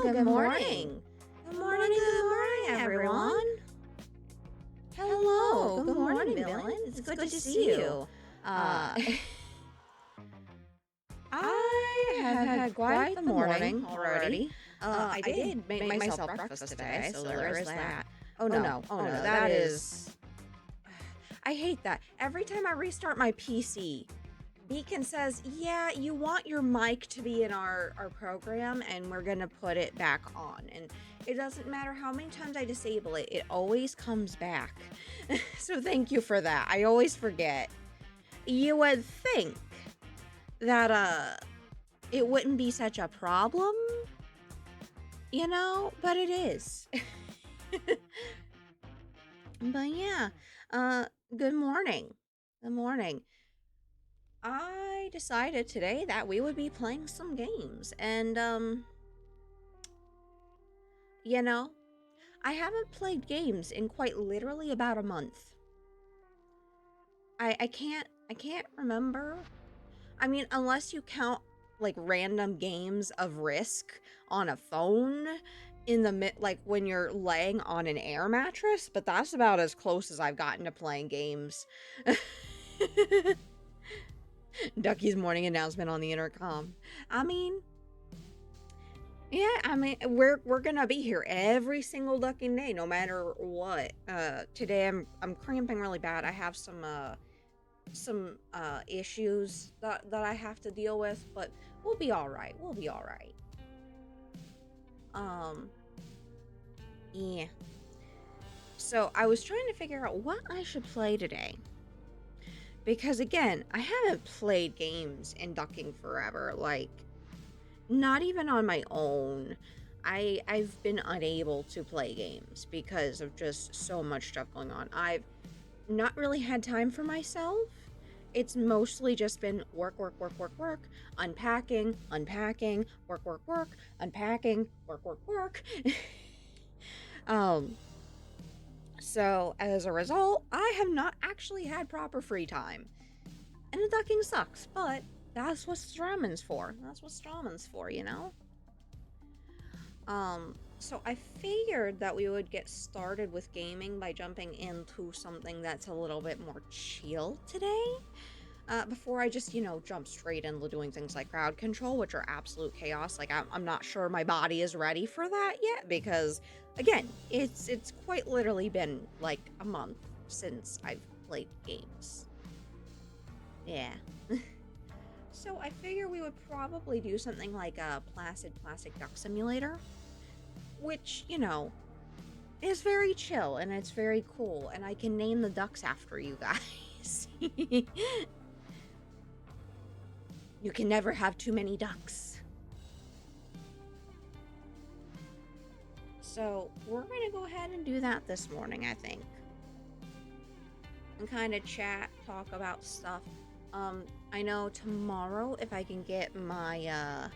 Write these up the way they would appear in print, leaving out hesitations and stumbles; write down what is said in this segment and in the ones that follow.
good morning. Good morning, everyone. Hello, good morning, villain. It's good to see you. I have had quite the morning already. I did make myself breakfast today, so there is that. Oh no, that is... I hate that. Every time I restart my PC, Beacon says, yeah, you want your mic to be in our program, and we're gonna put it back on. And it doesn't matter how many times I disable it, it always comes back. So thank you for that. I always forget. You would think that it wouldn't be such a problem, you know, but it is. But yeah, good morning. Good morning. I decided today that we would be playing some games, and you know, I haven't played games in quite literally about a month. I can't remember. I mean, unless you count like random games of Risk on a phone in the like when you're laying on an air mattress, but that's about as close as I've gotten to playing games. Ducky's morning announcement on the intercom. I mean, yeah, I mean, we're gonna be here every single ducking day, no matter what. Today I'm cramping really bad. I have some issues that I have to deal with, but we'll be all right. We'll be all right. Yeah. So I was trying to figure out what I should play today. Because again, I haven't played games in ducking forever, like not even on my own. I've been unable to play games because of just so much stuff going on. I've not really had time for myself. It's mostly just been work, unpacking, work, unpacking, work. So as a result, I have not actually had proper free time. And the ducking sucks, but that's what Strawman's for. That's what Strawman's for, you know? So I figured that we would get started with gaming by jumping into something that's a little bit more chill today. Before I just, you know, jump straight into doing things like crowd control, which are absolute chaos. Like, I'm not sure my body is ready for that yet, because, again, it's quite literally been, like, a month since I've played games. Yeah. So I figure we would probably do something like a Placid Plastic Duck Simulator, which, you know, is very chill, and it's very cool, and I can name the ducks after you guys. You can never have too many ducks. So we're gonna go ahead and do that this morning, I think. And kind of chat, talk about stuff. I know tomorrow, if I can get my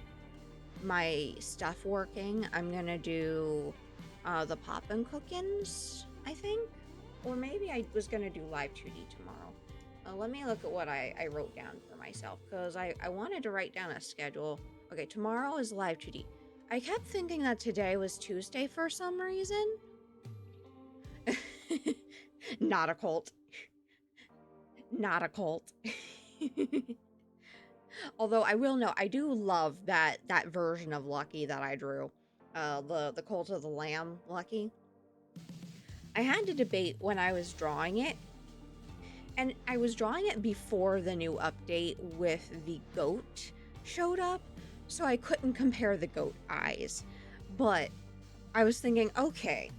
my stuff working, I'm gonna do the poppin' cookins, I think. Or maybe I was gonna do live 2D tomorrow. Let me look at what I wrote down for myself, because I wanted to write down a schedule. Okay, tomorrow is live 2D. I kept thinking that today was Tuesday for some reason. Not a cult. Not a cult. Although I will know, I do love that version of Lucky that I drew. The Cult of the Lamb Lucky. I had to debate when I was drawing it. And I was drawing it before the new update with the goat showed up, so I couldn't compare the goat eyes. But I was thinking, okay,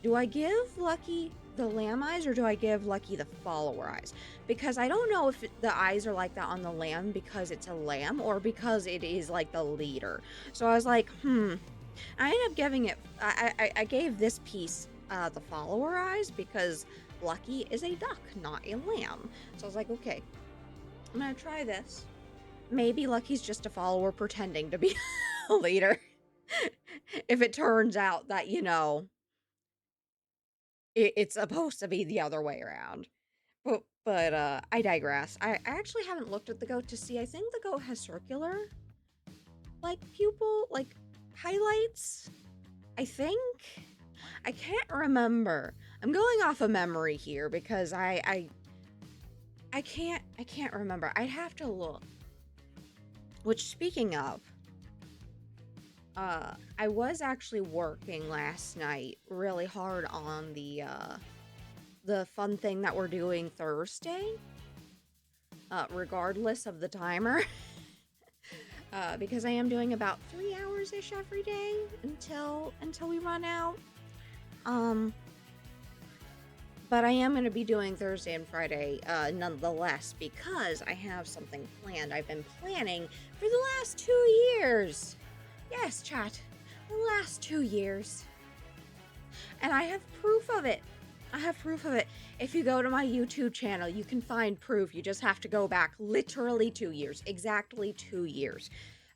do I give Lucky the lamb eyes, or do I give Lucky the follower eyes? Because I don't know if the eyes are like that on the lamb because it's a lamb, or because it is like the leader. So I was like, I ended up giving it, I gave this piece the follower eyes because Lucky is a duck, not a lamb. So I was like, okay, I'm gonna try this. Maybe Lucky's just a follower pretending to be a leader. If it turns out that, you know, it's supposed to be the other way around. But I digress. I actually haven't looked at the goat to see. I think the goat has circular, like, pupil. Like, highlights, I think. I can't remember. I'm going off of memory here because I can't remember. I'd have to look. Which, speaking of, I was actually working last night really hard on the fun thing that we're doing Thursday, regardless of the timer. Because I am doing about 3 hours-ish every day until we run out. But I am going to be doing Thursday and Friday nonetheless, because I have something planned. I've been planning for the last 2 years. Yes, chat, the last 2 years. And I have proof of it. If you go to my YouTube channel, you can find proof. You just have to go back literally 2 years, exactly 2 years.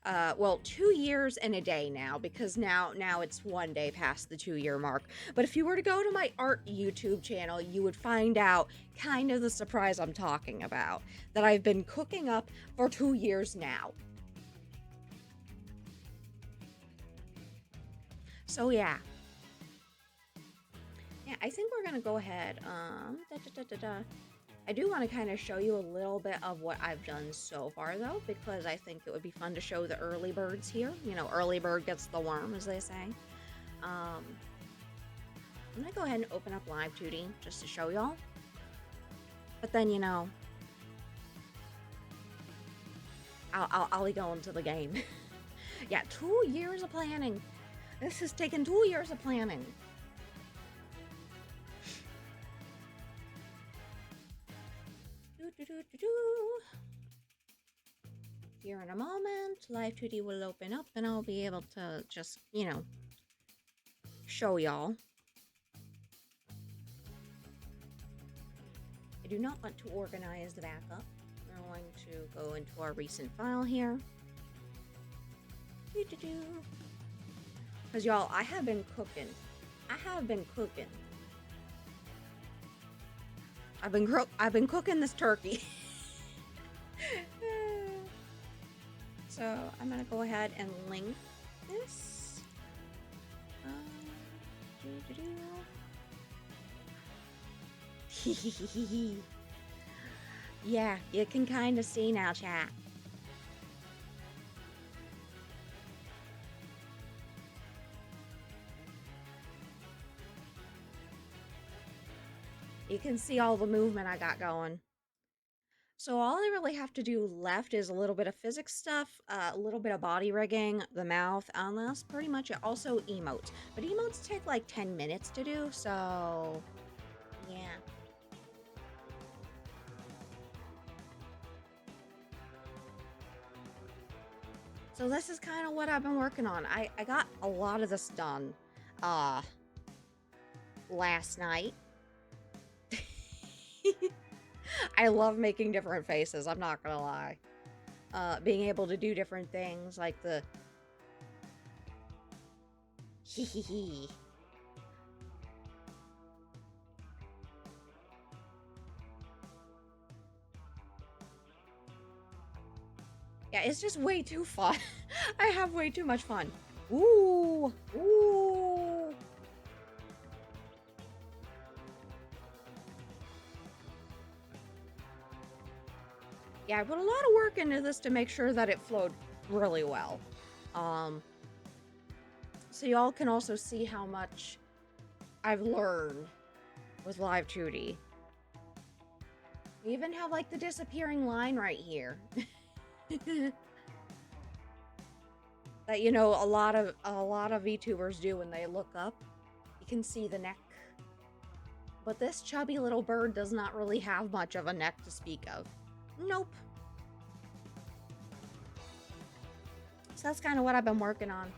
Well, 2 years and a day now, because now it's 1 day past the 2-year mark. But if you were to go to my art YouTube channel, you would find out kind of the surprise I'm talking about, that I've been cooking up for 2 years now. So yeah. Yeah, I think we're gonna go ahead. I do want to kind of show you a little bit of what I've done so far, though, because I think it would be fun to show the early birds here. You know, early bird gets the worm, as they say. I'm gonna go ahead and open up Live2D just to show y'all. But then, you know, I'll go into the game. Yeah, 2 years of planning. This has taken 2 years of planning. Here in a moment, Live2D will open up and I'll be able to just, you know, show y'all. I do not want to organize the backup. We're going to go into our recent file here. Because y'all, I have been cooking. I've been cooking this turkey. So I'm gonna go ahead and link this. Yeah, you can kind of see now, chat. You can see all the movement I got going. So all I really have to do left is a little bit of physics stuff, a little bit of body rigging, the mouth, and that's pretty much it. Also emotes. But emotes take like 10 minutes to do, so yeah. So this is kind of what I've been working on. I got a lot of this done last night. I love making different faces, I'm not gonna lie. Being able to do different things, like the hee. Yeah, it's just way too fun. I have way too much fun. Ooh, ooh. Yeah, I put a lot of work into this to make sure that it flowed really well. So y'all can also see how much I've learned with Live2D. We even have like the disappearing line right here. That, you know, a lot of VTubers do when they look up. You can see the neck. But this chubby little bird does not really have much of a neck to speak of. Nope. So that's kind of what I've been working on.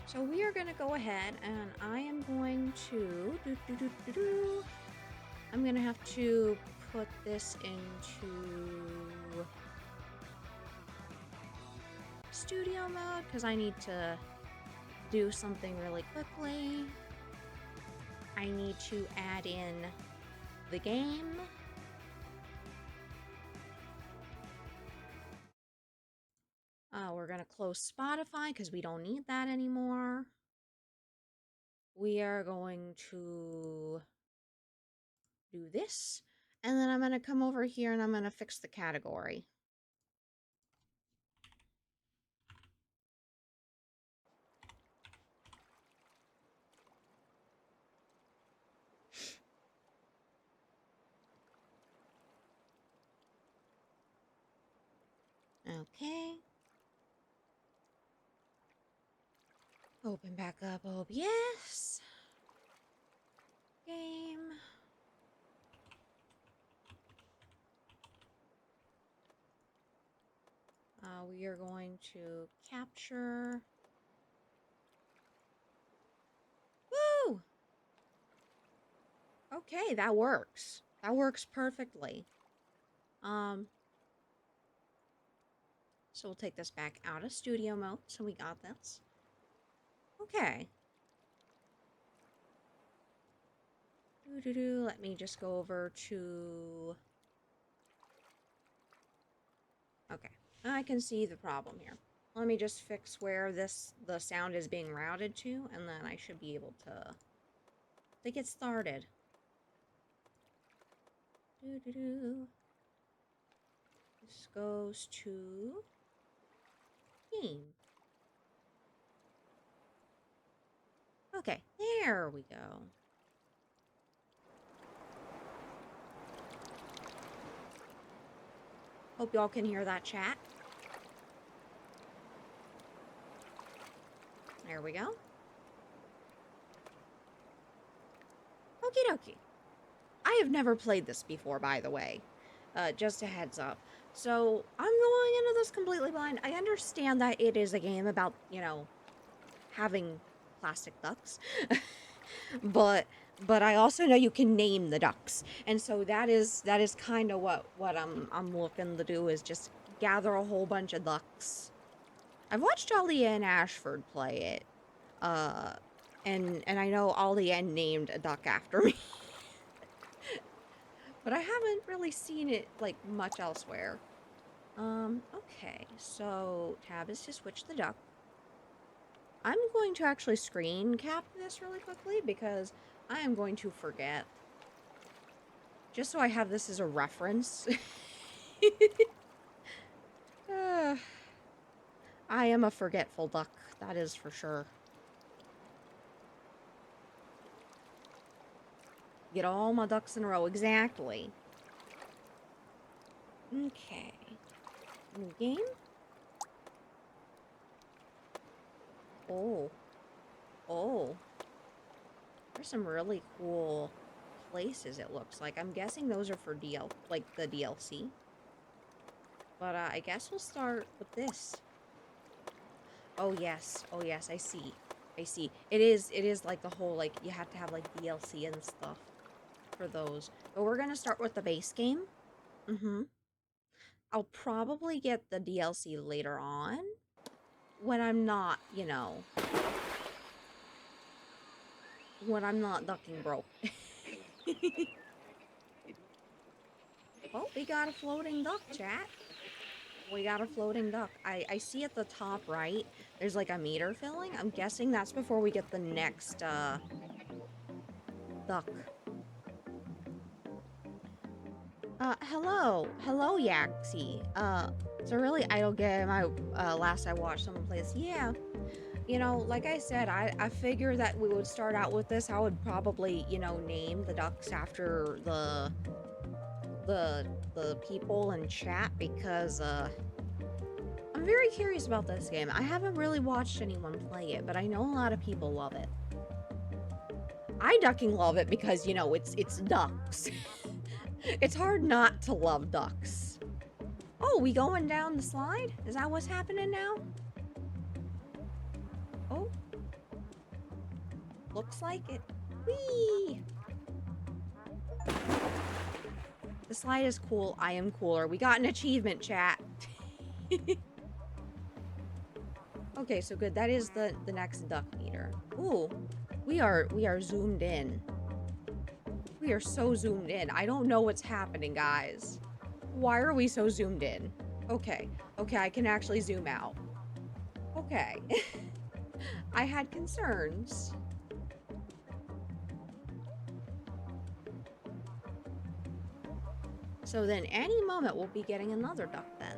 So we are going to go ahead and I am going to I'm going to have to put this into studio mode because I need to do something really quickly. I need to add in the game. close Spotify because we don't need that anymore. We are going to do this. And then I'm going to come over here and I'm going to fix the category. Okay. Open back up OBS. Game. We are going to capture. Woo! Okay, that works. That works perfectly. So we'll take this back out of studio mode. So we got this. Okay. Let me just go over to... Okay. I can see the problem here. Let me just fix where the sound is being routed to, and then I should be able to get started. This goes to game. Okay, there we go. Hope y'all can hear that chat. There we go. Okie dokie. I have never played this before, by the way. Just a heads up. So, I'm going into this completely blind. I understand that it is a game about, you know, having plastic ducks. but I also know you can name the ducks. And so that is kind of what I'm looking to do, is just gather a whole bunch of ducks. I've watched Ollie and Ashford play it. And I know Ollie and named a duck after me. But I haven't really seen it, like, much elsewhere. Okay, so tab is to switch the duck. I'm going to actually screen cap this really quickly because I am going to forget. Just so I have this as a reference. I am a forgetful duck, that is for sure. Get all my ducks in a row, exactly. Okay. New game? Oh. Oh. There's some really cool places, it looks like. I'm guessing those are for the DLC. But I guess we'll start with this. Oh yes, I see. It is like the whole, like, you have to have, like, DLC and stuff for those. But we're gonna start with the base game. I'll probably get the DLC later on when I'm not, you know, when I'm not ducking broke. Oh, we got a floating duck, chat. We got a floating duck. I see at the top right, there's like a meter filling. I'm guessing that's before we get the next, duck. Hello, Yaxie. It's a really idle game. Last I watched someone play this. Yeah. You know, like I said, I figured that we would start out with this. I would probably, you know, name the ducks after the people in chat because, I'm very curious about this game. I haven't really watched anyone play it, but I know a lot of people love it. I ducking love it because, you know, it's ducks. It's hard not to love ducks. Oh, we going down the slide? Is that what's happening now? Oh. Looks like it. Whee! The slide is cool. I am cooler. We got an achievement, chat. Okay, so good. That is the next duck meter. Ooh. We are zoomed in. We are so zoomed in. I don't know what's happening, guys. Why are we so zoomed in? Okay. Okay, I can actually zoom out. Okay. I had concerns. So then any moment we'll be getting another duck then.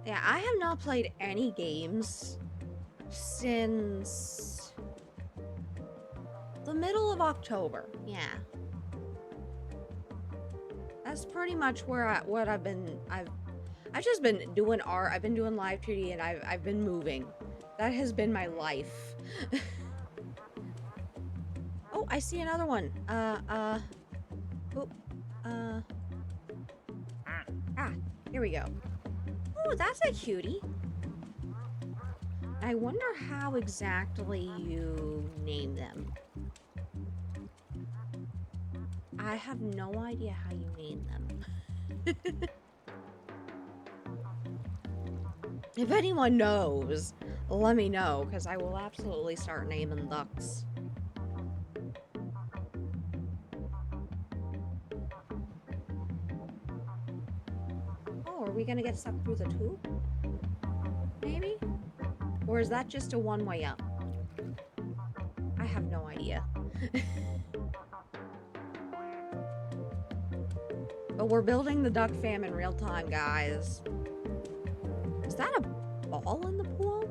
Yeah, I have not played any games since the middle of October. Yeah. That's pretty much where what I've been. I've just been doing art. I've been doing live 2D, and I've been moving. That has been my life. Oh, I see another one. Here we go. Oh, that's a cutie. I wonder how exactly you name them. I have no idea how you name them. If anyone knows, let me know, because I will absolutely start naming ducks. Oh, are we gonna get stuck through the tube? Maybe? Or is that just a one-way up? I have no idea. But we're building the duck fam in real time, guys. Is that a ball in the pool?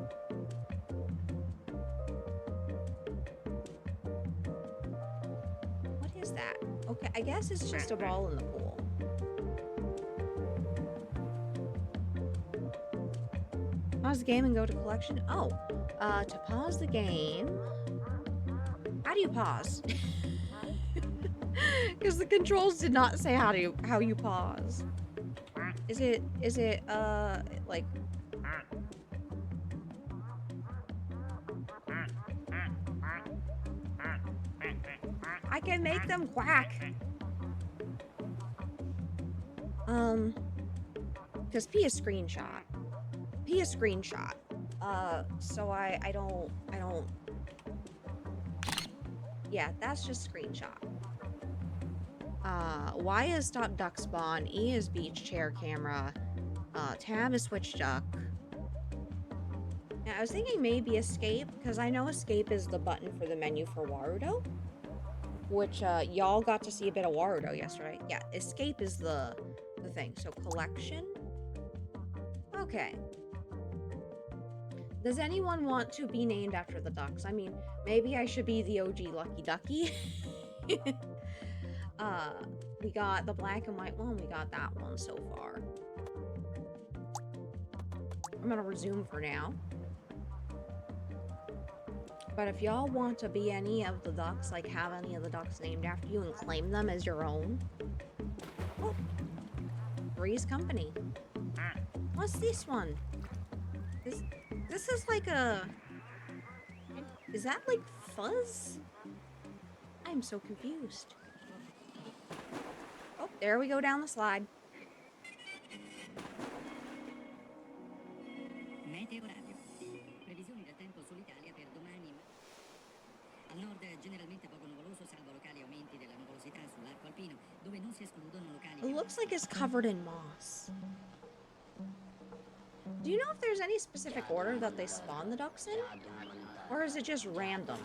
What is that? Okay, I guess it's just a ball in the pool. Pause the game and go to collection. Oh, to pause the game. How do you pause? Because the controls did not say how you pause. Is it like... I can make them quack. Because P is screenshot. P is screenshot. So I don't... Yeah, that's just screenshot. Y is stop duck spawn, E is beach chair camera, tab is switch duck. Now I was thinking maybe escape, because I know escape is the button for the menu for Warudo, which y'all got to see a bit of Warudo yesterday. Yeah, escape is the thing. So collection. Okay. Does anyone want to be named after the ducks? I mean, maybe I should be the OG Lucky Ducky. We got the black and white one. We got that one so far. I'm gonna resume for now. But if y'all want to be any of the ducks, like have any of the ducks named after you and claim them as your own. Oh, Three's Company. What's this one? This is like a... Is that like fuzz? I'm so confused. Oh, there we go down the slide. Meteoradio. Previsioni del tempo sull'Italia per domani. Al nord generalmente poco nuvoloso, salvo locali aumenti della nuvolosità sull'arco alpino, dove non si escludono locali. It looks like it's covered in moss. Do you know if there's any specific order that they spawn the ducks in? Or is it just random?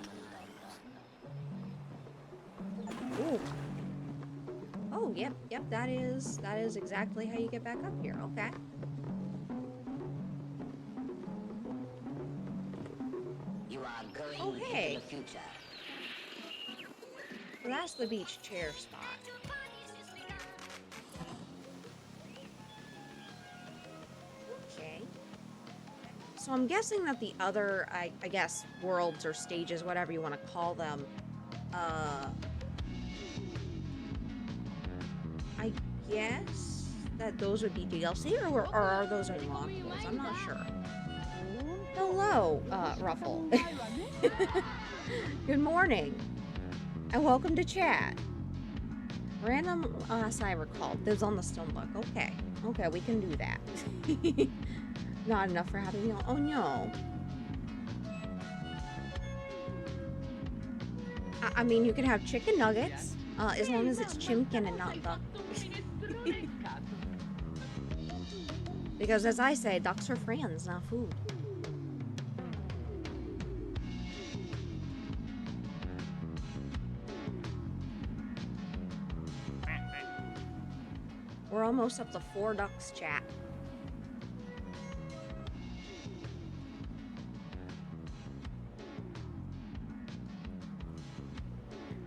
Ooh. Oh, yep, that is exactly how you get back up here. Okay. You are going Oh, hey. into the future. So that's the beach chair spot. Okay. So I'm guessing that the other, I guess, worlds or stages, whatever you want to call them, I guess that those would be DLC, or are those unlockables? I'm not sure. Hello, Ruffle. Good morning, and welcome to chat. Random, as I recall, lives on the stone book. Okay, we can do that. Not enough for having meal. Oh no. I mean, you can have chicken nuggets, as long as it's chimkin and not duck. Because as I say, ducks are friends, not food. We're almost up to 4 ducks, chat.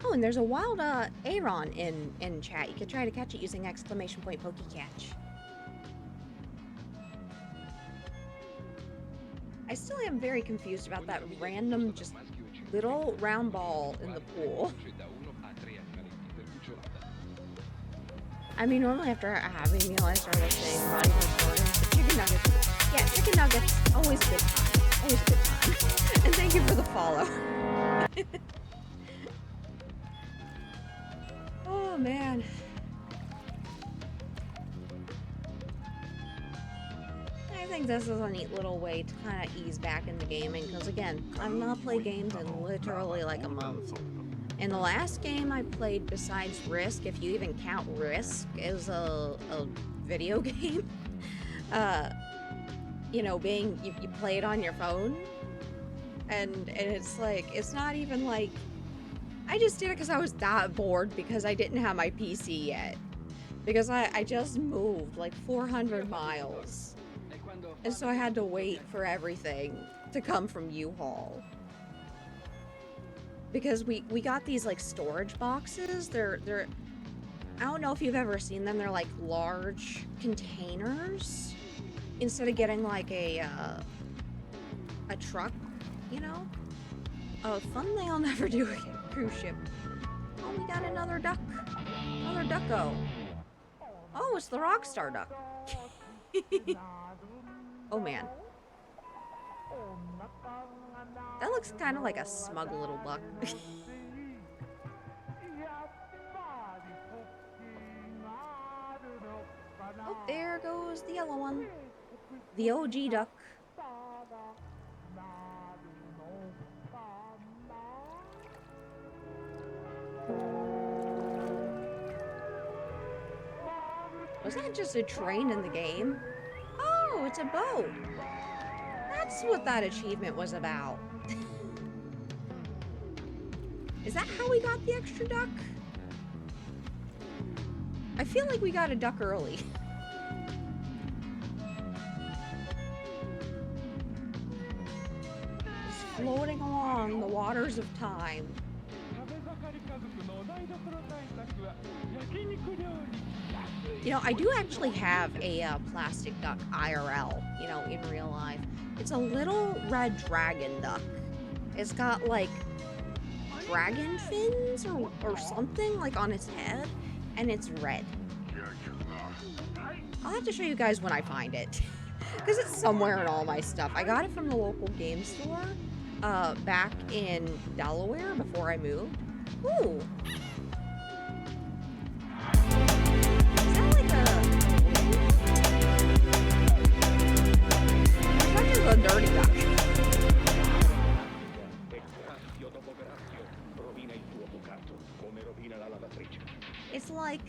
Oh, and there's a wild Aeron in chat. You could try to catch it using exclamation point PokeCatch. I still am very confused about that random, just little round ball in the pool. I mean, normally after having a meal, I start listening body recordings, but chicken nuggets, yeah, chicken nuggets, always a good time. Always a good time. And thank you for the follow. Oh, man. I think this is a neat little way to kind of ease back into gaming, because again, I've not played games in literally like a month. And the last game I played besides Risk, if you even count Risk as a video game, you know, you play it on your phone, and it's like, it's not even like, I just did it because I was that bored because I didn't have my PC yet. Because I just moved like 400 miles. And so I had to wait for everything to come from U-Haul. Because we got these like storage boxes. They're I don't know if you've ever seen them. They're like large containers instead of getting like a truck, you know? Oh, fun thing I'll never do again. Cruise ship. Oh, we got another duck. Another ducko. Oh, it's the Rockstar duck. Oh man. That looks kind of like a smug little duck. Oh, there goes the yellow one. The OG duck. Was that just a train in the game? Oh, it's a boat. That's what that achievement was about. Is that how we got the extra duck? I feel like we got a duck early. Just floating along the waters of time. You know, I do actually have a plastic duck IRL, you know, in real life. It's a little red dragon duck. It's got like dragon fins or something like on its head, and it's red. I'll have to show you guys when I find it, because it's somewhere in all my stuff. I got it from the local game store back in Delaware before I moved. Ooh. Is that like a dirty duck? It's like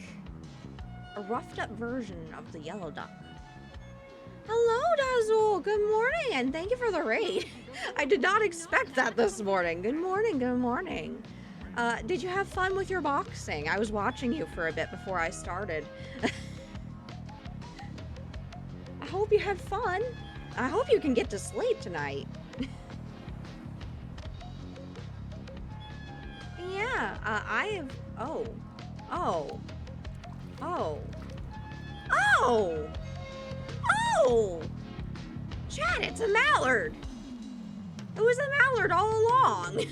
a roughed up version of the yellow duck. Hello, Dazzle! Good morning, and thank you for the raid. I did not expect that this morning. Good morning, good morning. Did you have fun with your boxing? I was watching you for a bit before I started. I hope you had fun. I hope you can get to sleep tonight. Yeah, I have... Oh. Chad, it's a mallard. It was a mallard all along.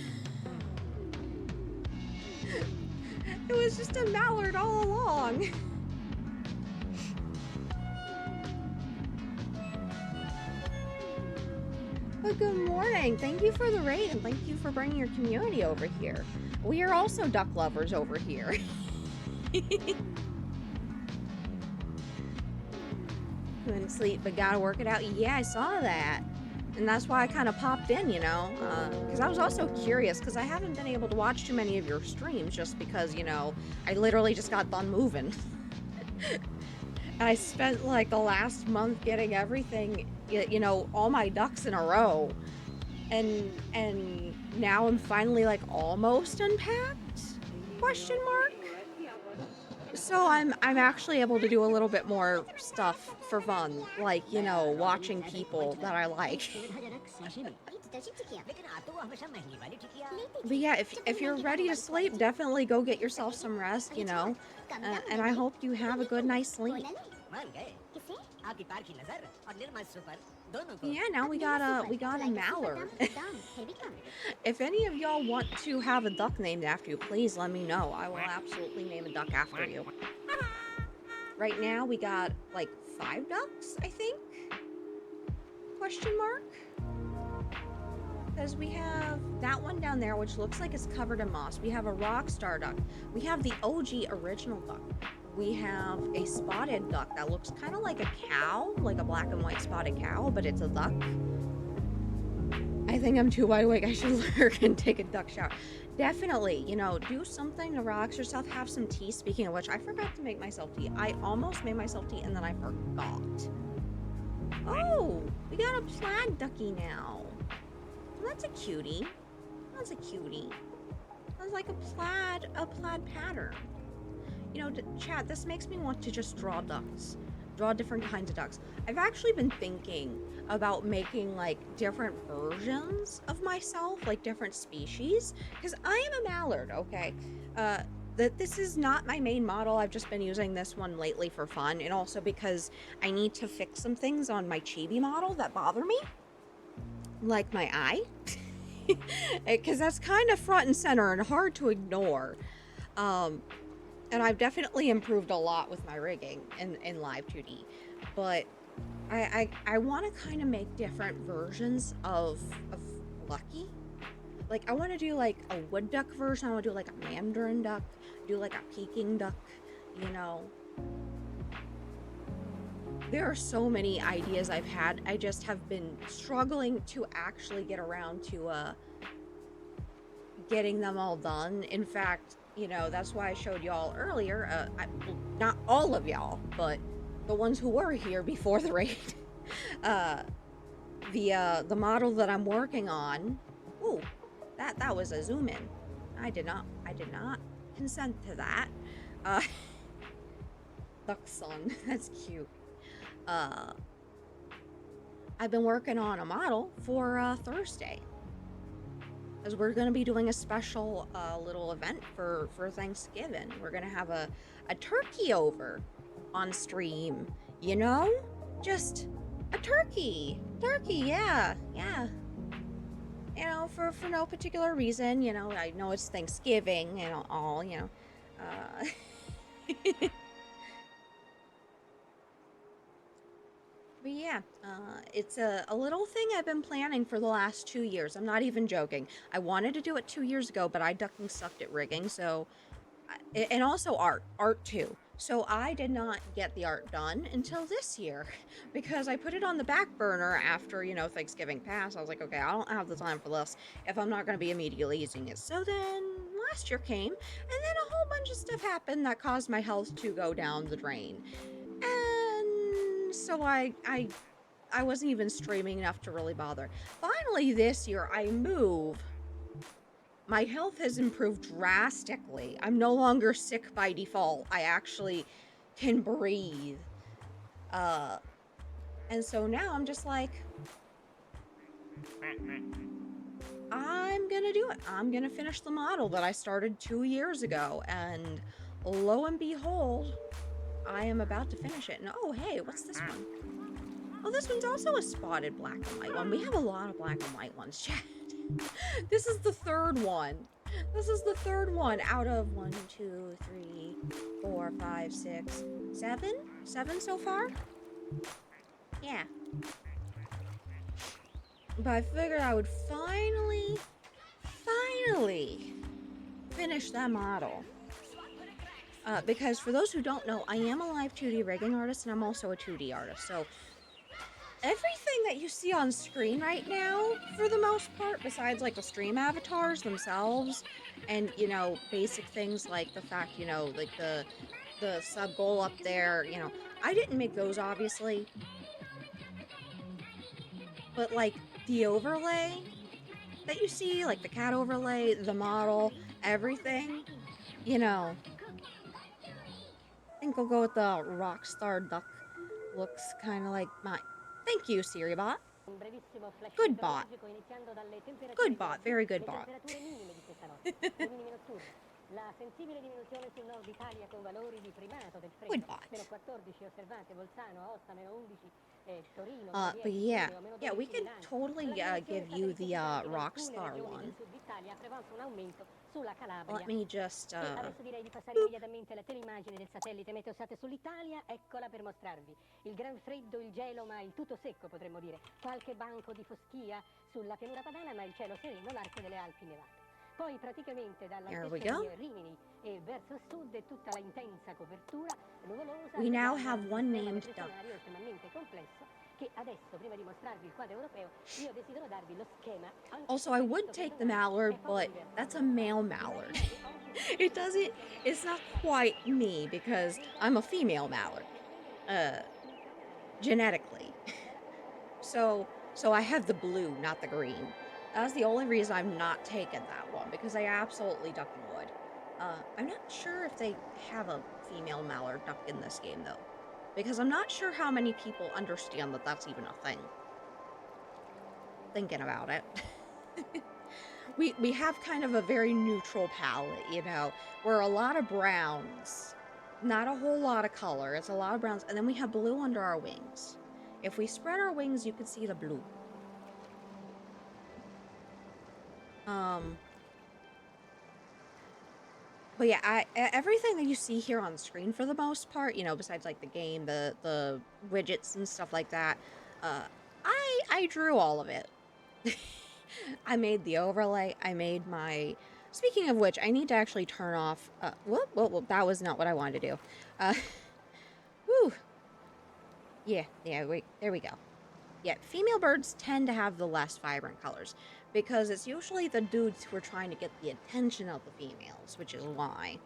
It was just a mallard all along. But good morning. Thank you for the raid, and thank you for bringing your community over here. We are also duck lovers over here. Couldn't sleep, but gotta work it out. Yeah, I saw that. And that's why I kind of popped in, you know, because I was also curious, because I haven't been able to watch too many of your streams just because, you know, I literally just got done moving. I spent like the last month getting everything, you know, all my ducks in a row. And now I'm finally like almost unpacked? Question mark. So I'm actually able to do a little bit more stuff for fun, like, you know, watching people that I like. But yeah, if you're ready to sleep, definitely go get yourself some rest, you know. And I hope you have a good night's sleep. Yeah, now we got a mallard. If any of y'all want to have a duck named after you, please let me know. I will absolutely name a duck after you. Right now we got like 5 ducks, I think? Question mark? Because we have that one down there, which looks like it's covered in moss. We have a rock star duck. We have the OG original duck. We have a spotted duck that looks kind of like a cow, like a black and white spotted cow, but it's a duck. I think I'm too wide awake. I should learn and take a duck shower. Definitely, you know, do something to relax yourself. Have some tea. Speaking of which, I forgot to make myself tea. I almost made myself tea and then I forgot. Oh, we got a plaid ducky now. Well, that's a cutie. That's a cutie. Sounds like a plaid pattern. You know, chat, this makes me want to just draw ducks. Draw different kinds of ducks. I've actually been thinking about making like different versions of myself, like different species, because I am a mallard, okay? This is not my main model. I've just been using this one lately for fun, and also because I need to fix some things on my chibi model that bother me, like my eye, because that's kind of front and center and hard to ignore. And I've definitely improved a lot with my rigging in Live 2D, but I want to kind of make different versions of Lucky. Like I want to do like a wood duck version. I want to do like a mandarin duck, do like a Peking duck, you know. There are so many ideas I've had. I just have been struggling to actually get around to getting them all done. In fact, you know, that's why I showed y'all earlier. Well, not all of y'all, but the ones who were here before the raid. The model that I'm working on. Ooh, that was a zoom in. I did not consent to that. Uh, Duck son, that's cute. I've been working on a model for Thursday, as we're going to be doing a special little event for Thanksgiving. We're going to have a turkey over on stream, you know? Just a turkey, yeah. You know, for no particular reason, you know, I know it's Thanksgiving and all, you know. But yeah, it's a little thing I've been planning for the last 2 years. I'm not even joking. I wanted to do it 2 years ago, but I ducking sucked at rigging, so... And also art too. So I did not get the art done until this year, because I put it on the back burner after, you know, Thanksgiving passed. I was like, okay, I don't have the time for this if I'm not going to be immediately using it. So then last year came, and then a whole bunch of stuff happened that caused my health to go down the drain. And so I wasn't even streaming enough to really bother. Finally this year I move. My health has improved drastically. I'm no longer sick by default. I actually can breathe. And so now I'm just like, I'm gonna do it. I'm gonna finish the model that I started 2 years ago, and lo and behold, I am about to finish it. And oh, hey, what's this one? Oh, this one's also a spotted black and white one. We have a lot of black and white ones, chat. This is the third one. This is the third one out of 1, 2, 3, 4, 5, 6, 7? 7 so far? Yeah. But I figured I would finally finish that model. Because for those who don't know, I am a live 2D rigging artist, and I'm also a 2D artist. So everything that you see on screen right now, for the most part, besides like the stream avatars themselves, and, you know, basic things like the fact, you know, like the the sub goal up there, you know, I didn't make those obviously, but like the overlay that you see, like the cat overlay, the model, everything, you know, I think I'll go with the Rockstar Duck. Looks kind of like my. Thank you, Siri bot. Un brevissimo flash Good bot. meteorologico iniziando dalle temperature Good di bot. oggi, Very good le bot. temperature minime di questa notte, le minime notturne. La sensibile diminuzione sul nord Italia con valori di primato del Good freddo, bot. meno 14 osservate Bolzano, Aosta, meno 11 Torino, meno But 10 yeah, Cuneo, meno yeah, we 12 could Milano. totally Con la give diminuzione you the stata registrata in alcune Rockstar regioni del one. sud Italia, prevalsa un aumento sulla Let Calabria. me just E adesso direi di passare boop. immediatamente alla teleimmagine del satellite Meteosat sull'Italia, eccola per mostrarvi. Il gran freddo, il gelo, ma il tutto secco potremmo dire. Qualche banco di foschia sulla pianura padana, ma il cielo sereno, l'arco delle Alpi nevato. Poi praticamente There we dall'altezza go. di Rimini e verso il sud è tutta la intensa copertura nuvolosa. We now legata have a un one sistema named duck. depressionario estremamente complesso che adesso, prima di mostrarvi il quadro europeo, io desidero darvi lo schema. Also, I would take the mallard, but that's a male mallard. It doesn't, it's not quite me because I'm a female mallard, genetically. So I have the blue, not the green. That's the only reason I've not taken that one, because I absolutely duck and would. I'm not sure if they have a female mallard duck in this game, though, because I'm not sure how many people understand that that's even a thing. Thinking about it. We have kind of a very neutral palette, you know. We're a lot of browns, not a whole lot of color. It's a lot of browns, and then we have blue under our wings. If we spread our wings, you can see the blue. But yeah, everything that you see here on screen for the most part, you know, besides like the game, the widgets and stuff like that, I drew all of it. I made the overlay. I made my. Speaking of which, I need to actually turn off. Whoop, that was not what I wanted to do. Woo. Yeah, wait, there we go. Yeah, female birds tend to have the less vibrant colors because it's usually the dudes who are trying to get the attention of the females, which is why.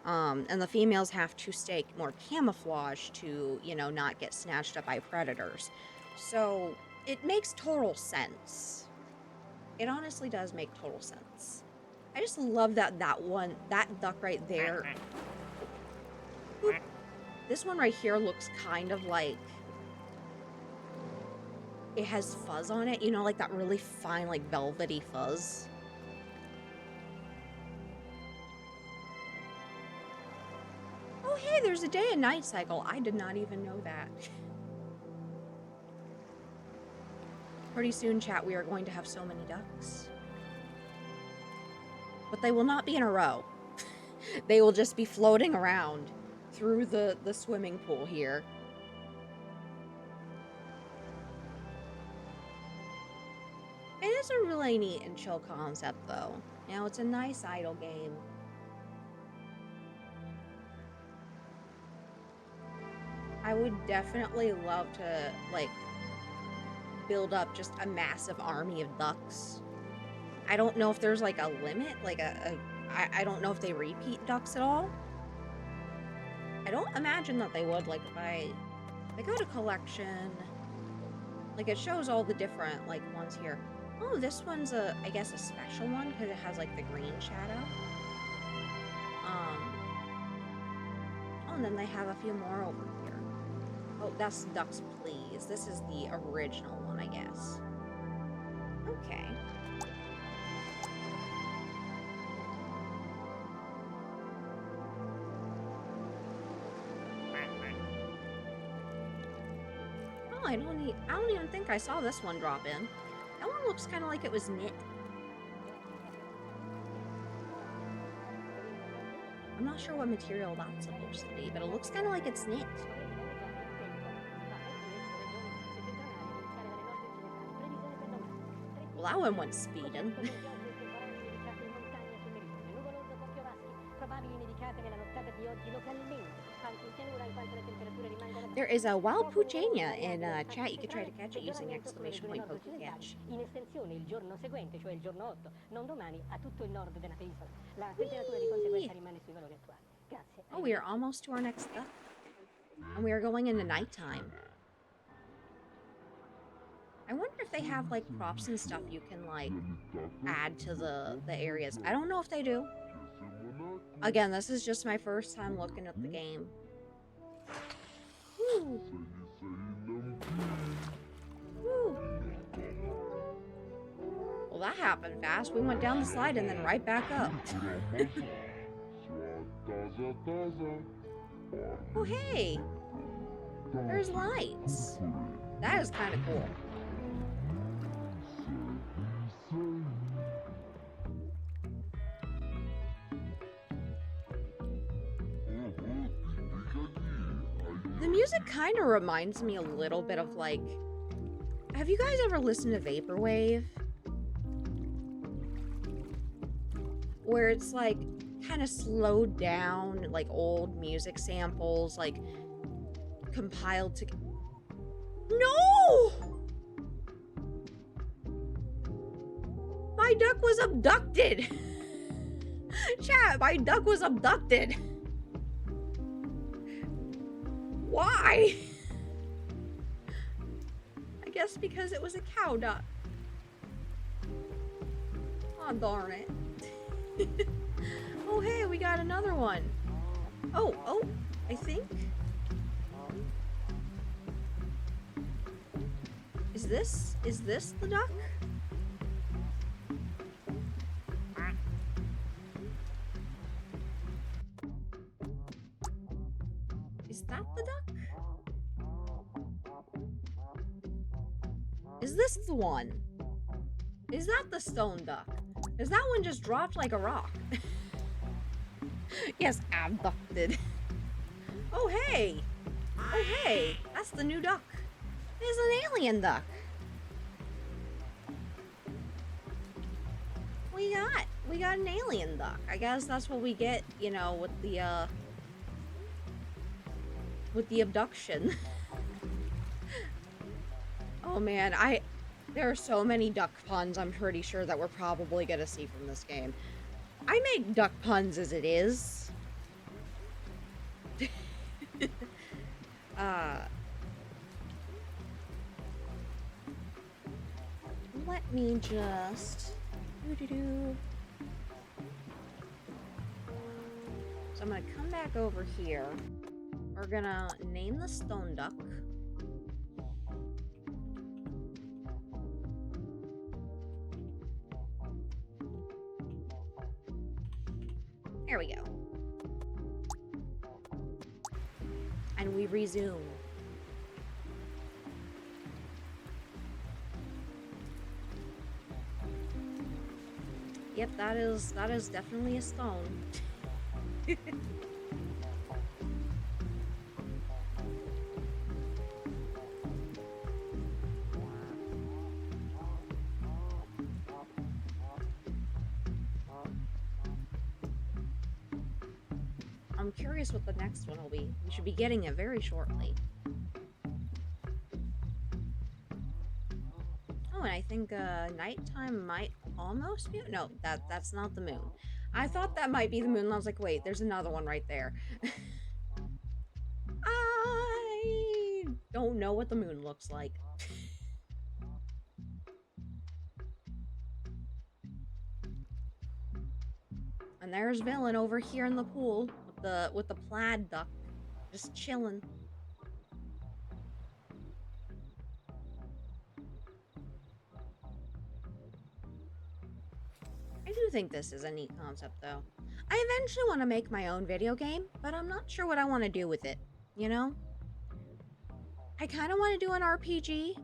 And the females have to stay more camouflage to, you know, not get snatched up by predators. So it makes total sense. It honestly does make total sense. I just love that duck right there. Boop. This one right here looks kind of like it has fuzz on it, you know, like that really fine, like velvety fuzz. Oh, hey, there's a day and night cycle. I did not even know that. Pretty soon, chat, we are going to have so many ducks. But they will not be in a row. They will just be floating around through the swimming pool here. It is a really neat and chill concept, though. You know, it's a nice idle game. I would definitely love to, like, build up just a massive army of ducks. I don't know if there's, like, a limit, like I don't know if they repeat ducks at all. I don't imagine that they would, like, if I go to collection, like, it shows all the different, like, ones here. Oh, this one's I guess a special one, because it has, like, the green shadow. Oh, and then they have a few more over here. Oh, that's Ducks Please. This is the original one, I guess. Okay. Oh, I don't even think I saw this one drop in. That one looks kind of like it was knit. I'm not sure what material that's supposed to be, but it looks kind of like it's knit. Well, that one went speeding. There is a wild pucenia in chat. You could try to catch it using exclamation point PokeCatch. In estensione il giorno seguente, cioè il giorno 8, non domani, a tutto il nord della penisola. La temperatura di conseguenza rimane sui valori attuali. Grazie. Oh, we are almost to our next duck. And we are going into nighttime. I wonder if they have, like, props and stuff you can, like, add to the areas. I don't know if they do. Again, this is just my first time looking at the game. Woo. Woo. Well, that happened fast. We went down the slide and then right back up. Oh, hey. There's lights. That is kind of cool. The music kind of reminds me a little bit of, like... Have you guys ever listened to Vaporwave? Where it's, like, kind of slowed down, like, old music samples, like, compiled to... No! My duck was abducted! Chat, my duck was abducted! Why? I guess because it was a cow duck. Aw, darn it. Oh, hey, we got another one. Oh, I think. Is this the duck? Is that the duck? Is this the one? Is that the stone duck? Is that one just dropped like a rock? Yes, abducted. Oh, hey. Oh, hey. That's the new duck. It's an alien duck. We got an alien duck. I guess that's what we get, you know, with the abduction. Oh man, there are so many duck puns I'm pretty sure that we're probably gonna see from this game. I make duck puns as it is. Let me just... So I'm gonna come back over here. We're gonna name the stone duck. There we go. And we resume. Yep, that is definitely a stone. I'm curious what the next one will be. We should be getting it very shortly. Oh, and I think nighttime might almost be... No, that's not the moon. I thought that might be the moon, and I was like, wait, there's another one right there. I don't know what the moon looks like. And there's Villain over here in the pool with the plaid duck, just chilling. I do think this is a neat concept, though. I eventually want to make my own video game, but I'm not sure what I want to do with it, you know? I kind of want to do an RPG,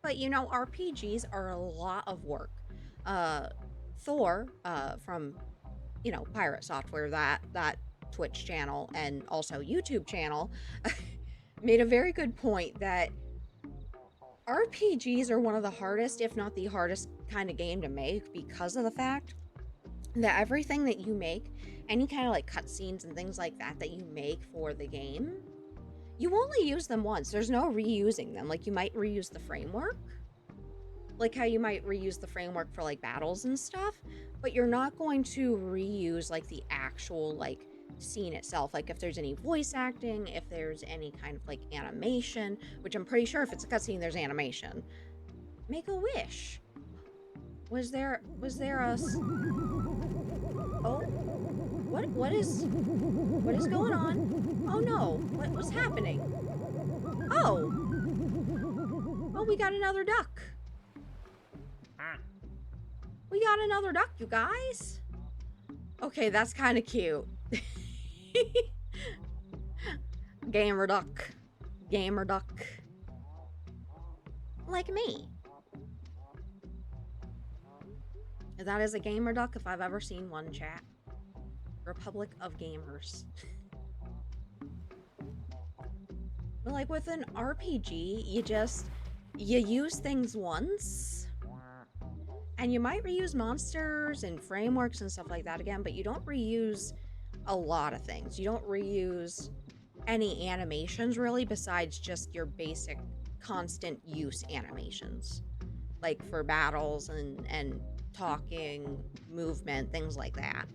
but, you know, RPGs are a lot of work. Thor, from, you know, Pirate Software, that Twitch channel and also YouTube channel, made a very good point that RPGs are one of the hardest, if not the hardest kind of game to make because of the fact that everything that you make, any kind of like cutscenes and things like that that you make for the game, you only use them once. There's no reusing them. Like, you might reuse the framework, like how you might reuse the framework for like battles and stuff, but you're not going to reuse like the actual like scene itself, like if there's any voice acting, if there's any kind of like animation, which I'm pretty sure if it's a cutscene there's animation. Make a wish. Was there a oh, what is going on? Oh no, what was happening? Oh, we got another duck. We got another duck, you guys. Okay, that's kind of cute. Gamer duck. Gamer duck. Like me. That is a gamer duck if I've ever seen one, chat. Republic of Gamers. But like with an RPG, you use things once. And you might reuse monsters and frameworks and stuff like that again, but you don't reuse a lot of things. You don't reuse any animations really besides just your basic constant use animations. Like for battles and talking, movement, things like that.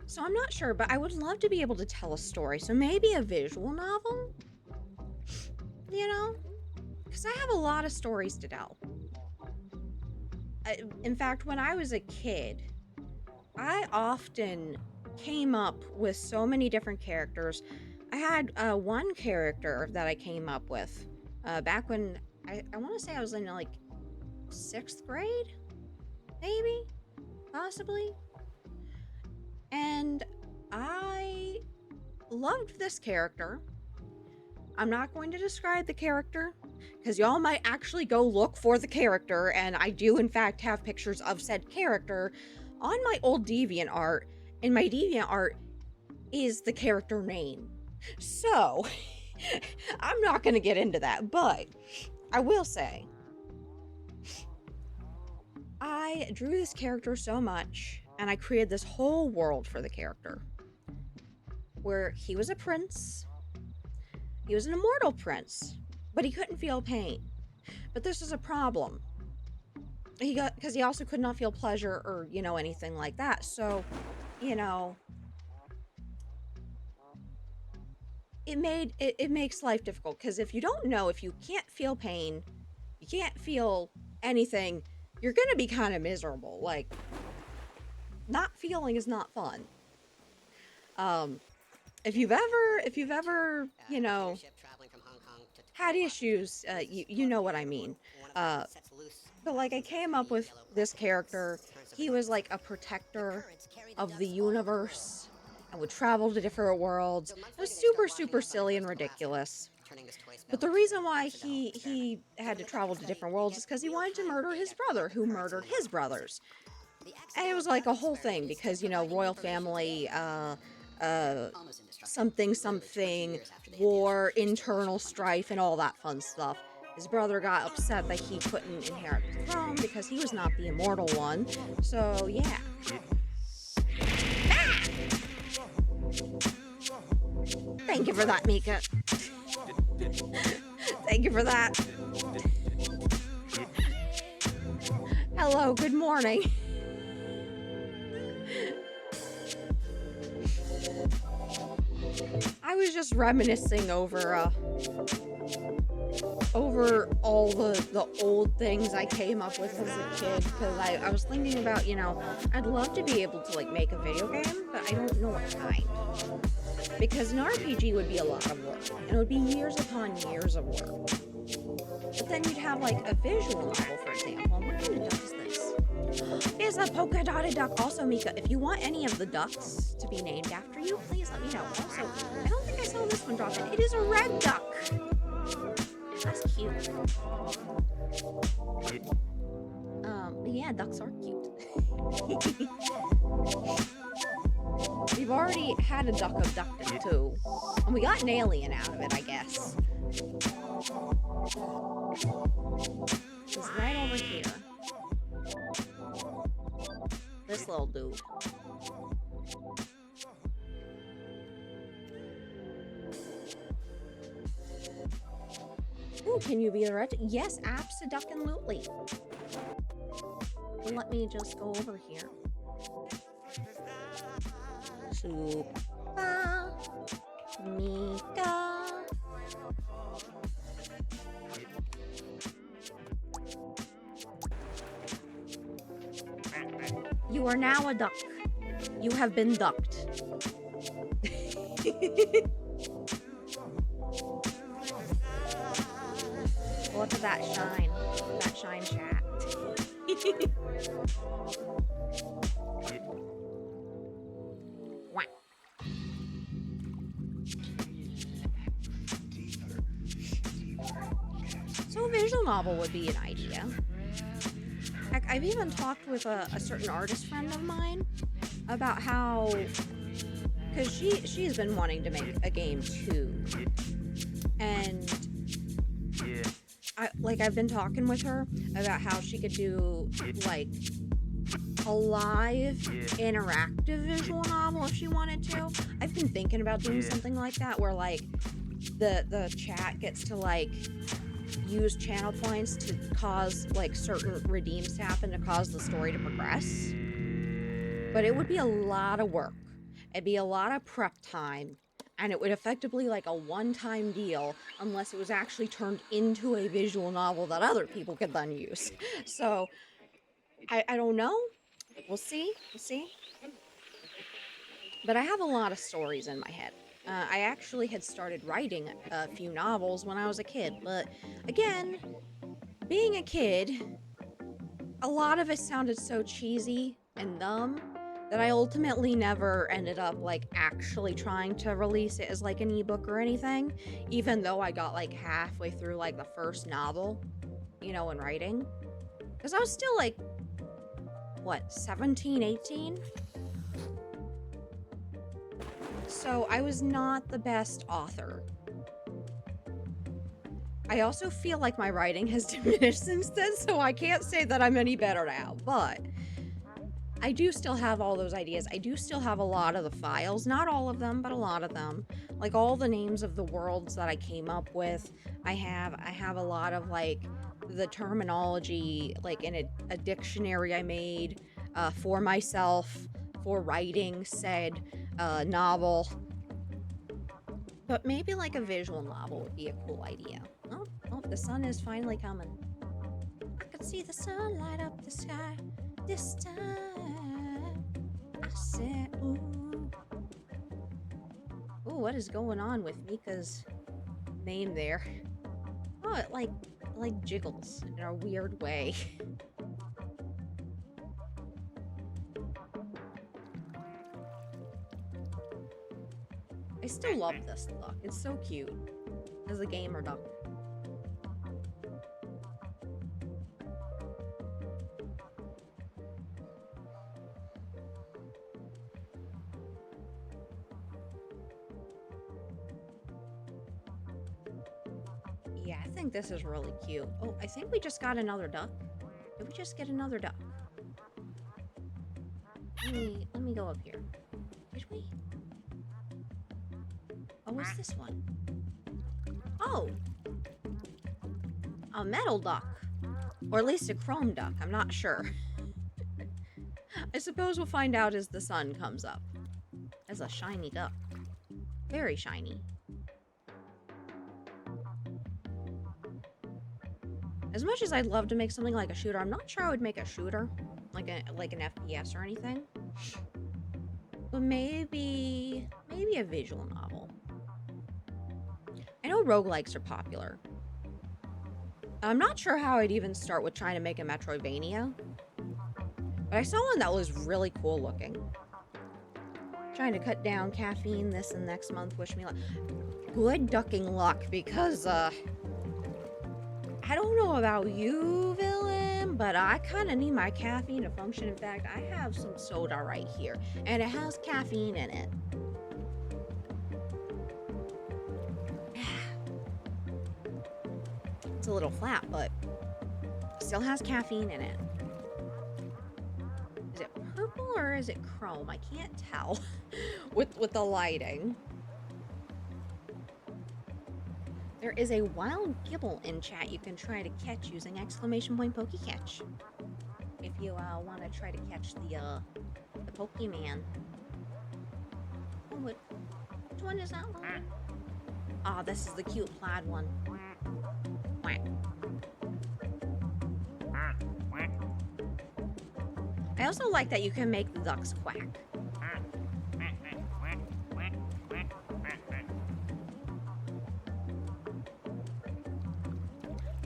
So I'm not sure, but I would love to be able to tell a story. So maybe a visual novel? You know? Because I have a lot of stories to tell. In fact, when I was a kid, I often came up with so many different characters. I had one character that I came up with back when I want to say I was in like 6th grade, maybe, possibly. And I loved this character. I'm not going to describe the character because y'all might actually go look for the character, and I do in fact have pictures of said character on my old DeviantArt, and my DeviantArt is the character name. So, I'm not going to get into that, but I will say, I drew this character so much, and I created this whole world for the character, where he was a prince. He was an immortal prince, but he couldn't feel pain. But this is a problem. Because he also could not feel pleasure or, you know, anything like that. So, you know, it makes life difficult. Because if you don't know, if you can't feel pain, you can't feel anything, you're going to be kind of miserable. Like, not feeling is not fun. If you've ever, you know, had issues, you know what I mean. But like I came up with this character. He was like a protector of the universe and would travel to different worlds. It was super, super silly and ridiculous. But the reason why he had to travel to different worlds is because he wanted to murder his brother, who murdered his brothers. And it was like a whole thing because, you know, royal family, something, war, internal strife, and all that fun stuff. His brother got upset that he couldn't inherit the throne because he was not the immortal one. So, yeah. Ah! Thank you for that, Mika. Thank you for that. Hello, good morning. I was just reminiscing over all the old things I came up with as a kid, because I was thinking about, you know, I'd love to be able to like make a video game, but I don't know what kind. Because an RPG would be a lot of work, and it would be years upon years of work. But then you'd have like a visual novel, for example. And what kind of duck is this? It's a polka dotted duck. Also, Mika, if you want any of the ducks to be named after you, please let me know. Also, I don't think I saw this one drop in. It is a red duck. That's cute. Yeah, ducks are cute. We've already had a duck abducted too. And we got an alien out of it, I guess. It's right over here. This little dude. Ooh, can you be the red? Yes, abso-duck-and-lutely. Let me just go over here. Super Mika. You are now a duck. You have been ducked. Look at that shine. That shine chat. So a visual novel would be an idea. Heck, I've even talked with a certain artist friend of mine about how, because she's been wanting to make a game too, and I've been talking with her about how she could do like a live interactive visual novel if she wanted to. I've been thinking about doing something like that where like the chat gets to like use channel points to cause like certain redeems to happen to cause the story to progress. But it would be a lot of work. It'd be a lot of prep time, and it would effectively like a one-time deal unless it was actually turned into a visual novel that other people could then use. So I don't know. We'll see. But I have a lot of stories in my head. I actually had started writing a few novels when I was a kid, but again, being a kid, a lot of it sounded so cheesy and dumb that I ultimately never ended up like actually trying to release it as like an ebook or anything, even though I got like halfway through like the first novel, you know, in writing. Because I was still like, what, 17, 18? So I was not the best author. I also feel like my writing has diminished since then, so I can't say that I'm any better now, but I do still have all those ideas. I do still have a lot of the files, not all of them, but a lot of them. Like all the names of the worlds that I came up with. I have a lot of like the terminology like in a dictionary I made for myself for writing said novel. But maybe like a visual novel would be a cool idea. Oh, the sun is finally coming. I could see the sun light up the sky this time. I said, ooh. Ooh, what is going on with Mika's name there? Oh, it like jiggles in a weird way. I still love this duck. It's so cute. As a gamer duck. Yeah, I think this is really cute. Oh, I think we just got another duck. Did we just get another duck? Let me go up here. Did we? Oh, what's this one? Oh! A metal duck. Or at least a chrome duck, I'm not sure. I suppose we'll find out as the sun comes up. As a shiny duck. Very shiny. As much as I'd love to make something like a shooter, I'm not sure I would make a shooter. Like an FPS or anything. But maybe a visual novel. I know roguelikes are popular. I'm not sure how I'd even start with trying to make a Metroidvania. But I saw one that was really cool looking. Trying to cut down caffeine this and next month. Wish me luck. Good ducking luck, because, I don't know about you, villain, but I kind of need my caffeine to function. In fact, I have some soda right here, and it has caffeine in it. It's a little flat, but still has caffeine in it. Is it purple or is it chrome? I can't tell with the lighting. There is a wild gibble in chat you can try to catch using ! Pokecatch. If you want to try to catch the Pokemon. Which one is that one? Ah, this is the cute plaid one. Quack. I also like that you can make the ducks quack.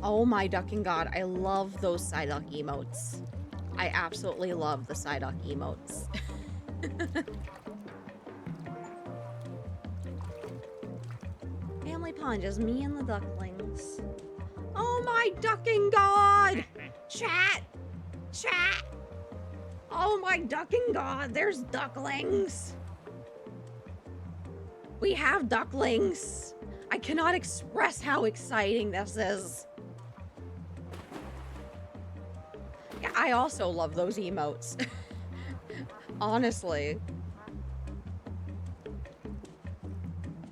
Oh my ducking god, I love those Psyduck emotes. I absolutely love the Psyduck emotes. Family pond, just me and the ducklings. Oh my ducking god! Chat! Chat! Oh my ducking god, there's ducklings! We have ducklings! I cannot express how exciting this is. Yeah, I also love those emotes. Honestly.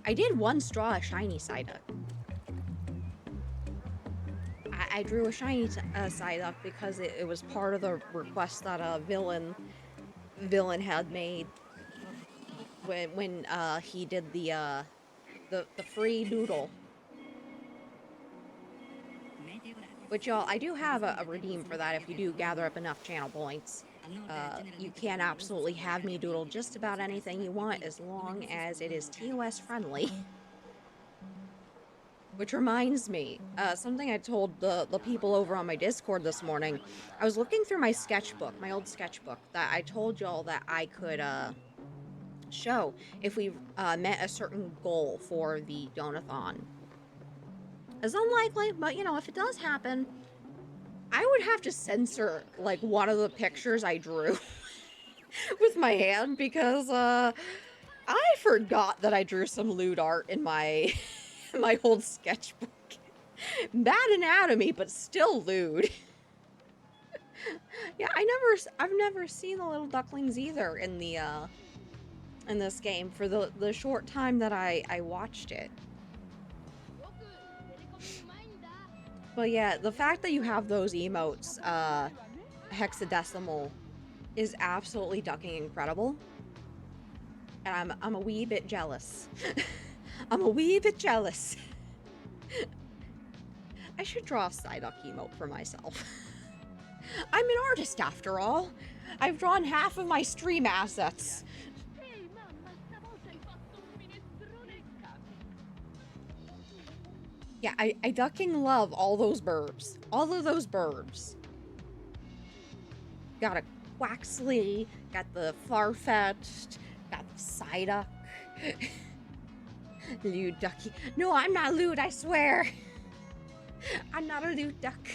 I did once draw a shiny Psyduck. I drew a shiny Psyduck because it was part of the request that a villain had made when he did the free doodle. Which, y'all, I do have a redeem for that if you do gather up enough channel points. You can absolutely have me doodle just about anything you want as long as it is TOS friendly. Which reminds me, something I told the people over on my Discord this morning. I was looking through my sketchbook, my old sketchbook, that I told y'all that I could show if we met a certain goal for the Donathon. It's unlikely, but you know, if it does happen, I would have to censor like one of the pictures I drew with my hand because I forgot that I drew some lewd art in my my old sketchbook. Bad anatomy, but still lewd. Yeah, I've never seen the little ducklings either in the in this game for the short time that I watched it. But yeah, the fact that you have those emotes, hexadecimal, is absolutely ducking incredible. And I'm a wee bit jealous. I'm a wee bit jealous. I should draw a Psyduck emote for myself. I'm an artist after all. I've drawn half of my stream assets. Yeah, I ducking love all those burbs. All of those burbs. Got a Quaxley, got the Farfetched, got the Psyduck. Lewd ducky. No, I'm not lewd, I swear. I'm not a lewd duck.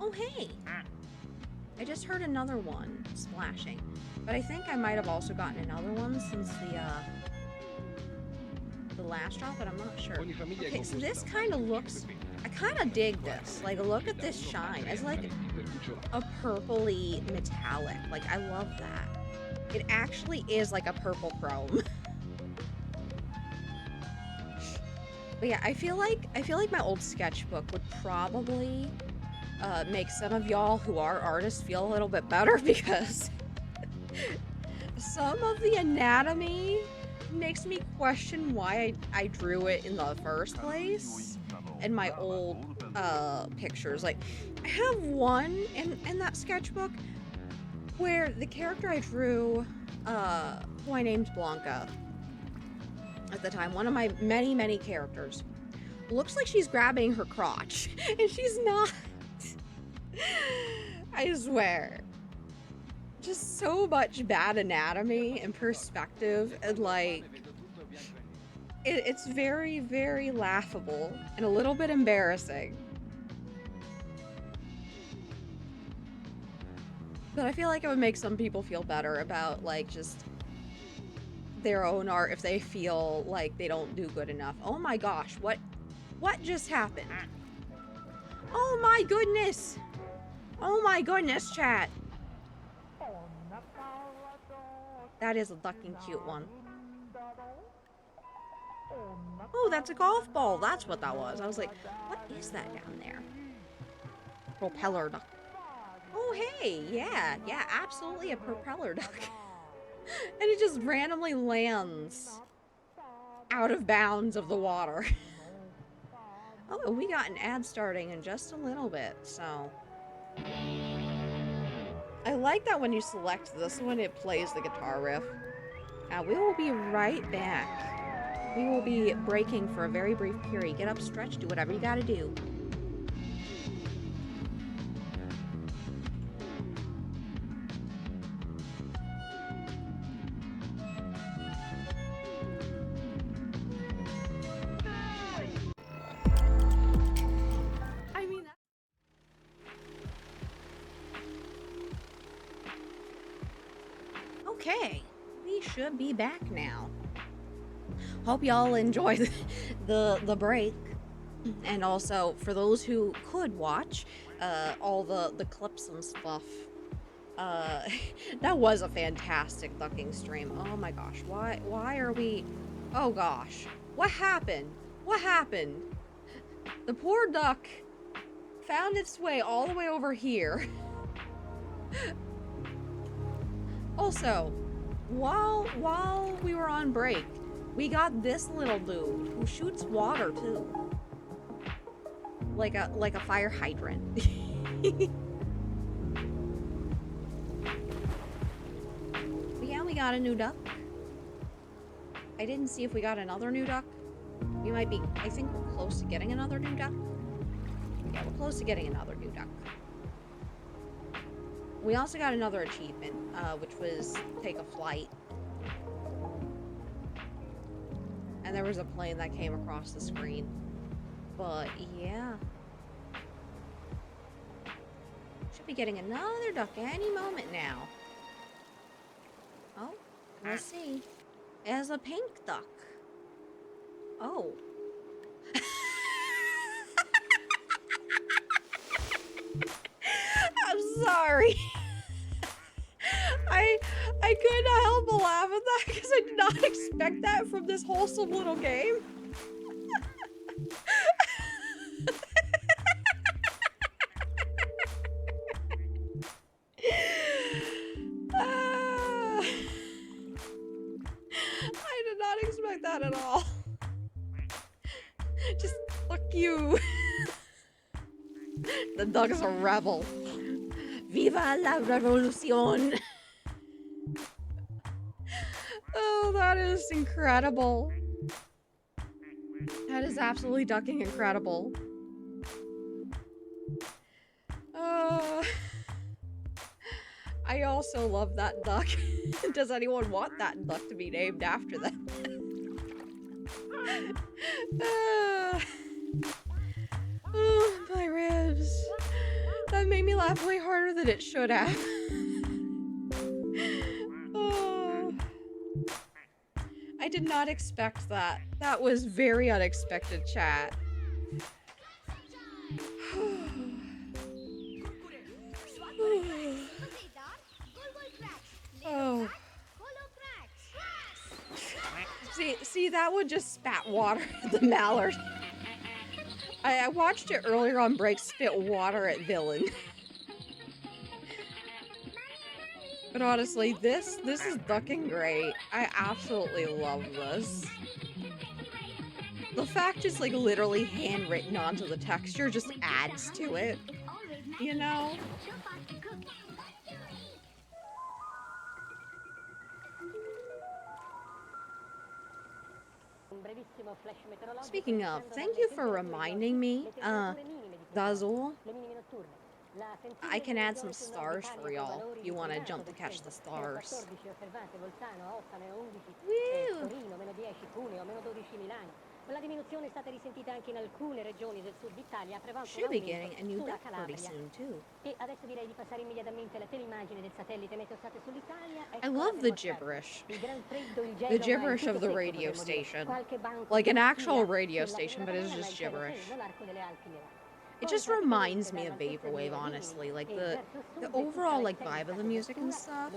Oh, hey. I just heard another one splashing. But I think I might have also gotten another one since the last drop, but I'm not sure. Okay, so this kind of looks... I kind of dig this. Like, look at this shine. It's like a purpley metallic. Like, I love that. It actually is like a purple chrome. But yeah, I feel like my old sketchbook would probably make some of y'all who are artists feel a little bit better because some of the anatomy makes me question why I drew it in the first place in my old pictures. Like, I have one in that sketchbook where the character I drew, who I named Blanca at the time, one of my many characters, looks like she's grabbing her crotch, and she's not. I swear. Just so much bad anatomy and perspective, and like, it's very laughable and a little bit embarrassing. But I feel like it would make some people feel better about, like, just their own art if they feel like they don't do good enough. Oh my gosh, what just happened? Oh my goodness! Oh my goodness, chat! That is a ducking cute one. Oh, that's a golf ball. That's what that was. I was like, what is that down there? Propeller duck. Oh, hey, yeah, yeah, absolutely a propeller duck. And it just randomly lands out of bounds of the water. Oh, and we got an ad starting in just a little bit, so. I like that when you select this one, it plays the guitar riff. We will be right back. We will be breaking for a very brief period. Get up, stretch, do whatever you gotta do. I mean, okay, we should be back now. Hope y'all enjoy the break. And also, for those who could watch all the clips and stuff, that was a fantastic ducking stream. Oh my gosh, why are we? Oh gosh, what happened? What happened? The poor duck found its way all the way over here. Also, while we were on break, we got this little dude who shoots water too, like a fire hydrant. But yeah, we got a new duck. I didn't see if we got another new duck. We might be, I think we're close to getting another new duck. Yeah, we're close to getting another new duck. We also got another achievement, which was take a flight. And there was a plane that came across the screen. But yeah. Should be getting another duck any moment now. Oh, let's see. It has a pink duck. Oh. I'm sorry. I could not help but laugh at that because I did not expect that from this wholesome little game. I did not expect that at all. Just fuck you. The dog is a rebel. Viva la revolucion. Oh, that is incredible. That is absolutely ducking incredible. I also love that duck. Does anyone want that duck to be named after them? Oh, my ribs. That made me laugh way harder than it should have. Oh. I did not expect that. That was very unexpected, chat. Oh. See, that one just spat water at the mallard. I watched it earlier on break spit water at Villain. But honestly, this is ducking great. I absolutely love this. The fact it's like literally handwritten onto the texture just adds to it, you know? Speaking of, thank you for reminding me, Dazul. I can add some stars for y'all if you want to jump to catch the stars. Woo! Should be getting a new duck pretty soon too. I love the gibberish. The gibberish of the radio station. Like an actual radio station, but it's just gibberish. It just reminds me of Vaporwave, honestly. Like the overall like vibe of the music and stuff.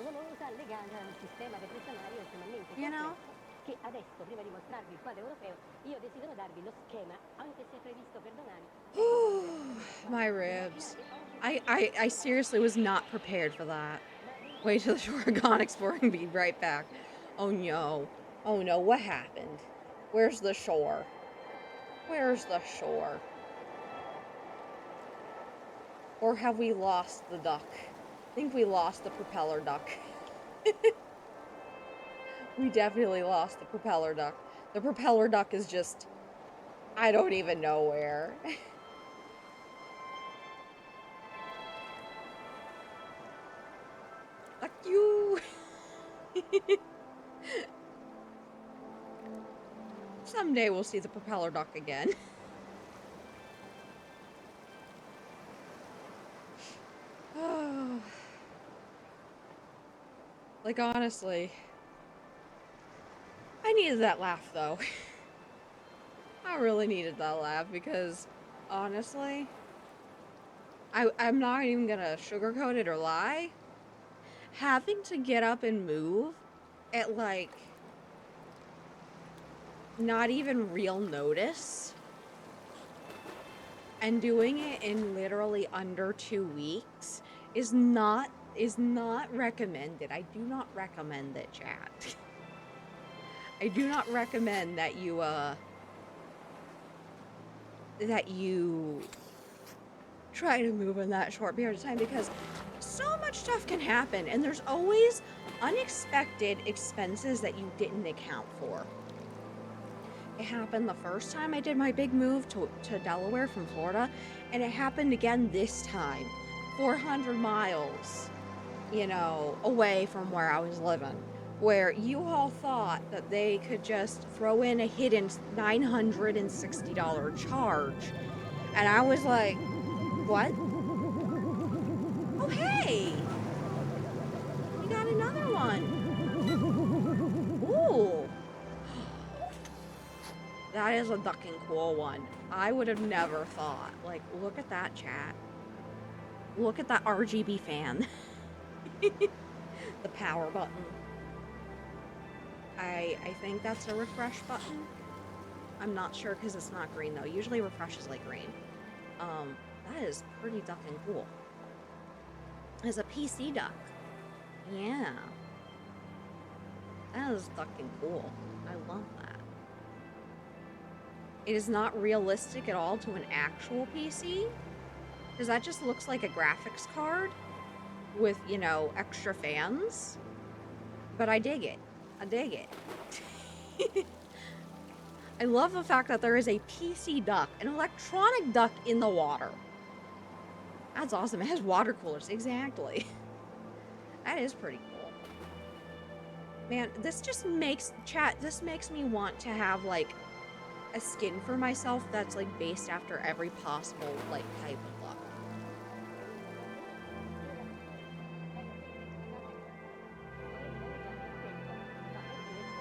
You know? My ribs. I seriously was not prepared for that. Wait till the shore, gone exploring, be right back. Oh no. Oh no, what happened? Where's the shore? Where's the shore? Or have we lost the duck? I think we lost the propeller duck. We definitely lost the propeller duck. The propeller duck is just... I don't even know where. Fuck you! Someday we'll see the propeller duck again. Oh. Like, honestly. I needed that laugh, though. I really needed that laugh because, honestly, I'm not even gonna sugarcoat it or lie. Having to get up and move at, like, not even real notice, and doing it in literally under 2 weeks is not recommended. I do not recommend it, chat. I do not recommend that you try to move in that short period of time, because so much stuff can happen, and there's always unexpected expenses that you didn't account for. It happened the first time I did my big move to Delaware from Florida, and it happened again this time, 400 miles, you know, away from where I was living, where you all thought that they could just throw in a hidden $960 charge. And I was like, what? Oh, hey! We got another one. Ooh. That is a ducking cool one. I would have never thought. Like, look at that, chat. Look at that RGB fan. The power button. I think that's a refresh button. I'm not sure because it's not green though. Usually refresh is like green. That is pretty ducking cool. It's a PC duck. Yeah. That is ducking cool. I love that. It is not realistic at all to an actual PC, because that just looks like a graphics card with, you know, extra fans. But I dig it. I dig it. I love the fact that there is a PC duck, an electronic duck in the water. That's awesome. It has water coolers. Exactly. That is pretty cool. Man, this just makes, chat, this makes me want to have, like, a skin for myself that's, like, based after every possible, like, type of duck.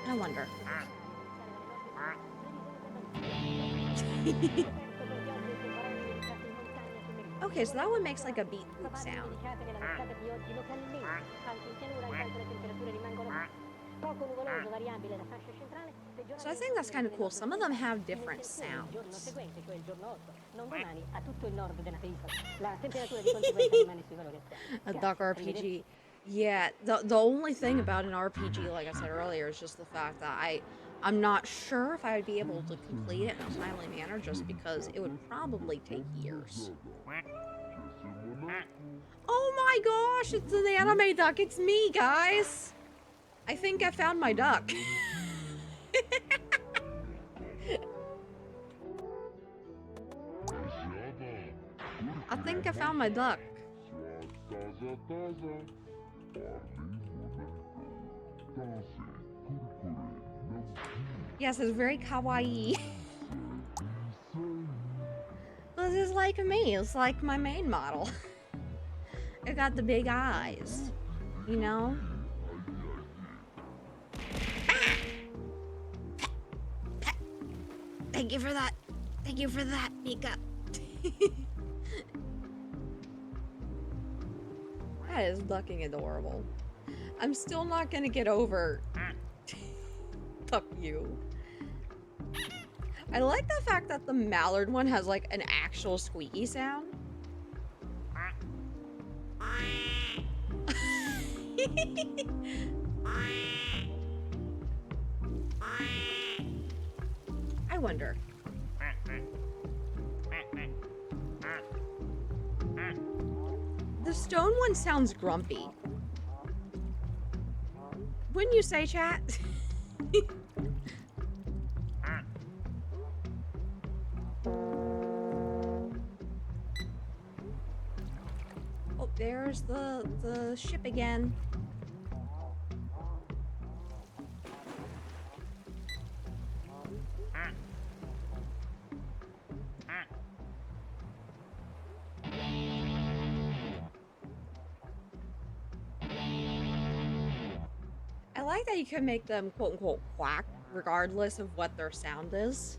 I wonder. Okay, so that one makes like a beat boop sound. So I think that's kind of cool. Some of them have different sounds. A duck RPG. Yeah, the only thing about an RPG, like I said earlier, is just the fact that I'm not sure if I would be able to complete it in a timely manner, just because it would probably take years. Oh my gosh, it's an anime duck. It's me, guys. I think I found my duck. I think I found my duck. Yes, it's very kawaii. This is like me. It's like my main model. It got the big eyes, you know? Thank you for that. Thank you for that, Mika. That is fucking adorable. I'm still not gonna get over... Fuck you. I like the fact that the mallard one has like an actual squeaky sound. I wonder. The stone one sounds grumpy. Wouldn't you say, chat? Oh, there's the ship again. I like that you can make them quote-unquote quack regardless of what their sound is.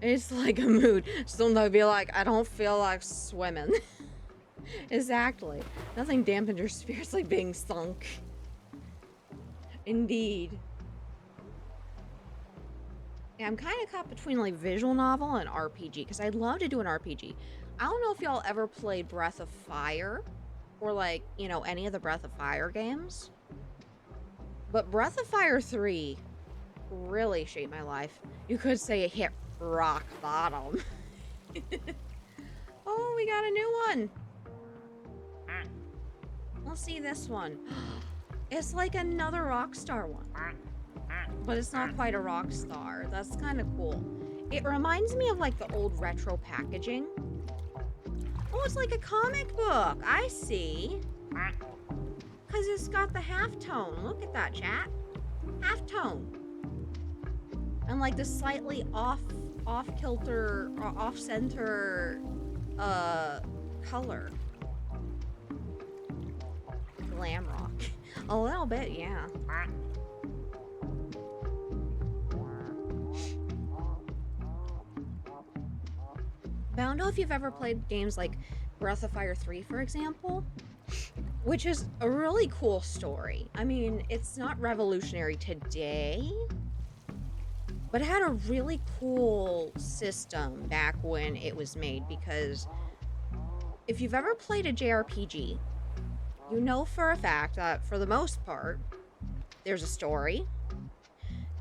It's like a mood. Sometimes be like, I don't feel like swimming. Exactly. Nothing dampens your spirits like being sunk. Indeed. Yeah, I'm kind of caught between like visual novel and RPG because I'd love to do an RPG. I don't know if y'all ever played Breath of Fire or like, you know, any of the Breath of Fire games. But Breath of Fire 3 really shaped my life. You could say it hit rock bottom. Oh, we got a new one. Let's see this one. It's like another Rockstar one. But it's not quite a Rockstar. That's kind of cool. It reminds me of like the old retro packaging. Oh, it's like a comic book. I see. Because it's got the halftone. Look at that, chat. Halftone. And like the slightly off-kilter or off-center color. Glam rock. A little bit, yeah. But I don't know if you've ever played games like Breath of Fire 3, for example, which is a really cool story. I mean, it's not revolutionary today, but it had a really cool system back when it was made, because if you've ever played a JRPG, you know for a fact that for the most part, there's a story,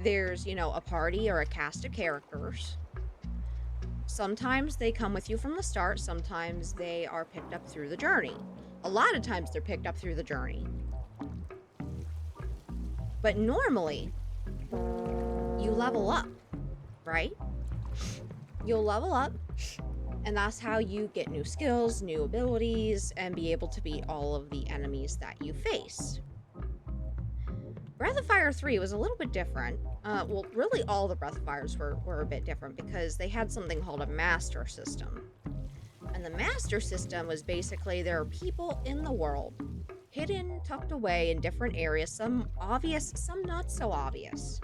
there's, you know, a party or a cast of characters. Sometimes they come with you from the start, sometimes they are picked up through the journey. A lot of times they're picked up through the journey. But normally, you level up, right? You'll level up, and that's how you get new skills, new abilities, and be able to beat all of the enemies that you face. Breath of Fire 3 was a little bit different. Well, really all the Breath of Fires were a bit different because they had something called a master system. And the master system was basically there are people in the world, hidden, tucked away in different areas, some obvious, some not so obvious.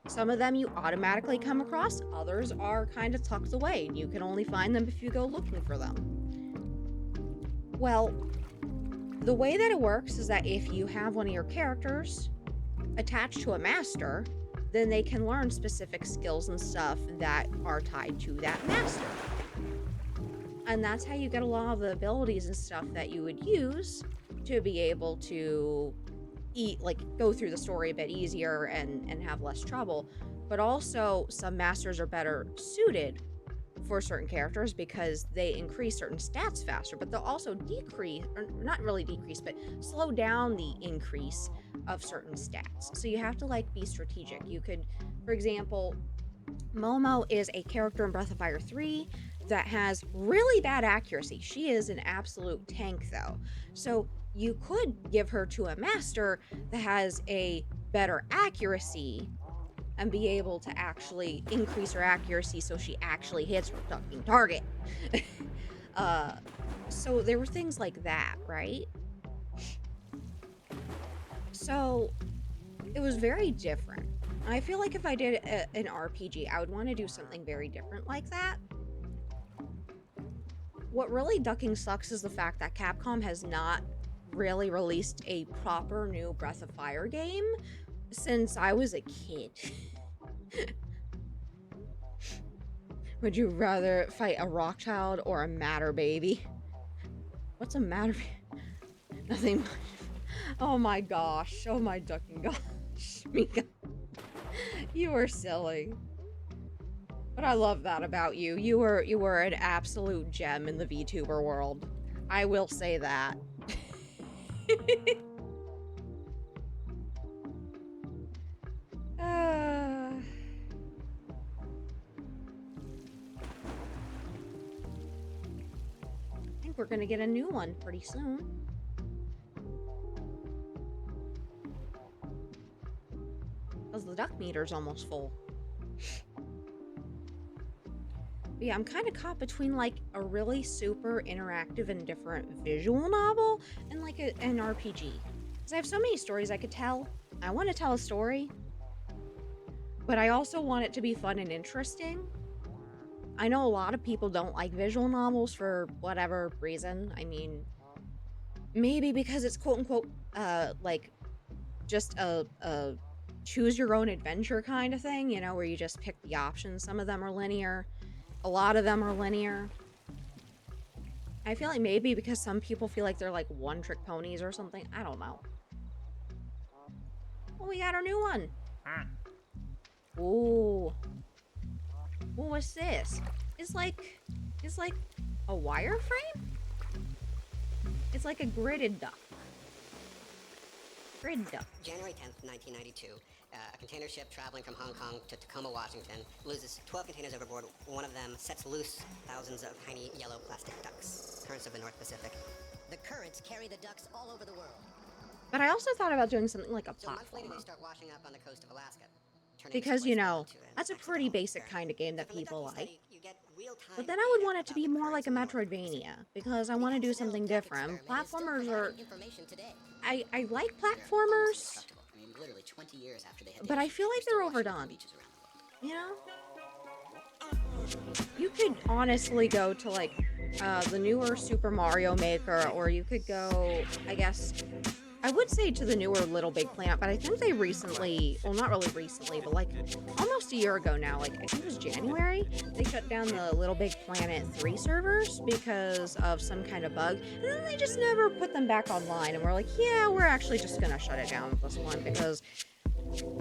Some of them you automatically come across, others are kind of tucked away, and you can only find them if you go looking for them. Well, the way that it works is that if you have one of your characters attached to a master, then they can learn specific skills and stuff that are tied to that master. And that's how you get a lot of the abilities and stuff that you would use to be able to go through the story a bit easier and have less trouble. But also, some masters are better suited for certain characters because they increase certain stats faster, but they'll also decrease, or not really decrease, but slow down the increase of certain stats. So you have to like be strategic. You could, for example, Momo is a character in Breath of Fire 3 that has really bad accuracy. She is an absolute tank though. So you could give her to a master that has a better accuracy and be able to actually increase her accuracy so she actually hits her fucking target. So there were things like that, right? So it was very different. I feel like if I did an RPG, I would want to do something very different like that. What really ducking sucks is the fact that Capcom has not really released a proper new Breath of Fire game since I was a kid. Would you rather fight a rock child or a matter baby? What's a matter baby? Nothing much. Oh my gosh. Oh my ducking gosh. Mika. You were silly. But I love that about you. You were an absolute gem in the VTuber world. I will say that. I think we're gonna get a new one pretty soon. Because the duck meter's almost full. But yeah, I'm kind of caught between like a really super interactive and different visual novel and like an RPG. Because I have so many stories I could tell. I want to tell a story, but I also want it to be fun and interesting. I know a lot of people don't like visual novels for whatever reason. I mean, maybe because it's quote unquote like just a choose your own adventure kind of thing, you know, where you just pick the options. Some of them are linear, a lot of them are linear. I feel like maybe because some people feel like they're like one-trick ponies or something. I don't know. Oh, we got our new one. Ooh. Well, what's this? It's like a wireframe? It's like a gridded duck. Grid duck. January 10th, 1992, a container ship traveling from Hong Kong to Tacoma, Washington, loses 12 containers overboard. One of them sets loose thousands of tiny yellow plastic ducks. Currents of the North Pacific. The currents carry the ducks all over the world. But I also thought about doing something like a So months later, platformer. they start washing up on the coast of Alaska. Because, you know, that's a pretty basic kind of game that people like. But then I would want it to be more like a Metroidvania, because I want to do something different. Platformers are... I like platformers, but I feel like they're overdone. You know? You could honestly go to, like, the newer Super Mario Maker, or you could go, I guess... I would say to the newer Little Big Planet, but I think they recently, well, not really recently, but like almost a year ago now, like I think it was January, they shut down the Little Big Planet 3 servers because of some kind of bug, and then they just never put them back online, and we're like, yeah, we're actually just gonna shut it down with this one because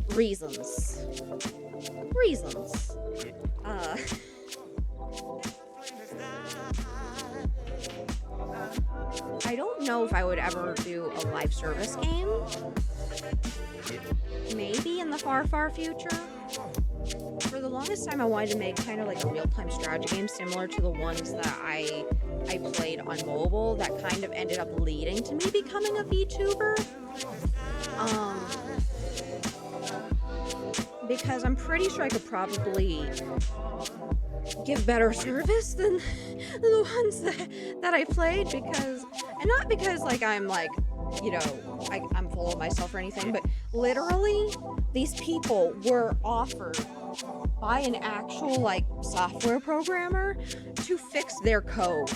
reasons. I don't know if I would ever do a live service game. Maybe in the far, far future. For the longest time, I wanted to make kind of like a real-time strategy game similar to the ones that I played on mobile that kind of ended up leading to me becoming a VTuber. Because I'm pretty sure I could probably give better service than the ones that I played, because, and not because like I'm like, you know, I'm full of myself or anything, but literally these people were offered by an actual like software programmer to fix their code.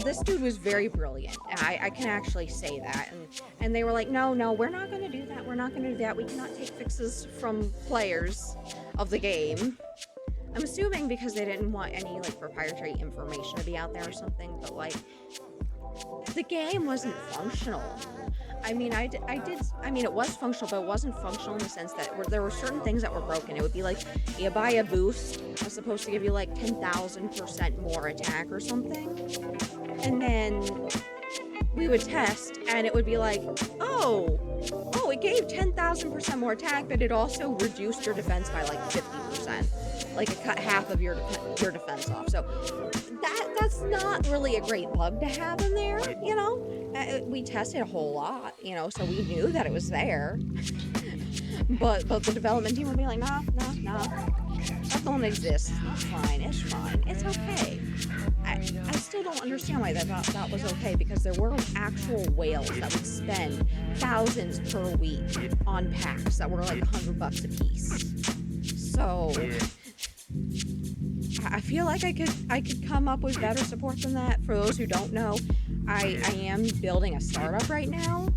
This dude was very brilliant. I can actually say that. And they were like, no, we're not going to do that. We're not going to do that. We cannot take fixes from players of the game. I'm assuming because they didn't want any like proprietary information to be out there or something, but like the game wasn't functional. I mean, it was functional, but it wasn't functional in the sense that there were certain things that were broken. It would be like, you buy a boost that's supposed to give you like 10,000% more attack or something. And then we would test, and it would be like, oh, it gave 10,000% more attack, but it also reduced your defense by like 50%. Like it cut half of your defense off. So that's not really a great bug to have in there, you know? We tested a whole lot, you know, so we knew that it was there. but the development team would be like, nah, that don't exist. That's fine. It's fine. It's okay. I still don't understand why that was okay, because there were actual whales that would spend thousands per week on packs that were like $100 a piece. So I feel like I could come up with better support than that. For those who don't know, I am building a startup right now,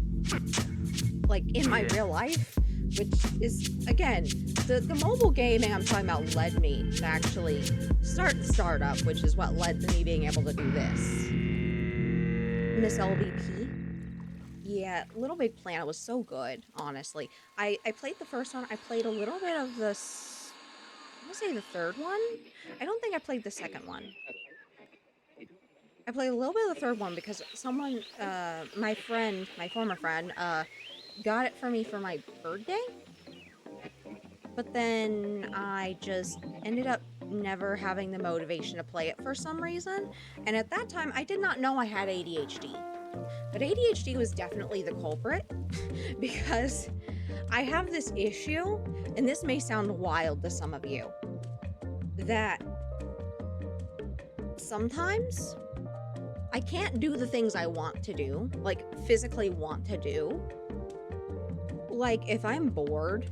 like in my real life, which is, again, the mobile gaming I'm talking about led me to actually start the startup, which is what led to me being able to do this. Miss LVP, Yeah, Little Big Planet was so good, honestly. I played the first one. I played a little bit of I want to say the third one. I don't think I played the second one. I played a little bit of the third one because someone, my friend, my former friend, got it for me for my birthday. But then I just ended up never having the motivation to play it for some reason. And at that time, I did not know I had ADHD. But ADHD was definitely the culprit because I have this issue, and this may sound wild to some of you, that sometimes I can't do the things I want to do, like physically want to do. Like if I'm bored,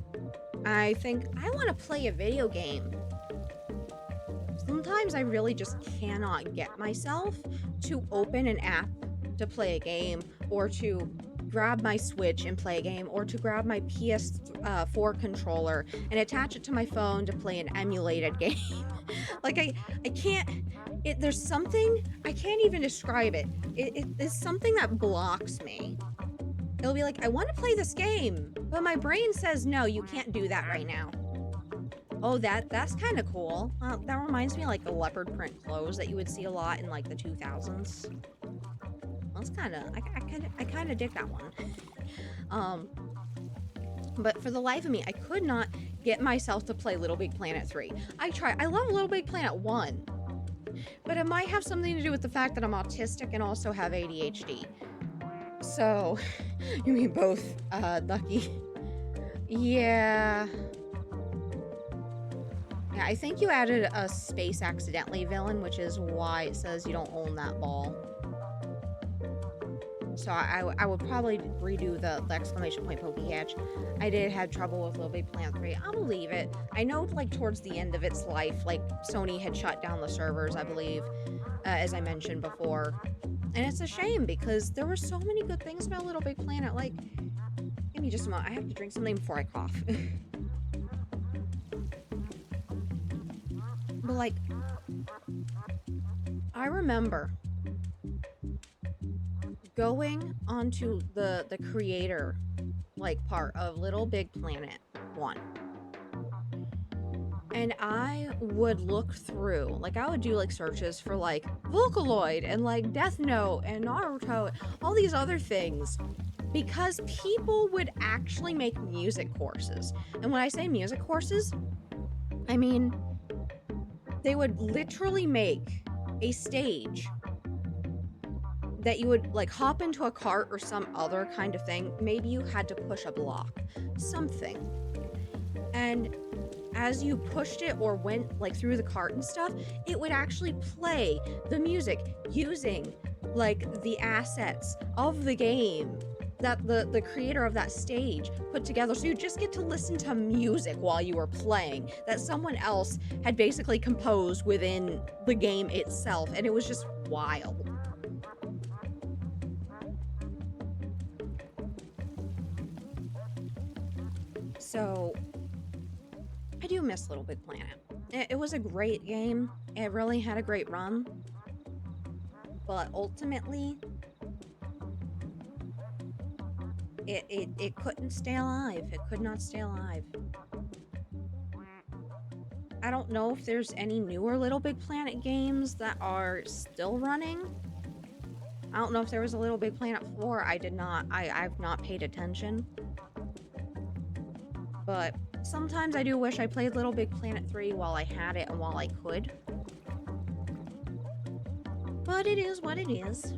I think I want to play a video game. Sometimes I really just cannot get myself to open an app to play a game, or to grab my Switch and play a game, or to grab my PS4 controller and attach it to my phone to play an emulated game. Like I can't. There's something I can't even describe it. It's something that blocks me. It'll be like, I want to play this game, but my brain says no, you can't do that right now. Oh, that's kind of cool. That reminds me of like the leopard print clothes that you would see a lot in like the 2000s. That's kind of I kind of dig that one. But for the life of me, I could not get myself to play Little Big Planet 3. I tried. I love Little Big Planet 1. But it might have something to do with the fact that I'm autistic and also have ADHD. So, you mean both, Ducky? Yeah. Yeah, I think you added a space accidentally, villain, which is why it says you don't own that ball. So I would probably redo the exclamation point Pokehatch. I did have trouble with Little Big Planet 3. I'll believe it. I know, like, towards the end of its life, like, Sony had shut down the servers, I believe, as I mentioned before. And it's a shame because there were so many good things about Little Big Planet. Like, give me just a moment. I have to drink something before I cough. But, like, I remember going onto the creator, like, part of Little Big Planet 1. And I would look through, like, I would do, like, searches for, like, Vocaloid and, like, Death Note and Naruto, all these other things, because people would actually make music courses. And when I say music courses, I mean, they would literally make a stage that you would, like, hop into a cart or some other kind of thing. Maybe you had to push a block, something. And as you pushed it or went, like, through the cart and stuff, it would actually play the music using, like, the assets of the game that the creator of that stage put together. So you just get to listen to music while you were playing that someone else had basically composed within the game itself. And it was just wild. So I do miss Little Big Planet. It was a great game. It really had a great run. But ultimately, it couldn't stay alive. It could not stay alive. I don't know if there's any newer Little Big Planet games that are still running. I don't know if there was a Little Big Planet 4. I've not paid attention. But sometimes I do wish I played Little Big Planet 3 while I had it and while I could. But it is what it is.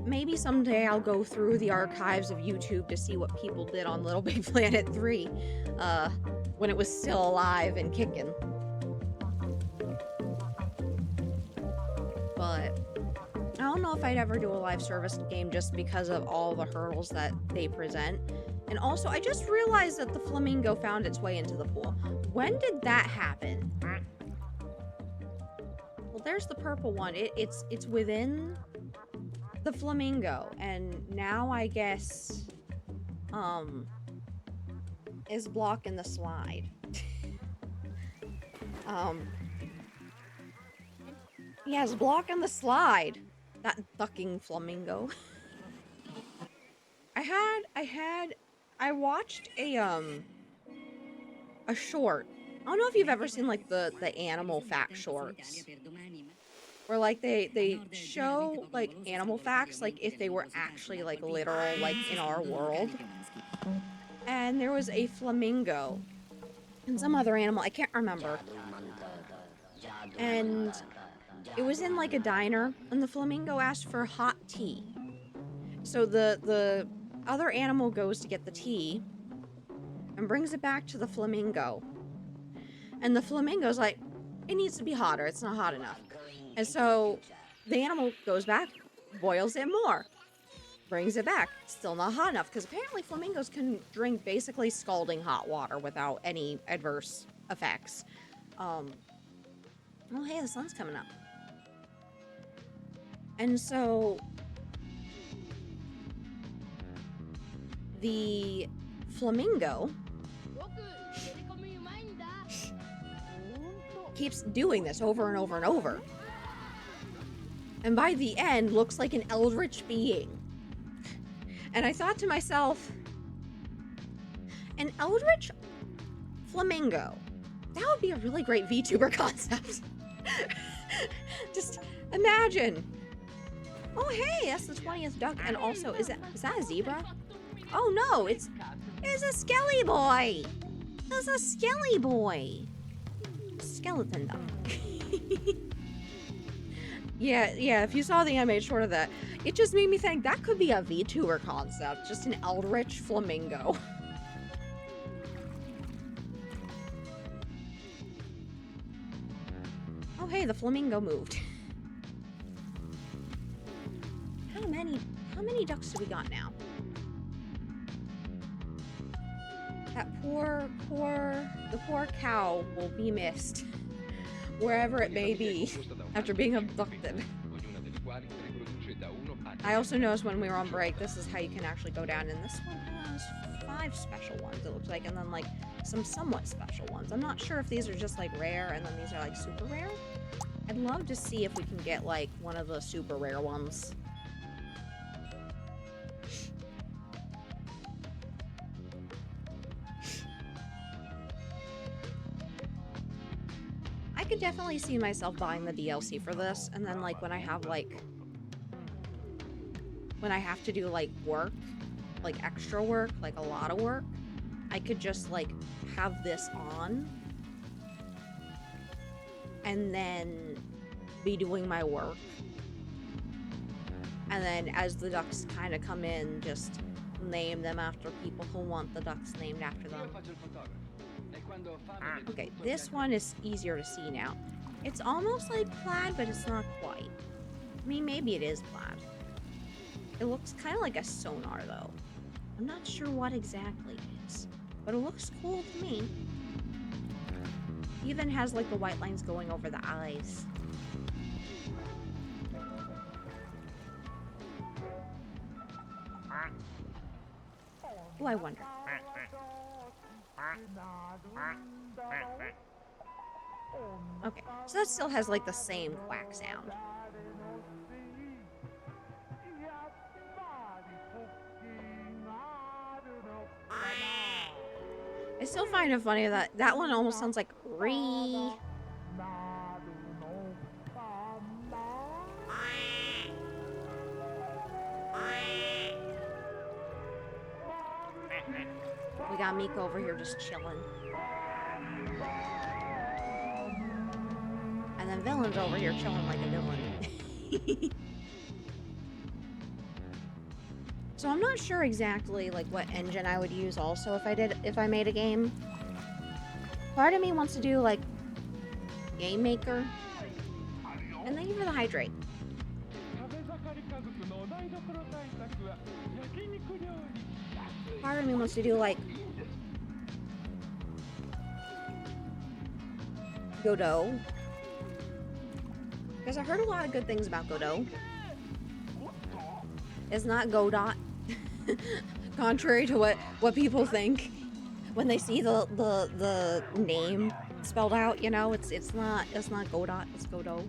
Maybe someday I'll go through the archives of YouTube to see what people did on Little Big Planet 3, when it was still alive and kicking. But I don't know if I'd ever do a live service game just because of all the hurdles that they present. And also, I just realized that the flamingo found its way into the pool. When did that happen? Well, there's the purple one. It's within the flamingo, and now I guess is blocking the slide. Yeah, it's blocking the slide. That fucking flamingo. I watched a short. I don't know if you've ever seen like the animal fact shorts, where like they show like animal facts like if they were actually like literal like in our world. And there was a flamingo and some other animal, I can't remember. And it was in like a diner and the flamingo asked for hot tea. So the other animal goes to get the tea and brings it back to the flamingo. And the flamingo's like, it needs to be hotter, it's not hot enough. And so the animal goes back, boils it more, brings it back, still not hot enough, because apparently flamingos can drink basically scalding hot water without any adverse effects. Oh hey, the sun's coming up. And so the flamingo keeps doing this over and over and over. And by the end, looks like an eldritch being. And I thought to myself, an eldritch flamingo. That would be a really great VTuber concept. Just imagine. Oh hey, that's the 20th duck. And also, is that a zebra? Oh no, it's a skelly boy. It's a skelly boy. Skeleton duck. yeah, if you saw the animated short of that, it just made me think that could be a VTuber concept, just an eldritch flamingo. Oh hey, the flamingo moved. How many ducks do we got now? That the poor cow will be missed, wherever it may be, after being abducted. I also noticed when we were on break, this is how you can actually go down, and this one has 5 special ones, it looks like, and then like some somewhat special ones. I'm not sure if these are just like rare, and then these are like super rare. I'd love to see if we can get like one of the super rare ones. I could definitely see myself buying the DLC for this, and then like when I have to do like work, like extra work, like a lot of work, I could just like have this on and then be doing my work, and then as the ducks kind of come in, just name them after people who want the ducks named after them. Okay, this one is easier to see now. It's almost like plaid, but it's not quite. I mean, maybe it is plaid. It looks kind of like a sonar, though. I'm not sure what exactly it is, but it looks cool to me. It even has, like, the white lines going over the eyes. Oh, I wonder. Okay, so that still has like the same quack sound. I still find it funny that that one almost sounds like re. We got Miko over here just chilling. And then Villain's over here chilling like a villain. So I'm not sure exactly like what engine I would use also if I made a game. Part of me wants to do like Game Maker. And thank you for the hydrate. Part of me wants to do like Godot. Because I heard a lot of good things about Godot. It's not Godot. Contrary to what people think when they see the name spelled out, you know, it's not Godot, it's Godot.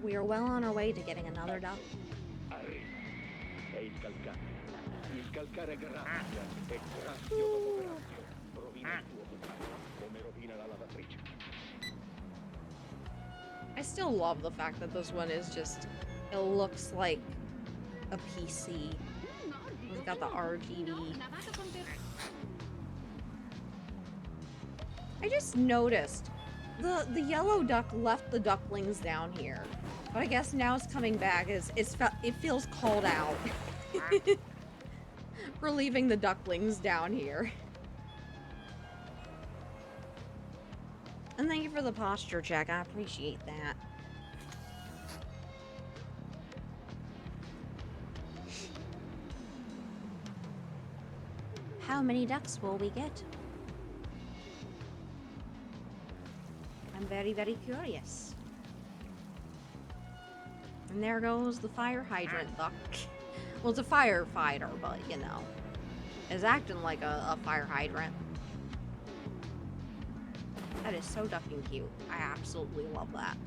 We are well on our way to getting another duck. È il calcare. Il calcare graffia e graffio dopo graffio rovina il tuo bucato, come rovina la lavatrice. I still love the fact that this one is just, it looks like a PC. It's got the RGB. I just noticed the yellow duck left the ducklings down here, but I guess now it's coming back. It feels called out for leaving the ducklings down here. And thank you for the posture check. I appreciate that. How many ducks will we get? I'm very, very curious. And there goes the fire hydrant duck. Well, it's a firefighter, but you know, it's acting like a fire hydrant. That is so ducking cute. I absolutely love that.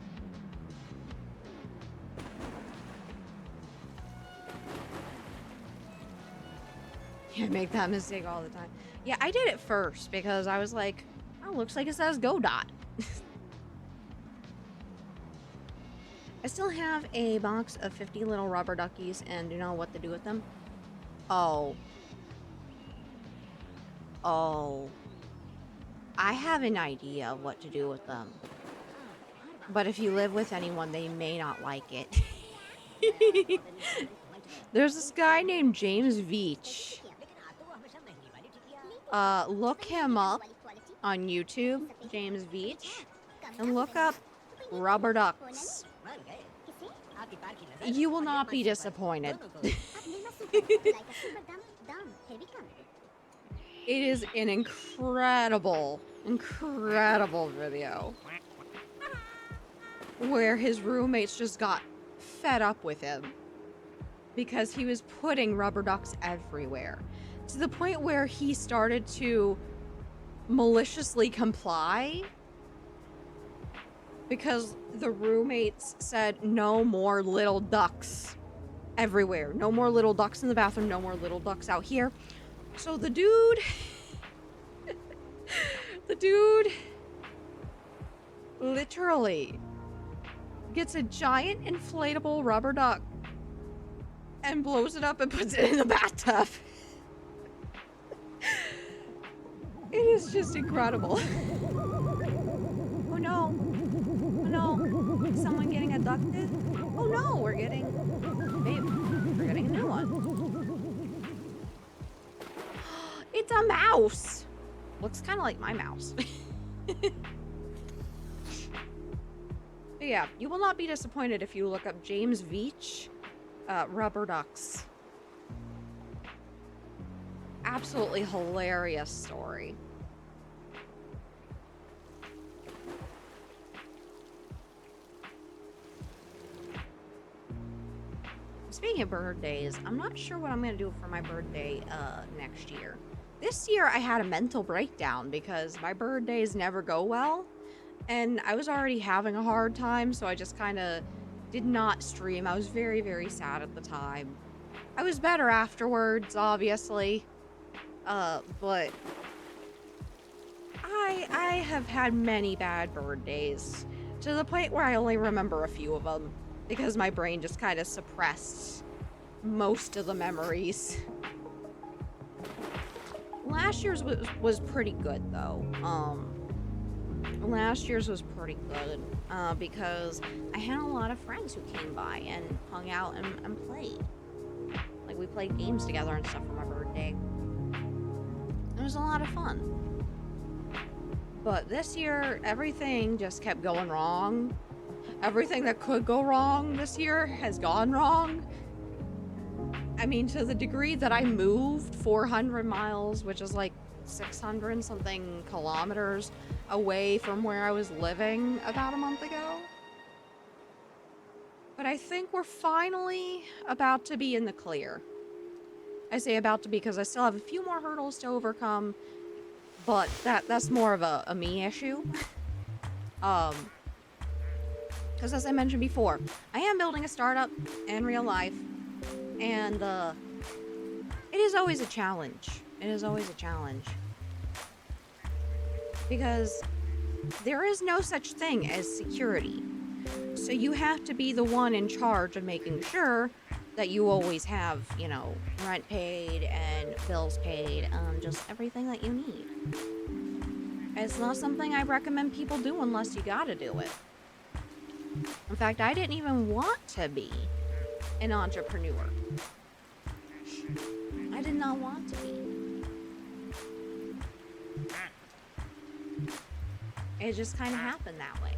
Yeah, I make that mistake all the time. Yeah, I did it first because I was like, oh, looks like it says Go Dot. I still have a box of 50 little rubber duckies and do not know what to do with them. Oh. I have an idea of what to do with them. But if you live with anyone, they may not like it. There's this guy named James Veach. Look him up on YouTube, James Veach, and look up rubber ducks. You will not be disappointed. It is an incredible video where his roommates just got fed up with him because he was putting rubber ducks everywhere, to the point where he started to maliciously comply because the roommates said no more little ducks everywhere. No more little ducks in the bathroom, no more little ducks out here. So the dude literally gets a giant inflatable rubber duck and blows it up and puts it in the bathtub. It is just incredible. Oh no. Oh no. Is someone getting abducted? Oh no, we're getting a new one. It's a mouse. Looks kind of like my mouse. But yeah, you will not be disappointed if you look up James Veach rubber ducks. Absolutely hilarious story. Speaking of birthdays, I'm not sure what I'm going to do for my birthday next year. This year I had a mental breakdown because my birthdays never go well. And I was already having a hard time, so I just kind of did not stream. I was very, very sad at the time. I was better afterwards, obviously. But I have had many bad birthdays, to the point where I only remember a few of them because my brain just kind of suppressed most of the memories. Last year's was pretty good though. Last year's was pretty good because I had a lot of friends who came by and hung out and played. Like, we played games together and stuff for my birthday. It was a lot of fun. But this year, everything just kept going wrong. Everything that could go wrong this year has gone wrong. I mean, to the degree that I moved 400 miles, which is like 600 something kilometers away from where I was living about a month ago. But I think we're finally about to be in the clear. I say about to be because I still have a few more hurdles to overcome, but that's more of a me issue. Because as I mentioned before, I am building a startup in real life, and it is always a challenge. It is always a challenge. Because there is no such thing as security. So you have to be the one in charge of making sure that you always have, you know, rent paid and bills paid, just everything that you need. It's not something I recommend people do unless you gotta do it. In fact, I didn't even want to be an entrepreneur. I did not want to be. It just kind of happened that way.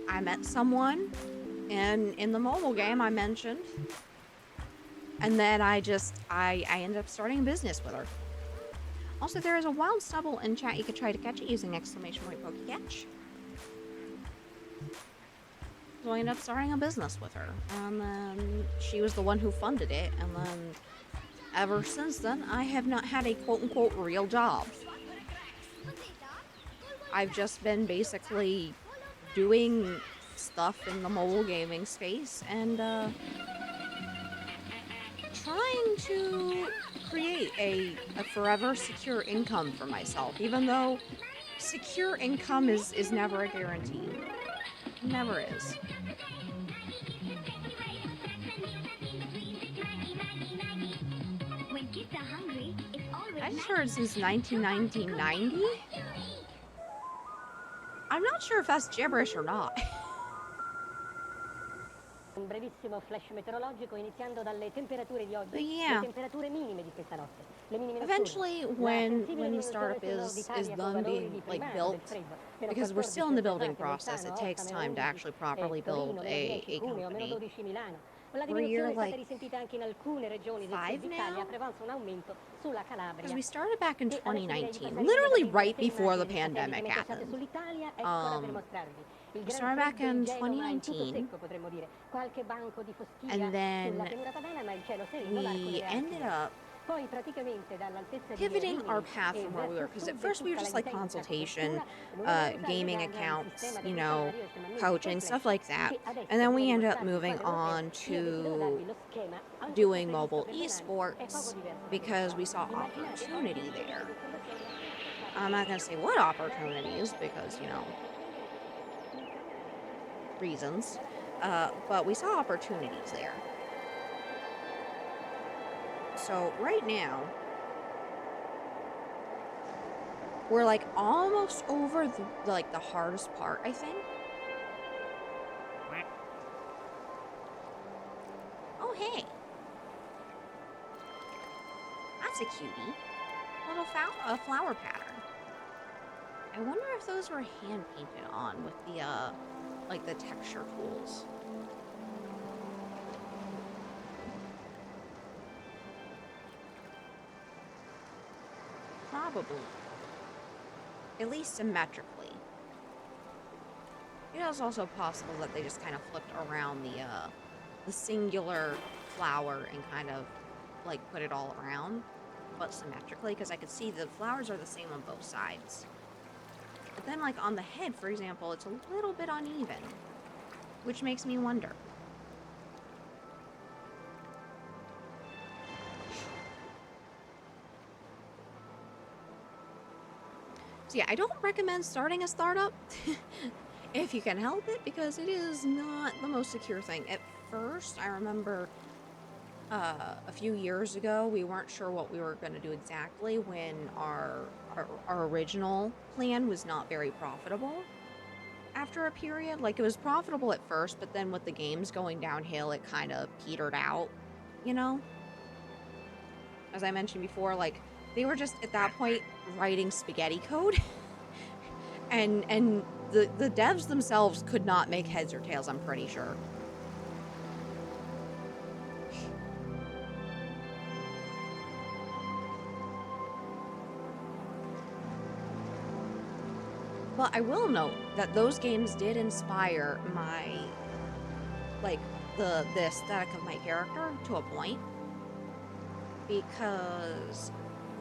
I met someone in the mobile game I mentioned, and then I ended up starting a business with her. Also, there is a wild stubble in chat. You could try to catch it using ! !PokeCatch. So I ended up starting a business with her, and then she was the one who funded it, and then ever since then, I have not had a quote-unquote real job. I've just been basically doing stuff in the mobile gaming space and trying to create a forever secure income for myself, even though secure income is never a guarantee. Never is. I just heard since 1990. I'm not sure if that's gibberish or not. Un brevissimo flash meteorologico iniziando dalle temperature di oggi, But yeah. le temperature minime di questa notte. Le minime Eventually, when the startup is done being like built, because we're still in the building process, it takes time to actually properly build a company. We're like 5 now, because we started back in 2019, literally right before the pandemic happened. We started back in 2019, and then we ended up pivoting our path from where we were, because at first we were just like consultation, gaming accounts, you know, coaching, stuff like that, and then we ended up moving on to doing mobile esports because we saw opportunity there. I'm not going to say what opportunities because, you know, reasons, but we saw opportunities there. So right now, we're like almost over the hardest part, I think. Oh, hey. That's a cutie. Little flower pattern. I wonder if those were hand painted on with the, like the texture tools. Probably. At least symmetrically. It is also possible that they just kind of flipped around the singular flower and kind of like put it all around, but symmetrically, because I could see the flowers are the same on both sides. But then like on the head, for example, it's a little bit uneven, which makes me wonder. So yeah, I don't recommend starting a startup if you can help it, because it is not the most secure thing. At first, I remember a few years ago, we weren't sure what we were going to do exactly when our original plan was not very profitable after a period. Like, it was profitable at first, but then with the games going downhill, it kind of petered out, you know? As I mentioned before, like, they were just, at that point, writing spaghetti code. and the devs themselves could not make heads or tails, I'm pretty sure. But I will note that those games did inspire my, like, the aesthetic of my character to a point. Because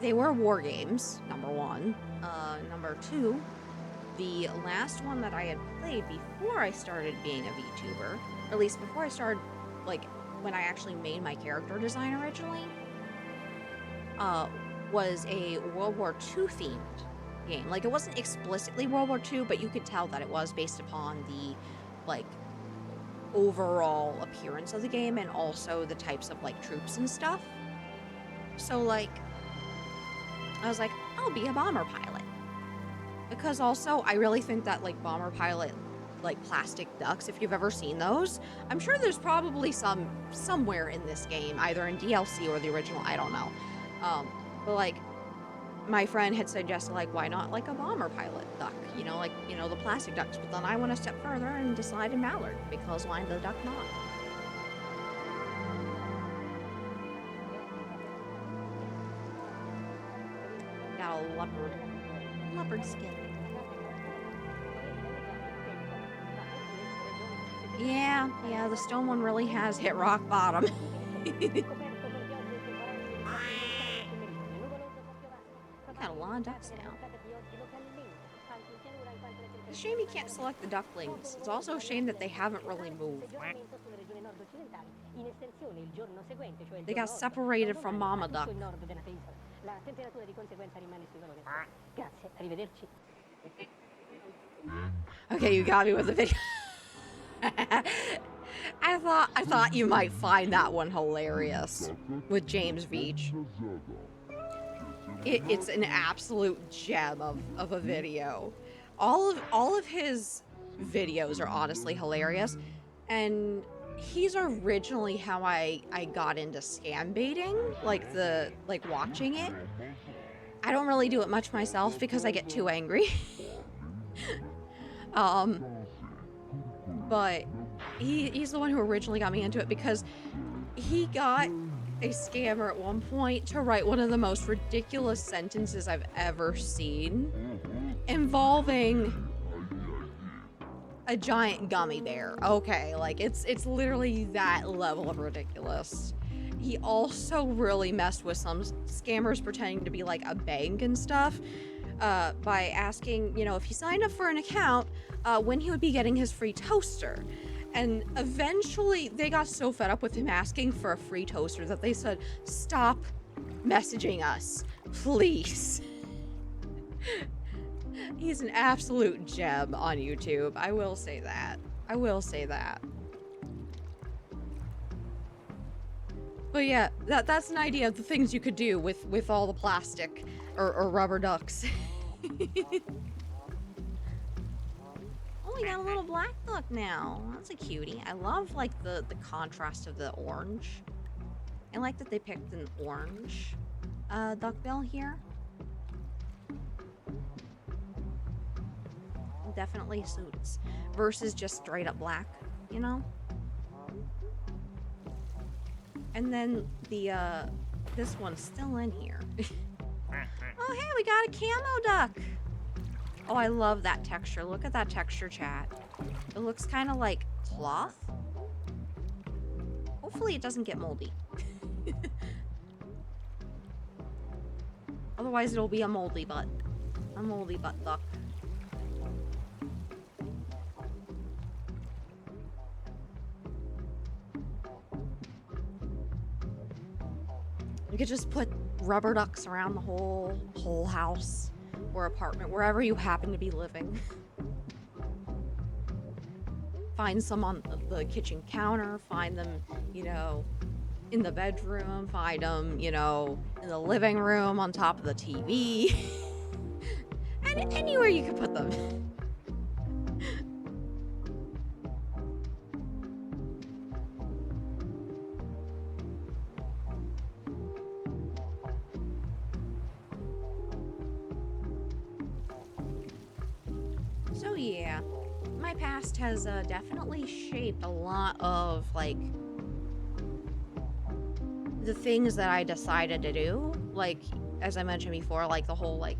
they were war games, number one. Number two, the last one that I had played before I started being a VTuber, or at least before I started, like, when I actually made my character design originally, was a World War II themed game. Like, it wasn't explicitly World War II, but you could tell that it was based upon the, like, overall appearance of the game and also the types of, like, troops and stuff. So, like, I was like, I'll be a bomber pilot. Because also, I really think that, like, bomber pilot, like, plastic ducks, if you've ever seen those, I'm sure there's probably some somewhere in this game, either in DLC or the original, I don't know. But, like, my friend had suggested, like, why not, like, a bomber pilot duck? You know, like, you know, the plastic ducks. But then I went a step further and decided mallard, because why the duck not? Got a leopard skin. Yeah, the stone one really has hit rock bottom. Got a lot of ducks now. It's a shame you can't select the ducklings. It's also a shame that they haven't really moved. They got separated from Mama Duck. Okay, you got me with the video. I thought you might find that one hilarious with James Veach. It's an absolute gem of a video. All of his videos are honestly hilarious, and he's originally how I got into scam baiting, like watching it. I don't really do it much myself because I get too angry. But he's the one who originally got me into it, because he got a scammer at one point to write one of the most ridiculous sentences I've ever seen, involving a giant gummy bear. Okay, like, it's literally that level of ridiculous. He also really messed with some scammers pretending to be like a bank and stuff, by asking, you know, if he signed up for an account, when he would be getting his free toaster. And eventually they got so fed up with him asking for a free toaster that they said, stop messaging us, please. He's an absolute gem on YouTube. I will say that. But yeah, that's an idea of the things you could do with all the plastic or rubber ducks. Oh, we got a little black duck now. That's a cutie. I love, like, the contrast of the orange. I like that they picked an orange duckbill here. Definitely suits. Versus just straight up black, you know? And then the, this one's still in here. Oh, hey, we got a camo duck. Oh, I love that texture. Look at that texture, chat. It looks kind of like cloth. Hopefully it doesn't get moldy. Otherwise it'll be a moldy butt. A moldy butt duck. You could just put rubber ducks around the whole house or apartment, wherever you happen to be living. Find some on the kitchen counter, find them, you know, in the bedroom, find them, you know, in the living room, on top of the TV. And anywhere you can put them. So yeah, my past has definitely shaped a lot of, like, the things that I decided to do. Like, as I mentioned before, like the whole, like,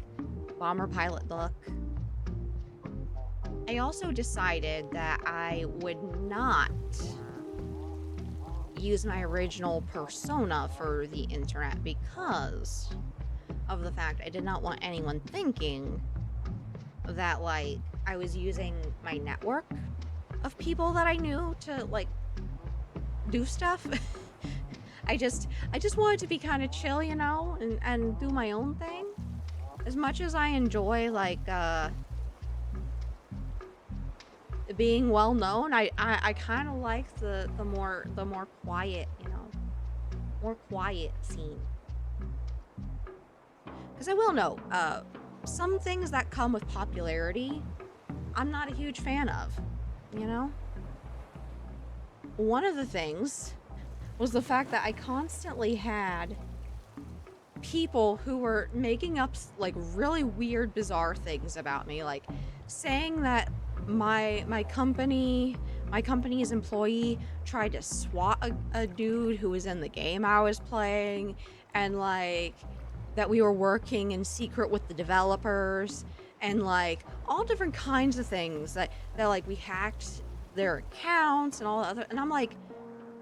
bomber pilot duck. I also decided that I would not use my original persona for the internet because of the fact I did not want anyone thinking that, like, I was using my network of people that I knew to, like, do stuff. I just wanted to be kind of chill, you know, and do my own thing. As much as I enjoy, like, being well known, I kind of like the more quiet, you know, more quiet scene. Because I will know, some things that come with popularity, I'm not a huge fan of, you know? One of the things was the fact that I constantly had people who were making up, like, really weird, bizarre things about me, like saying that my company's employee tried to swat a dude who was in the game I was playing, and like that we were working in secret with the developers, and like all different kinds of things that like we hacked their accounts and all the other, and I'm like,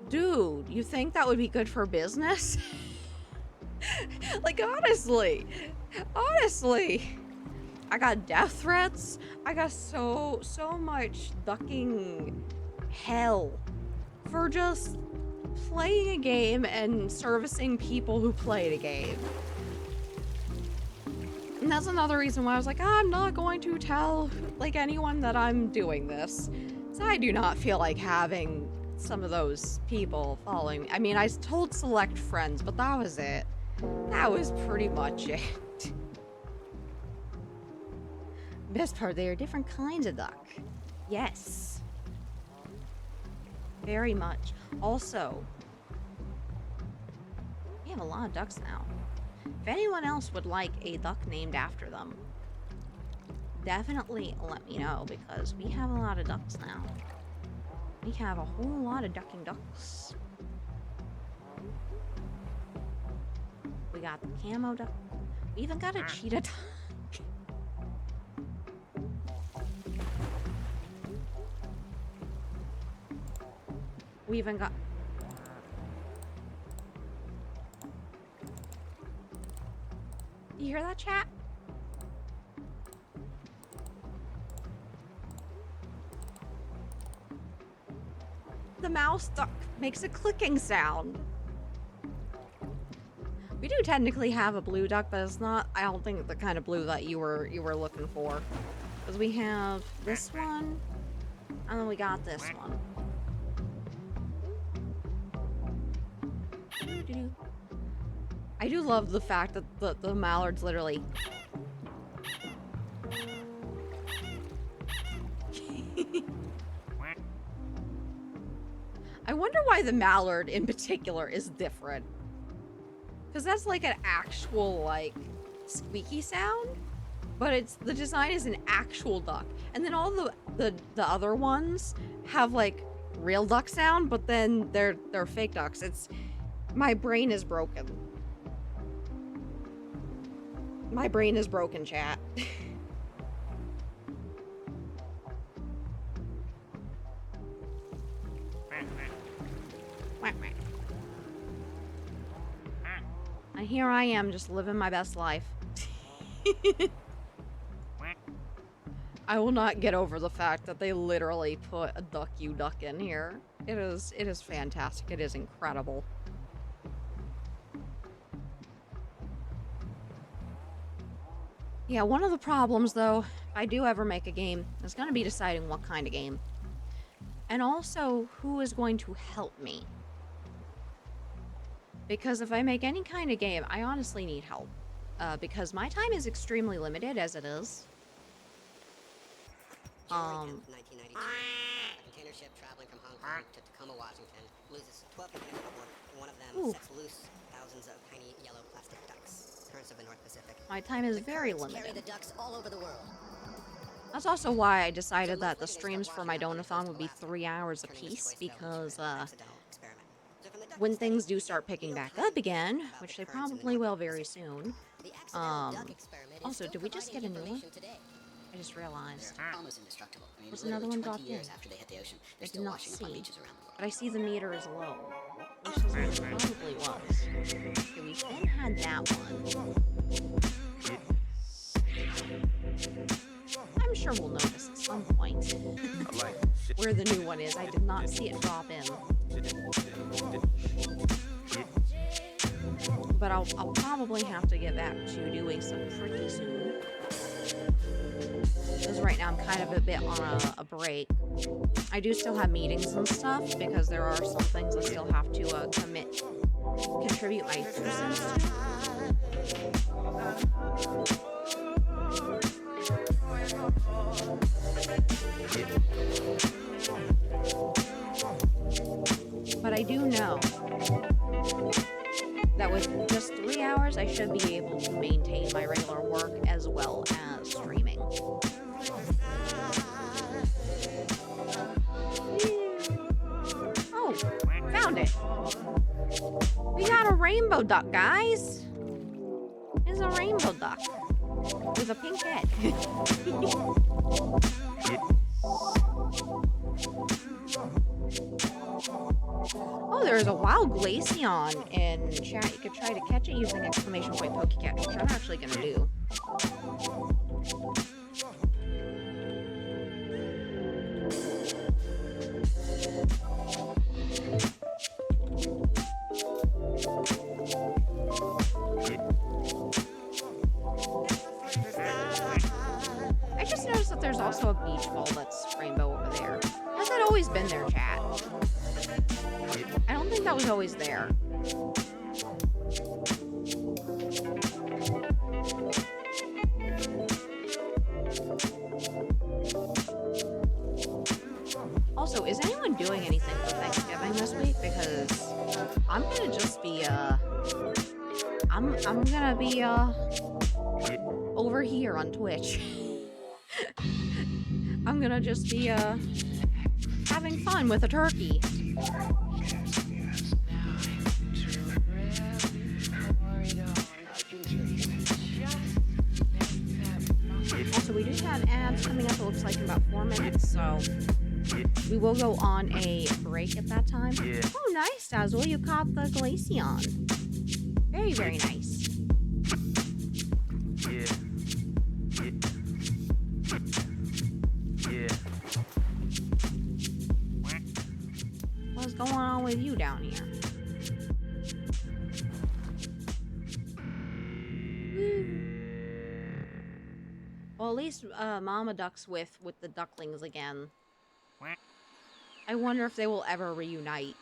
dude, you think that would be good for business? Like, honestly, I got death threats. I got so much ducking hell for just playing a game and servicing people who played a game. And that's another reason why I was like, I'm not going to tell, like, anyone that I'm doing this. So I do not feel like having some of those people following me. I mean, I told select friends, but that was it. That was pretty much it. Best part, there are different kinds of duck. Yes. Very much. Also, we have a lot of ducks now. If anyone else would like a duck named after them, definitely let me know, because we have a lot of ducks now. We have a whole lot of ducking ducks. We got the camo duck. We even got a cheetah duck. We even got... You hear that, chat? The mouse duck makes a clicking sound. We do technically have a blue duck, but it's not, I don't think, the kind of blue that you were looking for. Because we have this one, and then we got this one. I do love the fact that the mallards literally... I wonder why the mallard in particular is different. Because that's like an actual, like, squeaky sound. But it's, the design is an actual duck. And then all the other ones have, like, real duck sound, but then they're fake ducks. It's... My brain is broken. My brain is broken, chat. And here I am, just living my best life. I will not get over the fact that they literally put a duck you duck in here. It is fantastic. It is incredible. Yeah, one of the problems, though, if I do ever make a game, is going to be deciding what kind of game. And also, who is going to help me. Because if I make any kind of game, I honestly need help. Because my time is extremely limited, as it is. January 10th, 1992. A container ship traveling from Hong Kong to Tacoma, Washington, loses 12 containers aboard. One of them sets loose thousands of tiny yellow plastic ducks. Currents of the North Pacific. My time is very Carry limited. the ducks all over the world. That's also why I decided that the streams for my Donathon would be 3 hours a piece, because when things do start picking back up again, which they probably will very soon. Also, did we just get a new one? I just realized. Almost indestructible. I mean, There's another one dropped in. years after they hit the ocean, I they're did still not washing up on see, beaches around the world. but I see the meter is low, which is what it probably was. Okay, we then had that one. I'm sure we'll notice at some point where the new one is. I did not see it drop in. But I'll probably have to get back to doing some pretty soon. Because right now I'm kind of a bit on a break. I do still have meetings and stuff because there are some things I still have to contribute my 2 cents to. But I do know that with just 3 hours, I should be able to maintain my regular work as well as streaming. Oh, found it. We got a rainbow duck, guys. It's a rainbow duck with a pink head. Oh, there's a wild glaceon in chat. You could try to catch it using exclamation point Pokecatch, which I'm actually going to do. I just noticed that there's also a beach ball that's rainbow over there. Has that always been there, chat? I don't think that was always there. Also, is anyone doing anything for Thanksgiving this week? Because I'm gonna just be I'm gonna be over here on Twitch. I'm gonna just be having fun with a turkey. Also, we do have ads coming up, it looks like in about 4 minutes, so we will go on a break at that time. Oh, nice, Dazzle, you caught the Glaceon. Very, very nice. What's going on with you down here? Well, at least Mama Duck's with the ducklings again. I wonder if they will ever reunite.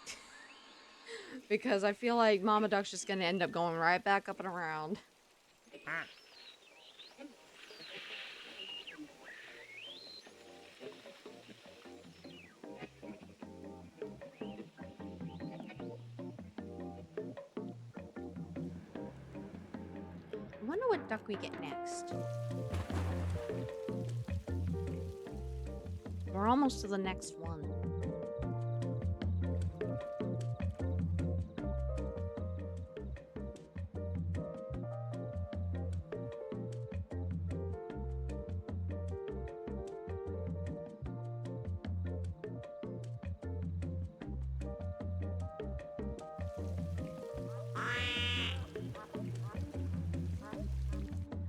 Because I feel like Mama Duck's just gonna end up going right back up and around. I wonder what duck we get next. We're almost to the next one.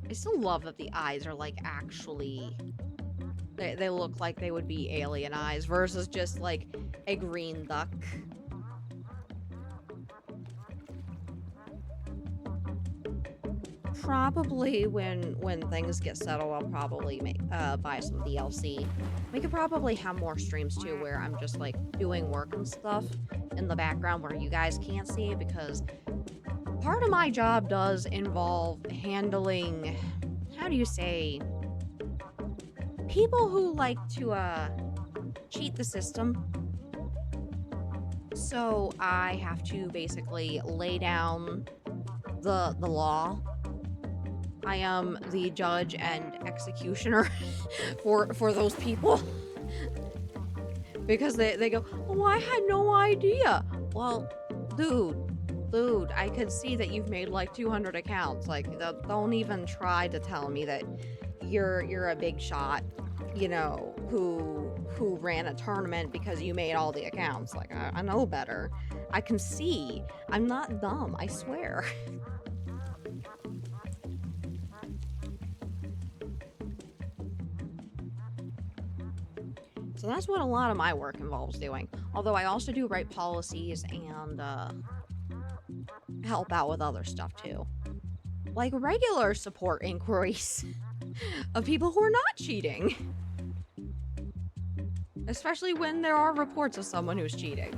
I still love that the eyes are like actually... They look like they would be alien eyes versus just like a green duck. Probably when things get settled, I'll probably buy some DLC. We could probably have more streams too where I'm just like doing work and stuff in the background where you guys can't see it, because part of my job does involve handling, how do you say, people who like to cheat the system. So I have to basically lay down the law. I am the judge and executioner for those people. Because they go, oh, I had no idea. Well, dude, I could see that you've made like 200 accounts. Like, don't even try to tell me that you're a big shot, you know, who ran a tournament because you made all the accounts. Like, I know better. I can see. I'm not dumb, I swear. So that's what a lot of my work involves doing. Although I also do write policies and help out with other stuff too. Like regular support inquiries of people who are not cheating. Especially when there are reports of someone who's cheating.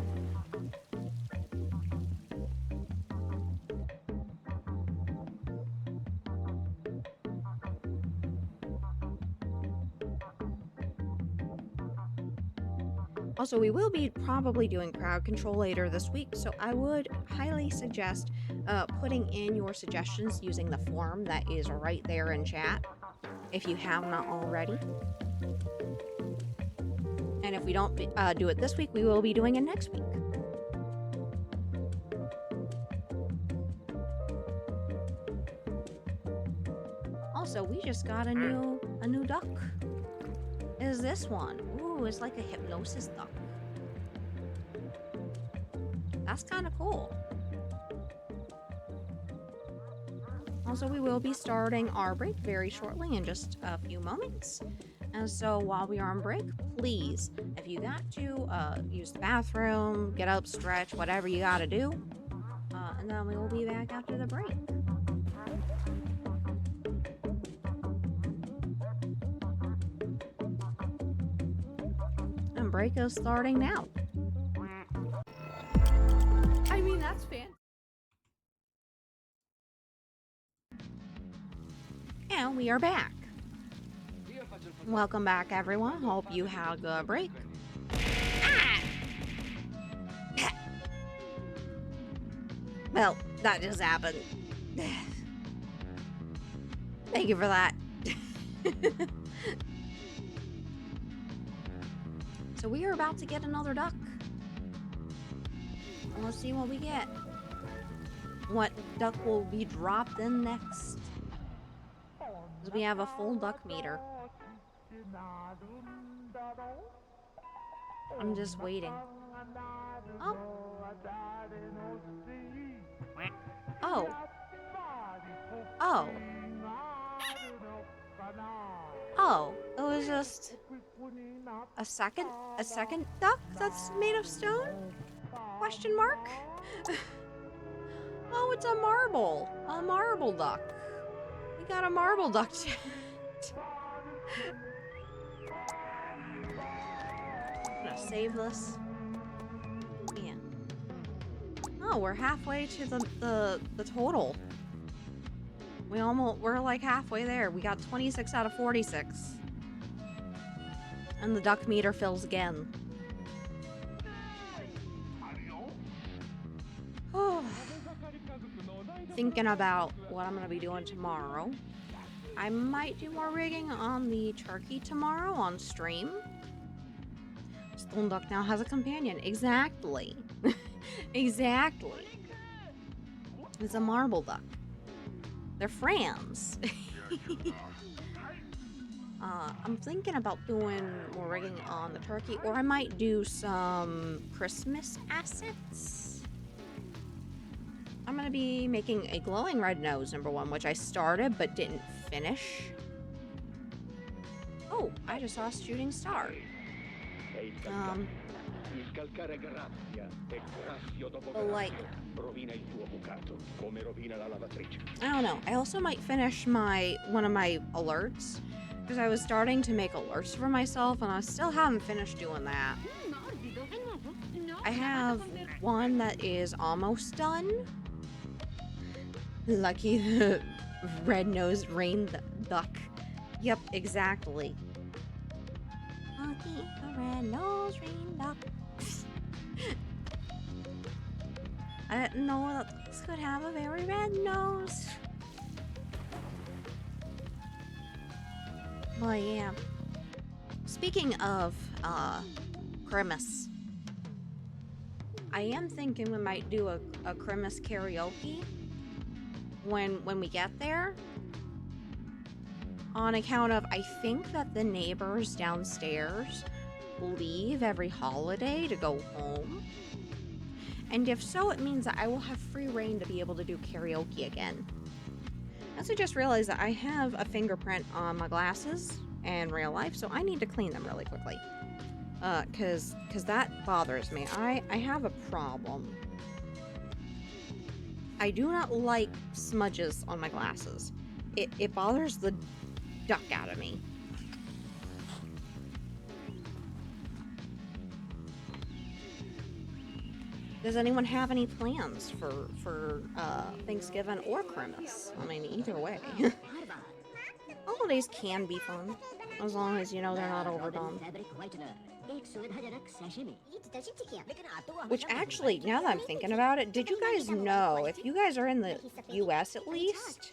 Also, we will be probably doing crowd control later this week, so I would highly suggest putting in your suggestions using the form that is right there in chat, if you have not already. And if we don't do it this week, we will be doing it next week. Also, we just got a new duck. Is this one? Ooh, it's like a hypnosis duck. That's kind of cool. Also, we will be starting our break very shortly in just a few moments. And so while we are on break, please, if you got to use the bathroom, get up, stretch, whatever you got to do. And then we will be back after the break. And break is starting now. I mean, that's fantastic. And we are back. Welcome back, everyone. Hope you had a good break. Well, that just happened. Thank you for that. So we are about to get another duck. Let's see what we get. What duck will be dropped in next? Because we have a full duck meter. I'm just waiting. Oh. Oh. Oh. Oh. It was just a second duck that's made of stone? Question mark? Oh, it's a marble. A marble duck. We got a marble duck. I'm gonna save this. Man. Oh, we're halfway to the total. We're like halfway there. We got 26 out of 46. And the duck meter fills again. Oh. Thinking about what I'm gonna be doing tomorrow. I might do more rigging on the turkey tomorrow on stream. Stone duck now has a companion. Exactly. Exactly. It's a marble duck. They're friends. I'm thinking about doing more rigging on the turkey, or I might do some Christmas assets. I'm gonna be making a glowing red nose, number one, which I started but didn't finish. Oh, I just saw a shooting star. But like, I don't know. I also might finish one of my alerts, because I was starting to make alerts for myself, and I still haven't finished doing that. I have one that is almost done. Lucky the red-nosed rain duck. Yep, exactly. Lucky the red-nosed rain duck. I didn't know that this could have a very red nose. Well, yeah. Speaking of Christmas, I am thinking we might do a Christmas karaoke when we get there. On account of, I think that the neighbors downstairs leave every holiday to go home. And if so, it means that I will have free reign to be able to do karaoke again. Also just realized that I have a fingerprint on my glasses in real life, so I need to clean them really quickly. Cause that bothers me. I have a problem. I do not like smudges on my glasses. It bothers the duck out of me. Does anyone have any plans for Thanksgiving or Christmas? I mean, either way. Holidays can be fun, as long as, you know, they're not overdone. Which actually, now that I'm thinking about it, did you guys know, if you guys are in the US at least,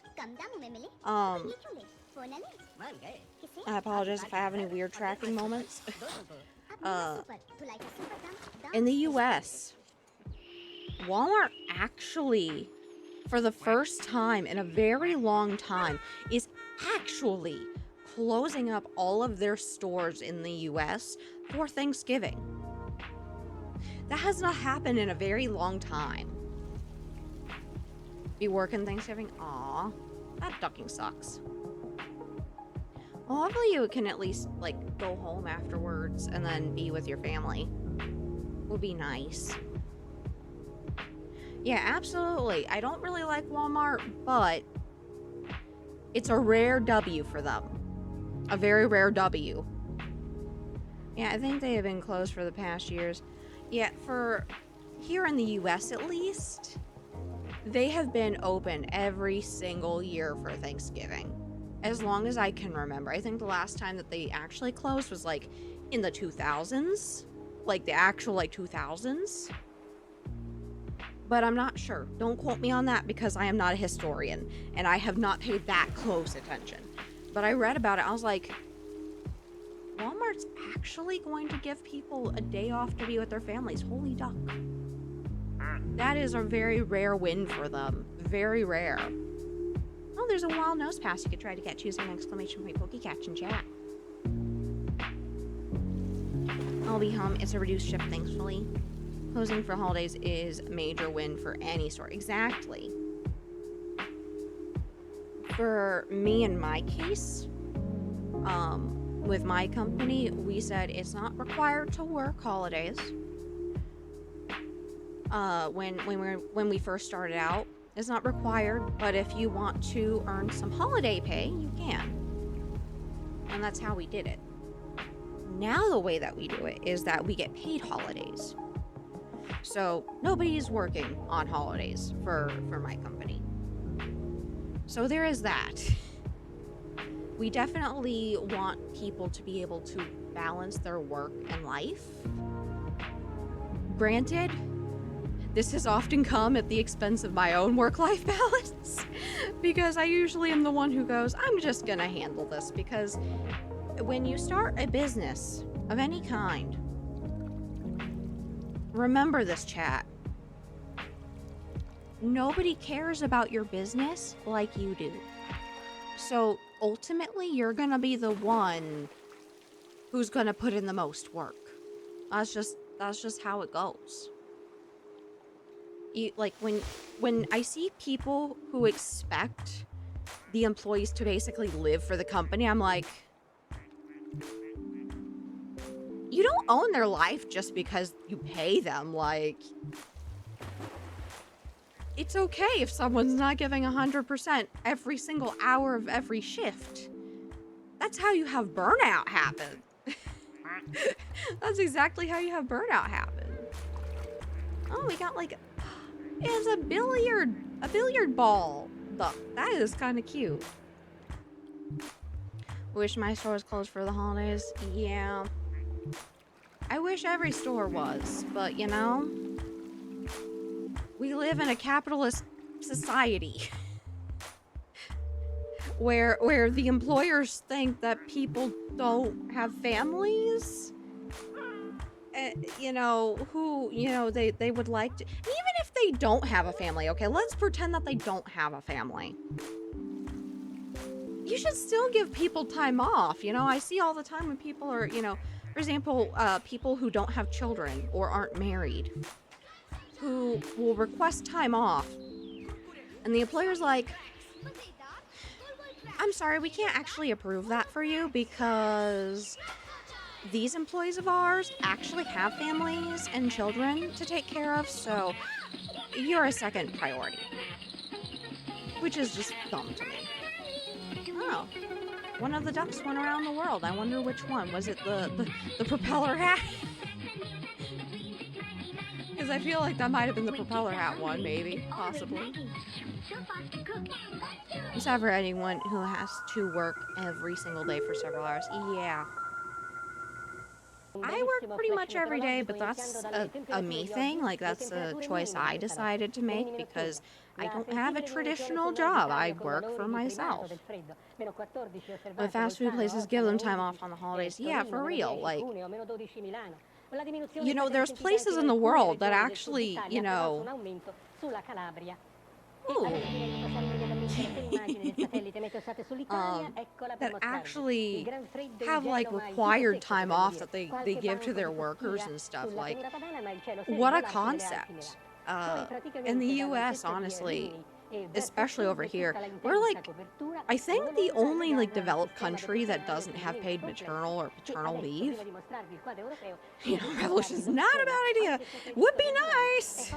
I apologize if I have any weird tracking moments. In the US, Walmart actually, for the first time in a very long time, is actually closing up all of their stores in the US for Thanksgiving. That has not happened in a very long time. Be working Thanksgiving? Aw, that ducking sucks. Well, hopefully you can at least, like, go home afterwards and then be with your family. Would be nice. Yeah, absolutely. I don't really like Walmart, but it's a rare W for them. A very rare W. Yeah, I think they have been closed for the past years. Yeah, for here in the US at least, they have been open every single year for Thanksgiving. As long as I can remember. I think the last time that they actually closed was like in the 2000s. Like the actual like 2000s. But I'm not sure. Don't quote me on that because I am not a historian and I have not paid that close attention. But I read about it. I was like, Walmart's actually going to give people a day off to be with their families. Holy duck. That is a very rare win for them. Very rare. Oh, there's a wild nose pass you could try to catch using an exclamation point Poke Catch in chat. I'll be home. It's a reduced shift, thankfully. Closing for holidays is a major win for any store. Exactly. For me in my case, with my company, we said it's not required to work holidays. When we first started out, it's not required, but if you want to earn some holiday pay, you can. And that's how we did it. Now the way that we do it is that we get paid holidays. So nobody's working on holidays for my company. So there is that. We definitely want people to be able to balance their work and life. Granted, this has often come at the expense of my own work-life balance because I usually am the one who goes, I'm just gonna handle this, because when you start a business of any kind, remember this, chat. Nobody cares about your business like you do. So ultimately, you're gonna be the one who's gonna put in the most work. That's just how it goes. Like when I see people who expect the employees to basically live for the company, I'm like, you don't own their life just because you pay them. Like, it's okay if someone's not giving 100% every single hour of every shift. That's how you have burnout happen. That's exactly how you have burnout happen. Oh, we got like, it's a billiard ball. That is kind of cute. Wish my store was closed for the holidays. Yeah. I wish every store was, but you know, we live in a capitalist society where the employers think that people don't have families, you know, who, you know, they would like to, and even if they don't have a family, okay, let's pretend that they don't have a family. You should still give people time off. You know, I see all the time when people are, you know, for example, people who don't have children or aren't married, who will request time off, and the employer's like, I'm sorry, we can't actually approve that for you because these employees of ours actually have families and children to take care of, so you're a second priority. Which is just dumb to me. Oh, one of the ducks went around the world. I wonder which one. Was it the propeller hat? Because I feel like that might have been the propeller hat one, maybe, possibly. Except for anyone who has to work every single day for several hours. Yeah. I work pretty much every day, but that's a me thing. Like, that's a choice I decided to make because I don't have a traditional job. I work for myself. When fast food places give them time off on the holidays, yeah, for real. Like, you know, there's places in the world that actually, you know... that actually have like required time off that they give to their workers and stuff. Like, what a concept. In the US, honestly, especially over here, we're like, I think the only like developed country that doesn't have paid maternal or paternal leave. You know, revolution is not a bad idea. Would be nice.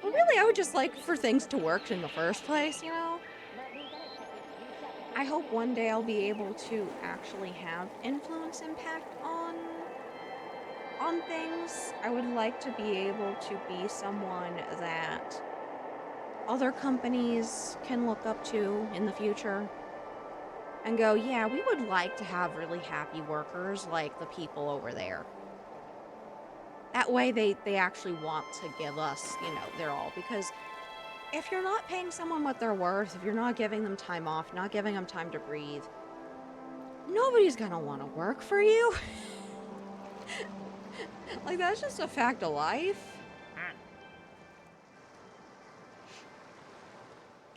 But really, I would just like for things to work in the first place, you know? I hope one day I'll be able to actually have influence impact on things. I would like to be able to be someone that other companies can look up to in the future and go, yeah, we would like to have really happy workers like the people over there. That way they actually want to give us, you know, their all. Because if you're not paying someone what they're worth, if you're not giving them time off, not giving them time to breathe, nobody's gonna want to work for you. Like, that's just a fact of life.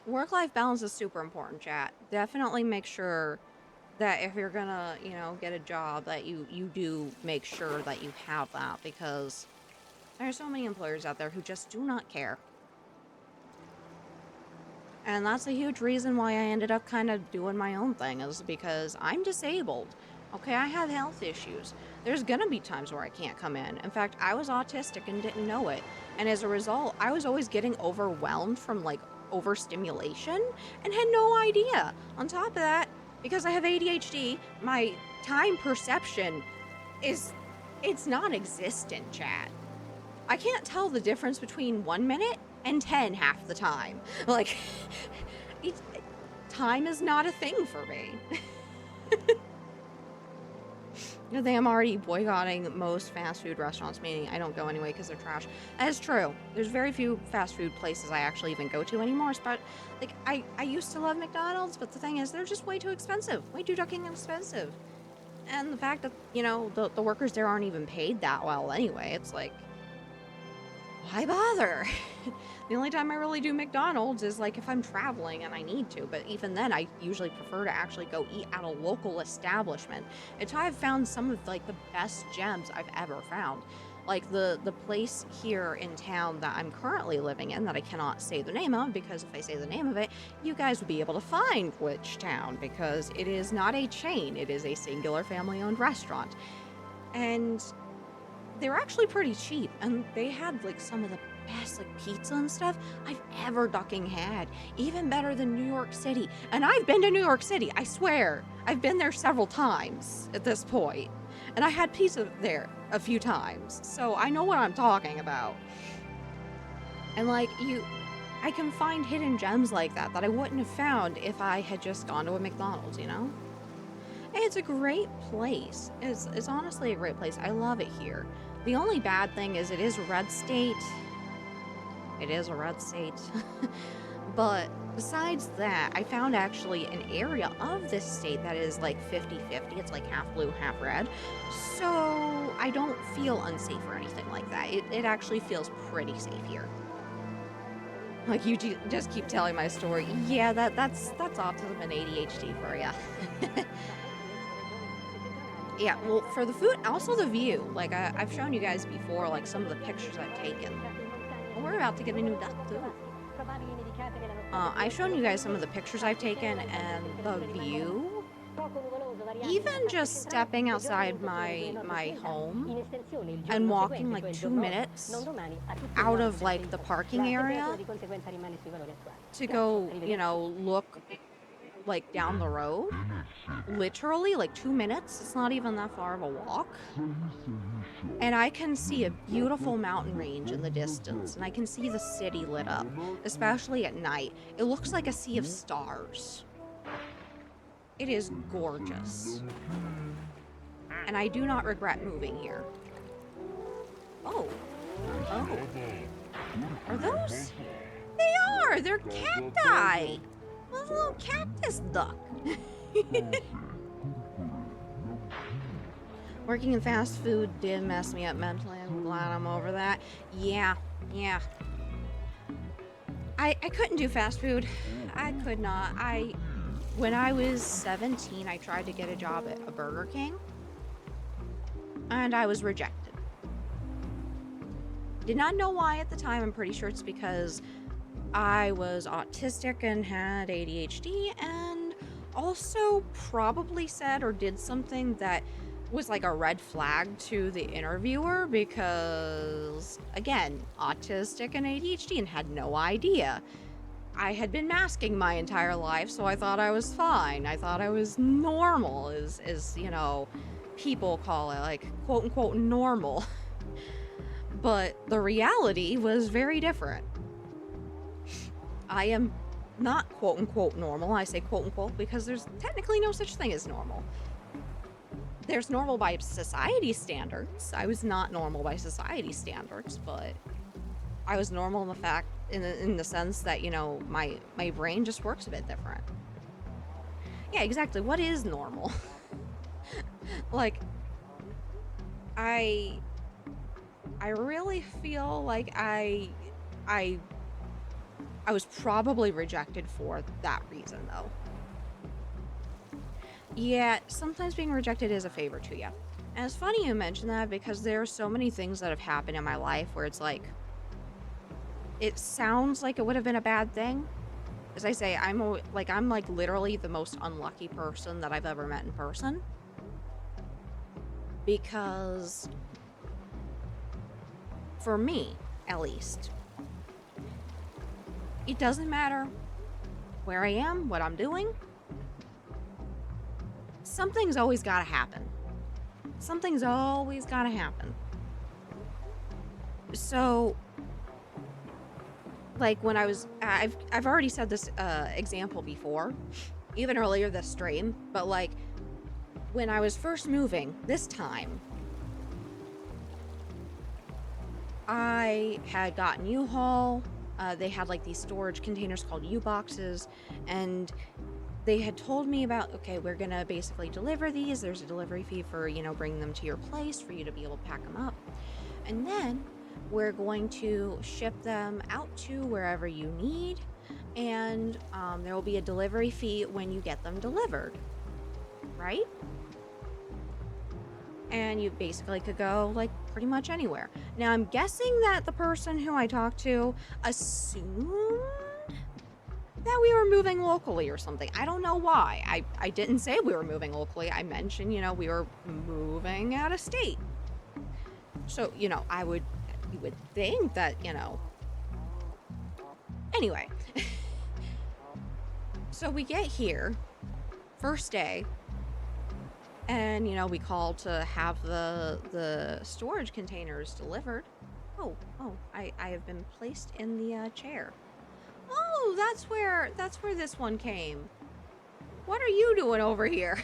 Work-life balance is super important, chat. Definitely make sure that if you're gonna, you know, get a job, that you do make sure that you have that, because there are so many employers out there who just do not care. And that's a huge reason why I ended up kind of doing my own thing, is because I'm disabled. Okay, I have health issues. There's gonna be times where I can't come in. In fact, I was autistic and didn't know it. And as a result, I was always getting overwhelmed from like overstimulation and had no idea. On top of that, because I have ADHD, my time perception it's non-existent, chat. I can't tell the difference between 1 minute and 10 half the time. Like, time is not a thing for me. I think I'm already boycotting most fast food restaurants, meaning I don't go anyway because they're trash. That is true. There's very few fast food places I actually even go to anymore. But like, I used to love McDonald's, but the thing is, they're just way too expensive. Way too fucking expensive. And the fact that, you know, the workers there aren't even paid that well anyway, it's like, why bother? The only time I really do McDonald's is like if I'm traveling and I need to, but even then I usually prefer to actually go eat at a local establishment. It's how I've found some of like the best gems I've ever found. Like the place here in town that I'm currently living in, that I cannot say the name of, because if I say the name of it, you guys will be able to find which town, because it is not a chain, it is a singular family-owned restaurant. And they're actually pretty cheap, and they had like some of the best like pizza and stuff I've ever ducking had. Even better than New York City. And I've been to New York City, I swear. I've been there several times at this point. And I had pizza there a few times. So I know what I'm talking about. And like, I can find hidden gems like that I wouldn't have found if I had just gone to a McDonald's, you know? And it's a great place. It's honestly a great place. I love it here. The only bad thing is it is a red state. It is a red state. But besides that, I found actually an area of this state that is like 50-50. It's like half blue, half red. So I don't feel unsafe or anything like that. It actually feels pretty safe here. Like, you just keep telling my story. Yeah, that's autism and ADHD for you. Yeah, well, for the food, also the view. Like, I've shown you guys before, like, some of the pictures I've taken. Well, we're about to get a new duck, too. I've shown you guys some of the pictures I've taken, and the view even just stepping outside my home and walking like 2 minutes out of like the parking area to go, you know, look like down the road, literally like 2 minutes. It's not even that far of a walk. And I can see a beautiful mountain range in the distance, and I can see the city lit up, especially at night. It looks like a sea of stars. It is gorgeous. And I do not regret moving here. Oh. Oh. Are those? They are! They're cacti! A little cactus duck. Working in fast food did mess me up mentally. I'm glad I'm over that. Yeah. I couldn't do fast food. I could not. When I was 17, I tried to get a job at a Burger King, and I was rejected. Did not know why at the time. I'm pretty sure it's because I was autistic and had ADHD, and also probably said or did something that was like a red flag to the interviewer because, again, autistic and ADHD and had no idea. I had been masking my entire life, so I thought I was fine. I thought I was normal, as you know, people call it, like, quote-unquote normal. But the reality was very different. I am not quote-unquote normal. I say quote-unquote because there's technically no such thing as normal. There's normal by society standards. I was not normal by society standards, but I was normal in the fact, in the sense that, you know, my brain just works a bit different. Yeah, exactly. What is normal? Like, I really feel like I was probably rejected for that reason, though. Yeah, sometimes being rejected is a favor to you. And it's funny you mention that because there are so many things that have happened in my life where it's like, it sounds like it would have been a bad thing. As I say, I'm like literally the most unlucky person that I've ever met in person. Because for me, at least, it doesn't matter where I am, what I'm doing. Something's always got to happen. Something's always got to happen. So, like when I was, I've already said this example before, even earlier this stream, but like when I was first moving this time, I had gotten U-Haul. They had like these storage containers called U-boxes, and they had told me about, okay, we're gonna basically deliver these. There's a delivery fee for, you know, bringing them to your place for you to be able to pack them up. And then we're going to ship them out to wherever you need. And there will be a delivery fee when you get them delivered, right? And you basically could go like pretty much anywhere. Now I'm guessing that the person who I talked to assumed that we were moving locally or something. I don't know why. I didn't say we were moving locally. I mentioned, you know, we were moving out of state. So, you know, you would think that, you know. Anyway. So we get here, first day, and, you know, we call to have the storage containers delivered. Oh, I have been placed in the chair. Oh, that's where this one came. What are you doing over here?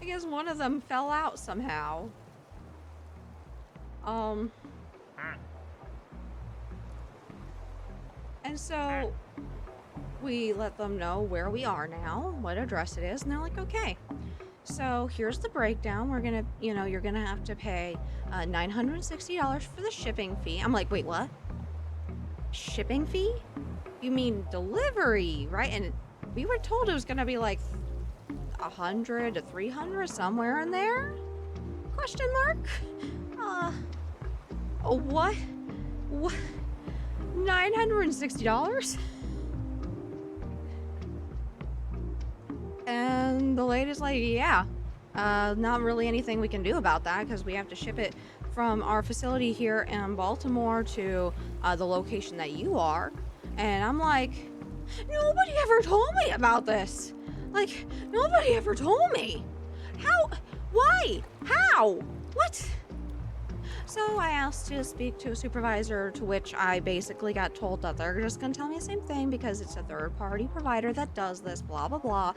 I guess one of them fell out somehow. And so we let them know where we are now, what address it is, and they're like, okay. So here's the breakdown. We're gonna, you know, you're gonna have to pay $960 for the shipping fee. I'm like, wait, what? Shipping fee? You mean delivery, right? And we were told it was gonna be like 100 to 300, somewhere in there? Question mark? What? $960? And the lady's like, yeah, not really anything we can do about that because we have to ship it from our facility here in Baltimore to the location that you are. And I'm like, nobody ever told me about this. Like, nobody ever told me. How? Why? How? What? So I asked to speak to a supervisor, to which I basically got told that they're just going to tell me the same thing because it's a third-party provider that does this, blah, blah, blah.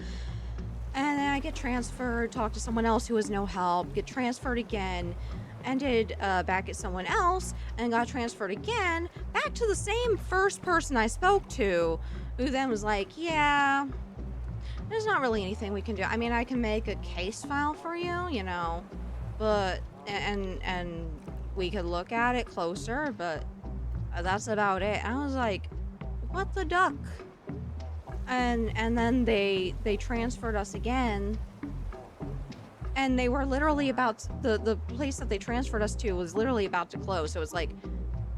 And then I get transferred, talk to someone else who was no help, get transferred again, ended back at someone else, and got transferred again, back to the same first person I spoke to, who then was like, yeah, there's not really anything we can do. I mean, I can make a case file for you, you know, but, and we could look at it closer, but that's about it. And I was like, what the duck? And then they transferred us again, and they were literally about the place that they transferred us to was literally about to close. So it was like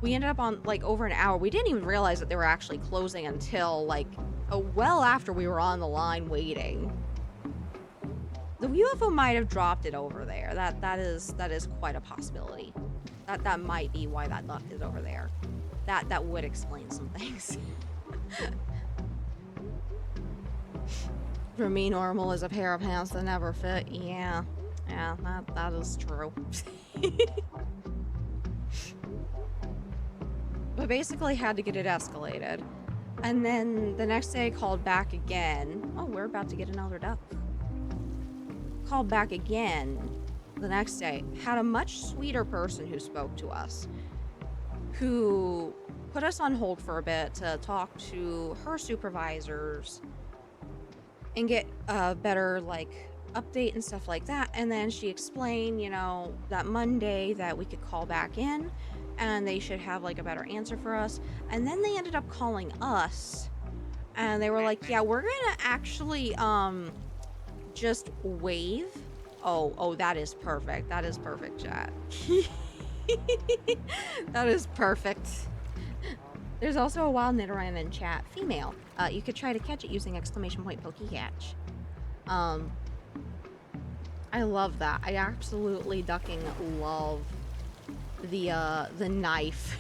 we ended up on like over an hour. We didn't even realize that they were actually closing until like well after we were on the line waiting. The UFO might have dropped it over there. That is quite a possibility. That might be why that duck is over there. That would explain some things. For me, normal is a pair of pants that never fit. Yeah, that is true. But basically had to get it escalated. And then the next day called back again. Oh, we're about to get another duck. Called back again the next day. Had a much sweeter person who spoke to us, who put us on hold for a bit to talk to her supervisors and get a better like update and stuff like that. And then she explained, you know, that Monday that we could call back in and they should have like a better answer for us. And then they ended up calling us and they were like, yeah, we're gonna actually just waive. Oh, that is perfect. That is perfect, chat. That is perfect. There's also a wild Nidoran in chat, female. You could try to catch it using ! Pokecatch. I love that. I absolutely ducking love the knife.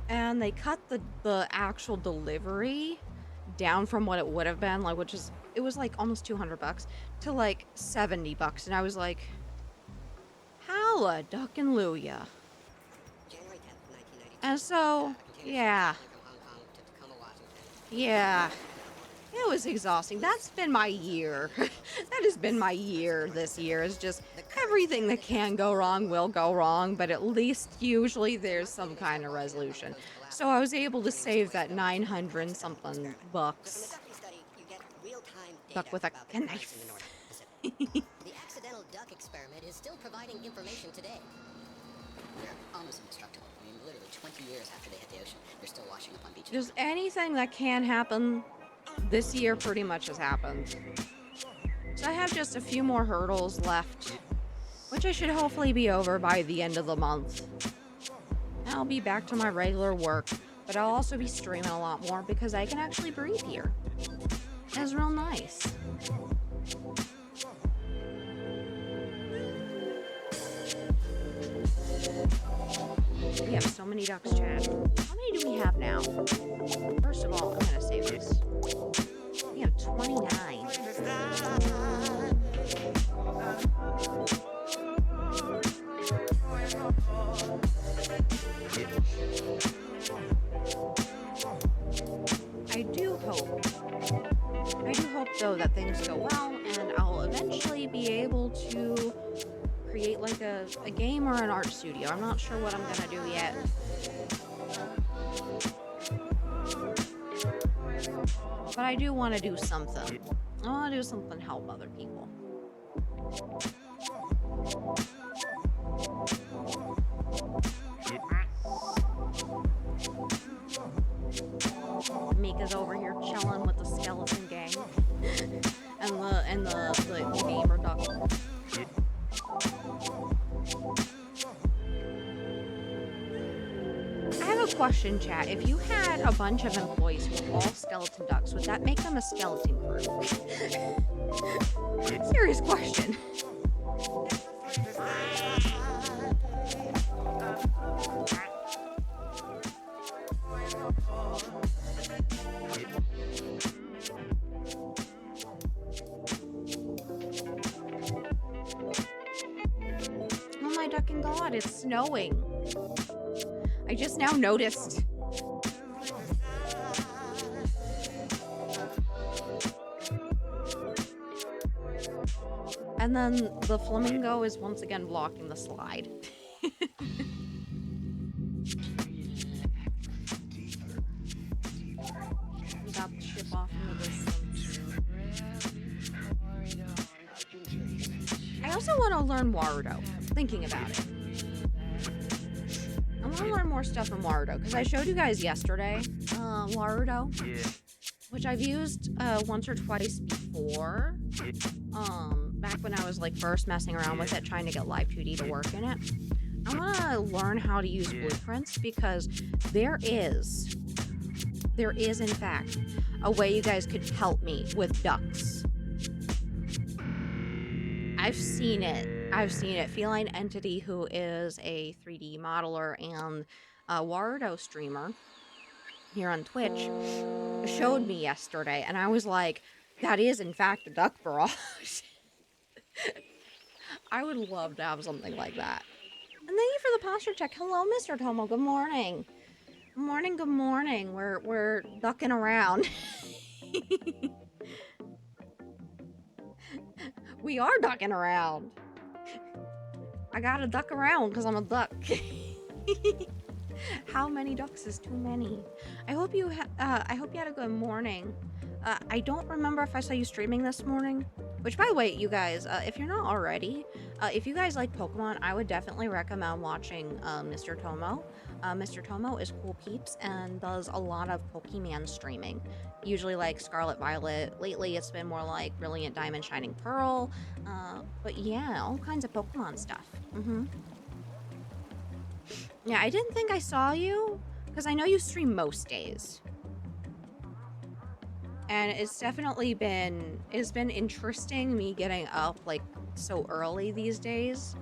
And they cut the actual delivery down from what it would have been, like, it was like almost $200 to like $70, and I was like, hallelujah. January 10th, 1992. And so, yeah, From Hong Kong to Tacoma, Washington. yeah, it was exhausting. That's been my year. That has been my year this year. Is just everything that can go wrong will go wrong, but at least usually there's some kind of resolution. So I was able to save that 900 and something bucks. From the ducking study, you get real-time data Duck with a about the currents knife. in the North Pacific. The accidental duck experiment is still providing information today. They're almost indestructible. I mean, literally 20 years after they hit the ocean, they're still washing up on beaches. Just anything that can happen this year pretty much has happened. So I have just a few more hurdles left, which I should hopefully be over by the end of the month. I'll be back to my regular work, but I'll also be streaming a lot more because I can actually breathe here. It's real nice. We have so many ducks, Chad. How many do we have now? First of all, I'm gonna save this. We have 29. I do hope though that things go well and I'll eventually be able to create like a game or an art studio. I'm not sure what I'm gonna do yet. But I do want to do something. I want to do something to help other people. Mika's over here chilling with the skeleton gang and the gamer duck. I have a question question, chat. If you had a bunch of employees who were all skeleton ducks, would that make them a skeleton crew? Serious question. Oh my ducking god, it's snowing. I just now noticed. And then the flamingo is once again blocking the slide. We got the ship off in the distance. I also want to learn Warudo, thinking about it. I want to learn more stuff from Warudo, because I showed you guys yesterday, Warudo, which I've used once or twice before, back when I was like first messing around with it, trying to get Live 2D to work in it. I want to learn how to use blueprints, because there is in fact a way you guys could help me with ducks. I've seen it. Feline Entity, who is a 3D modeler and a Warudo streamer here on Twitch, showed me yesterday, and I was like, that is in fact a duck barrage. I would love to have something like that. And thank you for the posture check. Hello, Mr. Tomo. Good morning. Good morning, good morning. We're ducking around. We are ducking around. I gotta duck around because I'm a duck. How many ducks is too many? I hope you had a good morning. I don't remember if I saw you streaming this morning. Which, by the way, you guys, if you're not already, if you guys like Pokemon, I would definitely recommend watching Mr. Tomo. Mr. Tomo is cool peeps and does a lot of Pokemon streaming. Usually like Scarlet Violet. Lately, it's been more like Brilliant Diamond Shining Pearl. But yeah, all kinds of Pokemon stuff. Yeah, I didn't think I saw you, because I know you stream most days. And it's definitely been interesting me getting up like so early these days.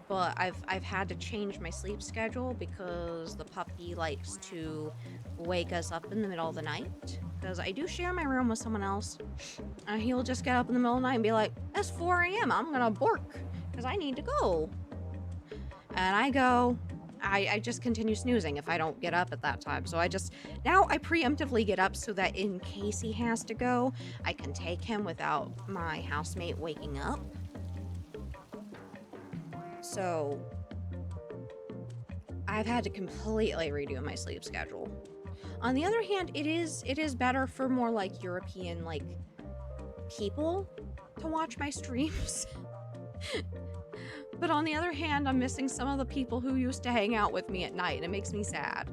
But I've had to change my sleep schedule because the puppy likes to wake us up in the middle of the night. Because I do share my room with someone else. He'll just get up in the middle of the night and be like, it's 4 a.m. I'm gonna bork because I need to go. And I go. I just continue snoozing if I don't get up at that time. So now I preemptively get up so that in case he has to go, I can take him without my housemate waking up. So I've had to completely redo my sleep schedule. On the other hand, it is better for more like European like people to watch my streams. But on the other hand, I'm missing some of the people who used to hang out with me at night, and it makes me sad.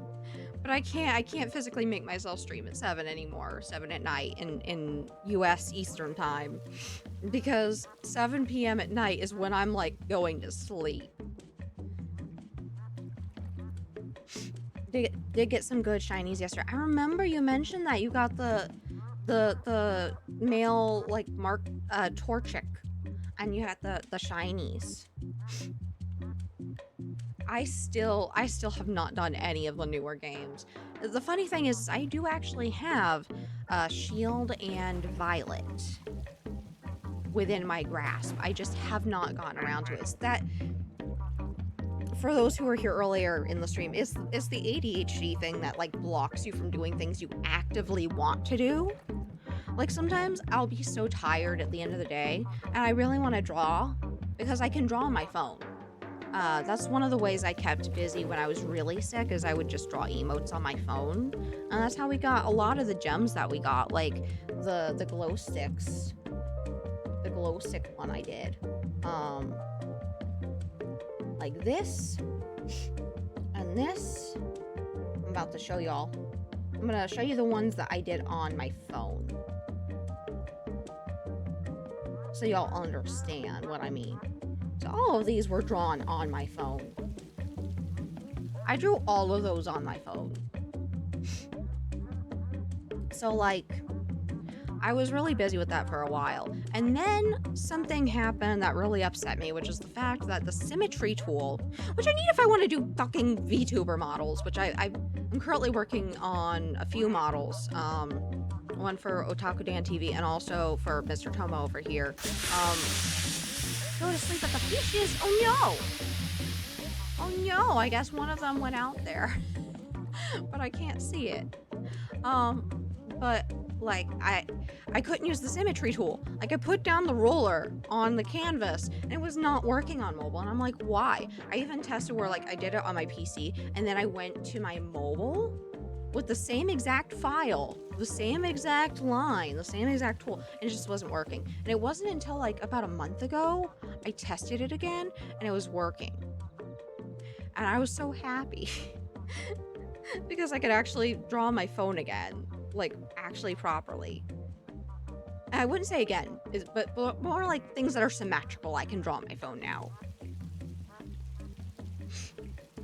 But I can't physically make myself stream at 7 anymore, 7 at night in US Eastern time. Because 7 p.m. at night is when I'm like going to sleep. Did get some good shinies yesterday. I remember you mentioned that you got the male like Mark Torchic, and you had the shinies. I still have not done any of the newer games. The funny thing is, I do actually have Shield and Violet within my grasp. I just have not gotten around to it. It's that, for those who were here earlier in the stream, it's the ADHD thing that like blocks you from doing things you actively want to do. Like sometimes I'll be so tired at the end of the day and I really want to draw because I can draw on my phone. That's one of the ways I kept busy when I was really sick, is I would just draw emotes on my phone. And that's how we got a lot of the gems that we got, like the glow sticks. The glow stick one I did. Like this and this. I'm about to show y'all. I'm gonna show you the ones that I did on my phone, so y'all understand what I mean. So all of these were drawn on my phone. I drew all of those on my phone. So, like, I was really busy with that for a while. And then something happened that really upset me, which is the fact that the symmetry tool, which I need if I want to do fucking VTuber models, which I'm currently working on a few models. One for Otaku Dan TV and also for Mr. Tomo over here. Go to sleep at the fishes. Oh no! Oh no, I guess one of them went out there. But I can't see it. But like I couldn't use the symmetry tool. Like, I put down the roller on the canvas and it was not working on mobile, and I'm like, why? I even tested where, like, I did it on my PC and then I went to my mobile with the same exact file, the same exact line, the same exact tool, and it just wasn't working. And it wasn't until like about a month ago I tested it again and it was working. And I was so happy. Because I could actually draw my phone again, like, actually properly. And I wouldn't say again, but more like things that are symmetrical I can draw on my phone now.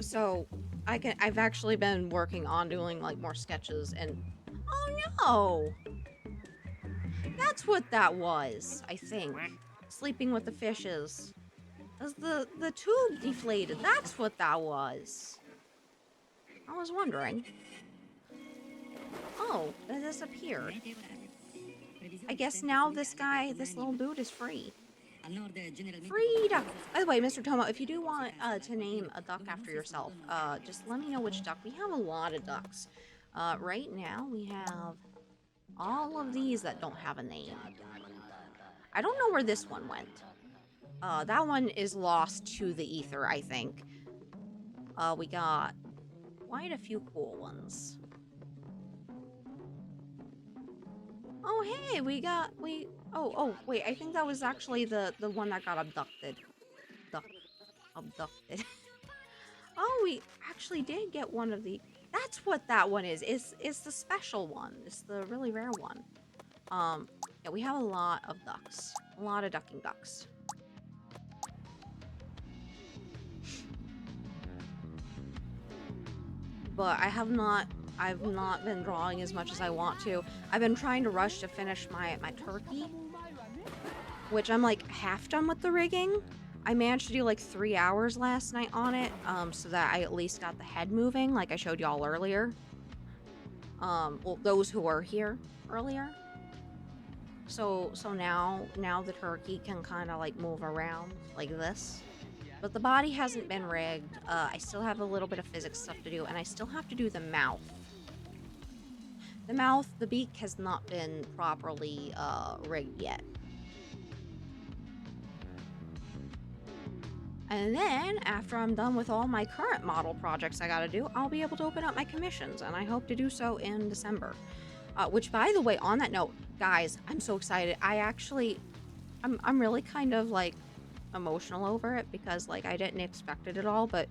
So I've actually been working on doing like more sketches and oh no! That's what that was, I think. Sleeping with the fishes. As the tube deflated, that's what that was. I was wondering. Oh, it disappeared. I guess now this little dude is free. Free duck! By the way, Mr. Tomo, if you do want to name a duck after yourself, just let me know which duck. We have a lot of ducks. Right now, we have all of these that don't have a name. I don't know where this one went. That one is lost to the ether, I think. We got quite a few cool ones. Oh, hey, oh, wait, I think that was actually the one that got abducted. Abducted. Oh, we actually did get one of the... That's what that one is. It's the special one. It's the really rare one. Yeah, we have a lot of ducks. A lot of ducking ducks. But I've not been drawing as much as I want to. I've been trying to rush to finish my turkey, which I'm like half done with the rigging. I managed to do like 3 hours last night on it, so that I at least got the head moving, like I showed y'all earlier. Well, those who were here earlier. So now the turkey can kind of like move around like this. But the body hasn't been rigged. I still have a little bit of physics stuff to do, and I still have to do the mouth. The beak has not been properly rigged yet. And then, after I'm done with all my current model projects I gotta do, I'll be able to open up my commissions, and I hope to do so in December. Which, by the way, on that note, guys, I'm so excited. I'm really kind of, like, emotional over it, because, like, I didn't expect it at all, but,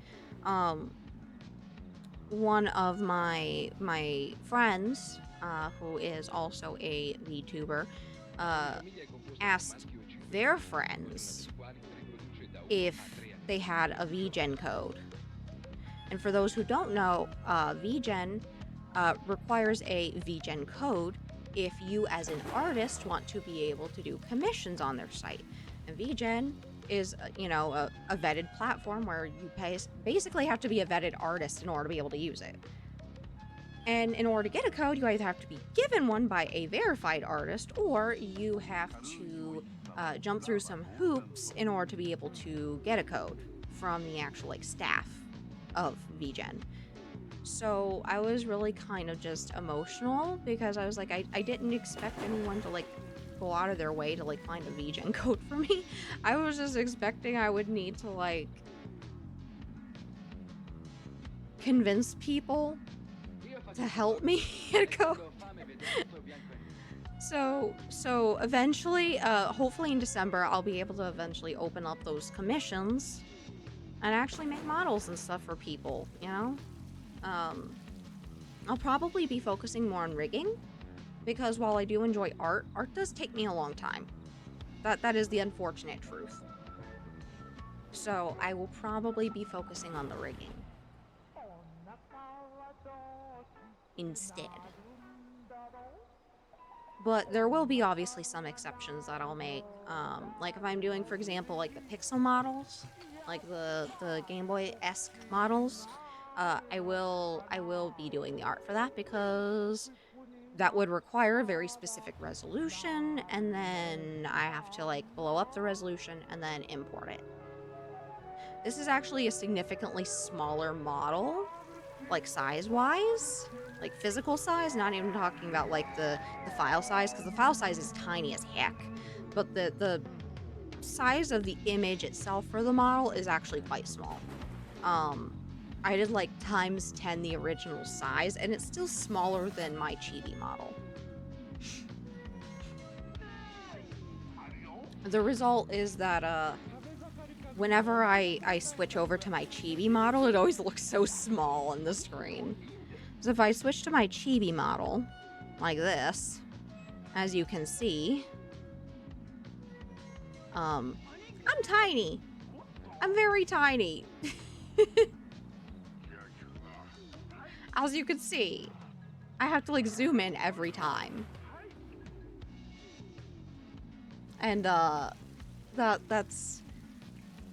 one of my friends, who is also a VTuber, asked their friends if they had a VGen code. And for those who don't know, VGen requires a VGen code if you as an artist want to be able to do commissions on their site. And VGen is, you know, a vetted platform where you basically have to be a vetted artist in order to be able to use it. And in order to get a code, you either have to be given one by a verified artist, or you have to jump through some hoops in order to be able to get a code from the actual, like, staff of VGen. So I was really kind of just emotional, because I was like, I didn't expect anyone to, like, go out of their way to, like, find a VGen code for me. I was just expecting I would need to, like, convince people to help me get a code. So eventually, hopefully in December, I'll be able to eventually open up those commissions and actually make models and stuff for people, you know? I'll probably be focusing more on rigging, because while I do enjoy art does take me a long time. That is the unfortunate truth. So I will probably be focusing on the rigging instead. but there will be obviously some exceptions that I'll make. Like if I'm doing, for example, like the pixel models, like the Game Boy-esque models, I will be doing the art for that because that would require a very specific resolution, and then I have to like blow up the resolution and then import it. This is actually a significantly smaller model, like size-wise, like physical size, not even talking about like the file size, because the file size is tiny as heck. But the size of the image itself for the model is actually quite small. I did like times 10 the original size, and it's still smaller than my chibi model. The result is that whenever I switch over to my chibi model, it always looks so small on the screen. So if I switch to my chibi model, like this, as you can see, I'm tiny. I'm very tiny. As you can see, I have to like zoom in every time. And that's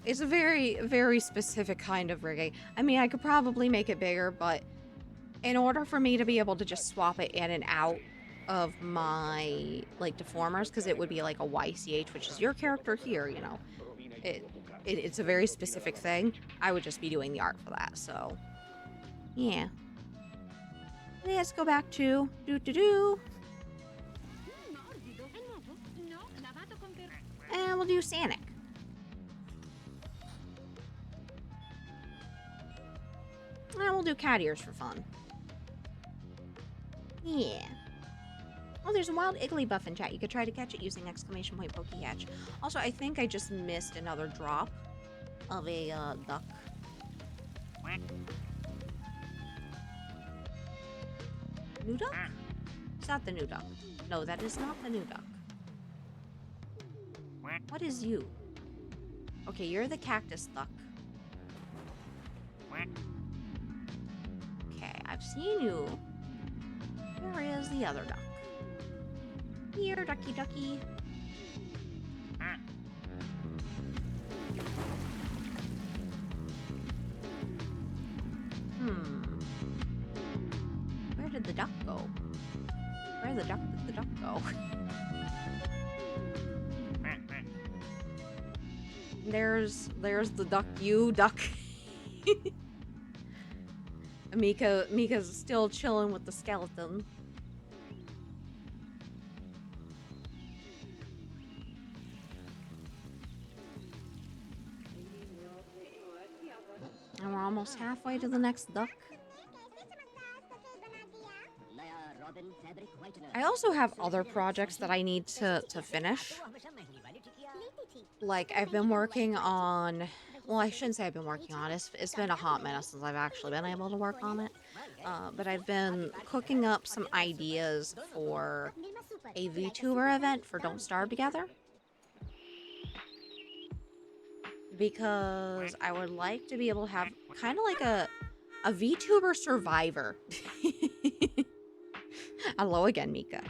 it's a very, very specific kind of rigging. I mean, I could probably make it bigger, but in order for me to be able to just swap it in and out of my like deformers, because it would be like a YCH, which is your character here, you know. It's a very specific thing. I would just be doing the art for that, so yeah. Let's go back to and we'll do Sanic. And we'll do cat ears for fun. Yeah. Oh, there's a wild Igglybuff in chat. You could try to catch it using !PokeCatch. Also, I think I just missed another drop of a duck. New duck? Is that the new duck? No, that is not the new duck. What is you? Okay, you're the cactus duck. Okay, I've seen you. Where is the other duck? Here, ducky ducky. Where did the duck go? Where the duck did the duck go? There's the duck, you duck. Mika's still chilling with the skeleton. And we're almost halfway to the next duck. I also have other projects that I need to finish. Like, I've been working on... Well, I shouldn't say I've been working on it. It's been a hot minute since I've actually been able to work on it. But I've been cooking up some ideas for a VTuber event for Don't Starve Together. Because I would like to be able to have kind of like a VTuber survivor. Hello again, Mika.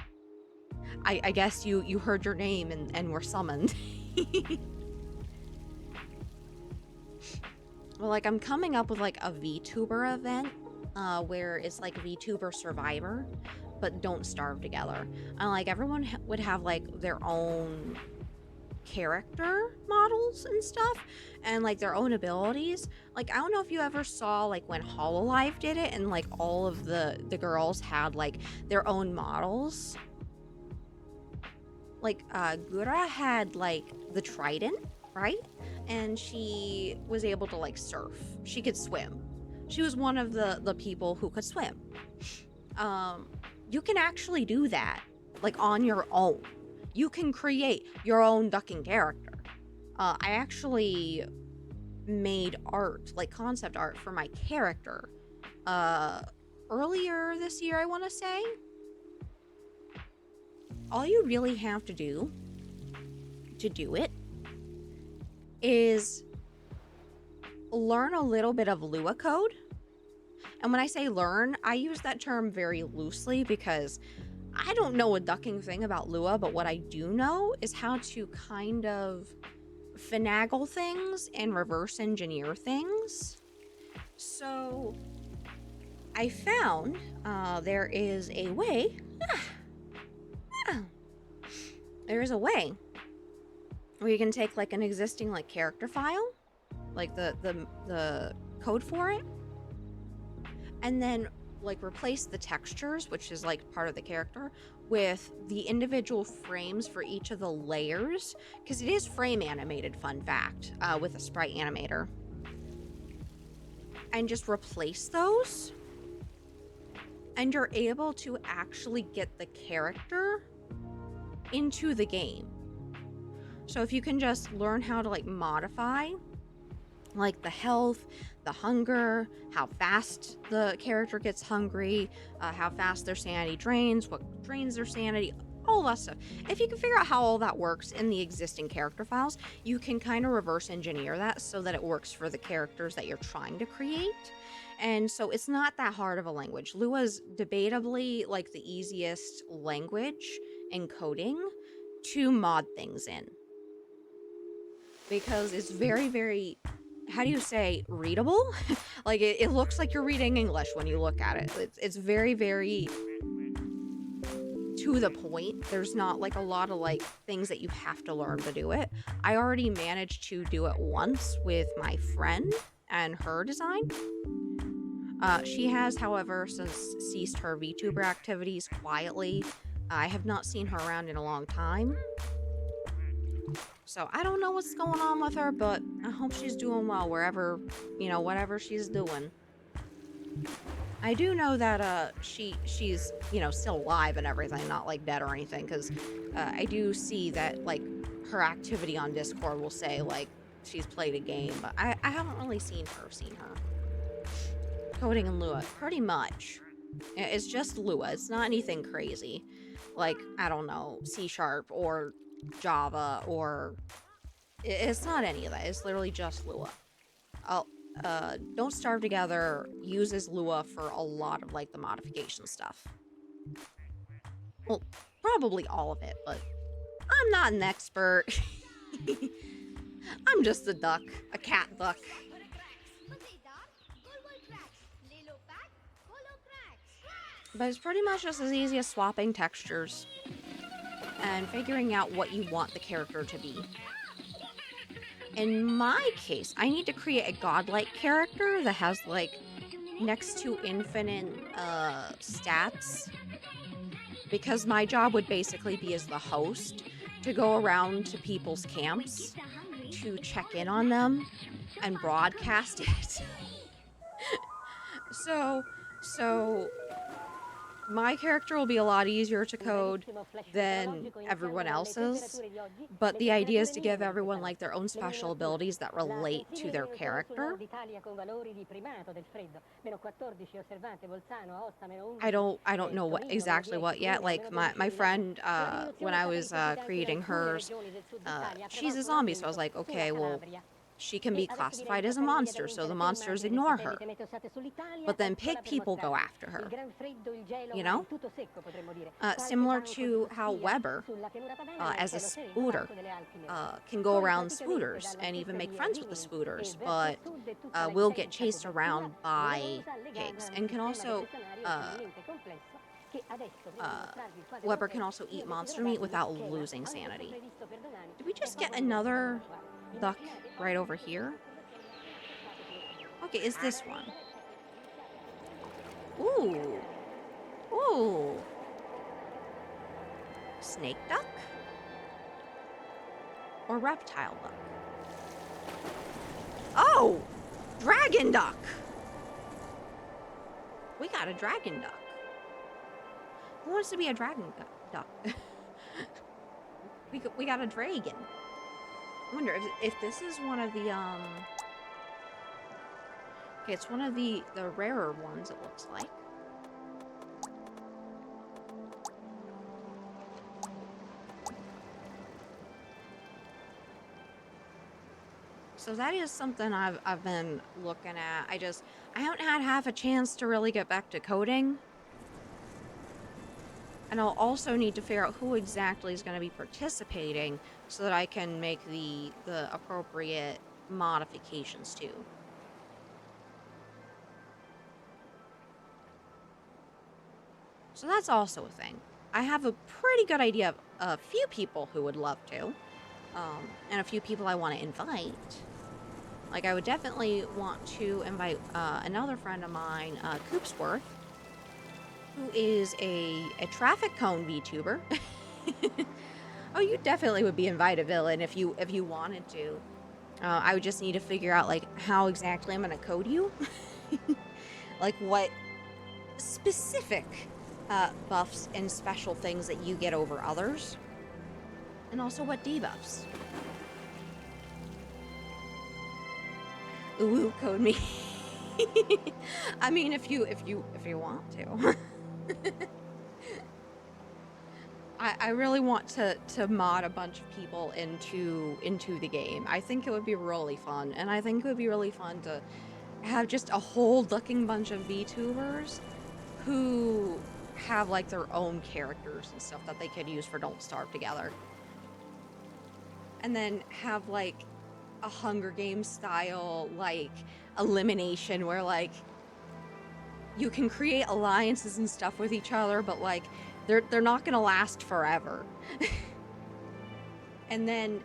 I guess you heard your name and were summoned. Well, like, I'm coming up with like a VTuber event where it's like VTuber survivor, but Don't Starve Together. And like everyone would have like their own character models and stuff, and like their own abilities. Like, I don't know if you ever saw like when Hololive did it, and like all of the girls had like their own models. Like Gura had like the trident, right? And she was able to like surf. She could swim. She was one of the people who could swim. You can actually do that like on your own. You can create your own ducking character. I actually made art, like concept art for my character earlier this year, I want to say. All you really have to do it is learn a little bit of Lua code. And when I say learn, I use that term very loosely because I don't know a ducking thing about Lua, but what I do know is how to kind of finagle things and reverse engineer things. So I found there is a way. There is a way where you can take like an existing like character file, like the code for it, and then like replace the textures, which is like part of the character, with the individual frames for each of the layers, because it is frame animated, fun fact, with a sprite animator, and just replace those, and you're able to actually get the character into the game. So if you can just learn how to like modify like the health, the hunger, how fast the character gets hungry, how fast their sanity drains, what drains their sanity, all that stuff. If you can figure out how all that works in the existing character files, you can kind of reverse engineer that so that it works for the characters that you're trying to create. And so it's not that hard of a language. Lua's debatably like the easiest language in coding to mod things in, because it's very, very, how do you say, readable? Like it looks like you're reading English when you look at it. It's very, very to the point. There's not like a lot of like things that you have to learn to do it. I already managed to do it once with my friend and her design. She has, however, since ceased her VTuber activities quietly. I have not seen her around in a long time. So I don't know what's going on with her, but I hope she's doing well wherever, whatever she's doing. I do know that she's, still alive and everything, not like dead or anything, because I do see that like her activity on Discord will say like she's played a game, but I haven't really seen her. Coding in Lua, pretty much. It's just Lua. It's not anything crazy. Like, I don't know, C# or Java, or it's not any of that. It's literally just Lua. Don't Starve Together uses Lua for a lot of like the modification stuff. Well, probably all of it, but I'm not an expert. I'm just a duck, a cat duck. But it's pretty much just as easy as swapping textures and figuring out what you want the character to be. In my case, I need to create a godlike character that has like next to infinite stats, because my job would basically be as the host to go around to people's camps to check in on them and broadcast it. So my character will be a lot easier to code than everyone else's, but the idea is to give everyone like their own special abilities that relate to their character. I don't know what exactly what yet. Like my friend, when I was creating hers, she's a zombie, so I was like, okay, well, she can be classified as a monster, so the monsters ignore her. But then pig people go after her. Similar to how Weber, as a spooter, can go around spooters and even make friends with the spooters, but will get chased around by pigs, and can also Weber can also eat monster meat without losing sanity. Did we just get another duck right over here? Okay, is this one? Ooh. Ooh. Snake duck? Or reptile duck? Oh! Dragon duck! We got a dragon duck. Who wants to be a dragon duck? we got a dragon. I wonder if this is one of the, okay, it's one of the rarer ones, it looks like. So that is something I've been looking at. I haven't had half a chance to really get back to coding. And I'll also need to figure out who exactly is going to be participating so that I can make the appropriate modifications too. So that's also a thing. I have a pretty good idea of a few people who would love to, and a few people I want to invite. Like, I would definitely want to invite another friend of mine, Coopsworth, who is a traffic cone VTuber. Oh, you definitely would be invited, Villain, if you wanted to. I would just need to figure out, like, how exactly I'm going to code you. Like, what specific buffs and special things that you get over others. And also what debuffs. Ooh, code me. I mean, if you want to. I really want to mod a bunch of people into the game. I think it would be really fun, and I think it would be really fun to have just a whole looking bunch of VTubers who have like their own characters and stuff that they could use for Don't Starve together. And then have like a Hunger Games style like elimination where like you can create alliances and stuff with each other, but like they're not gonna last forever. And then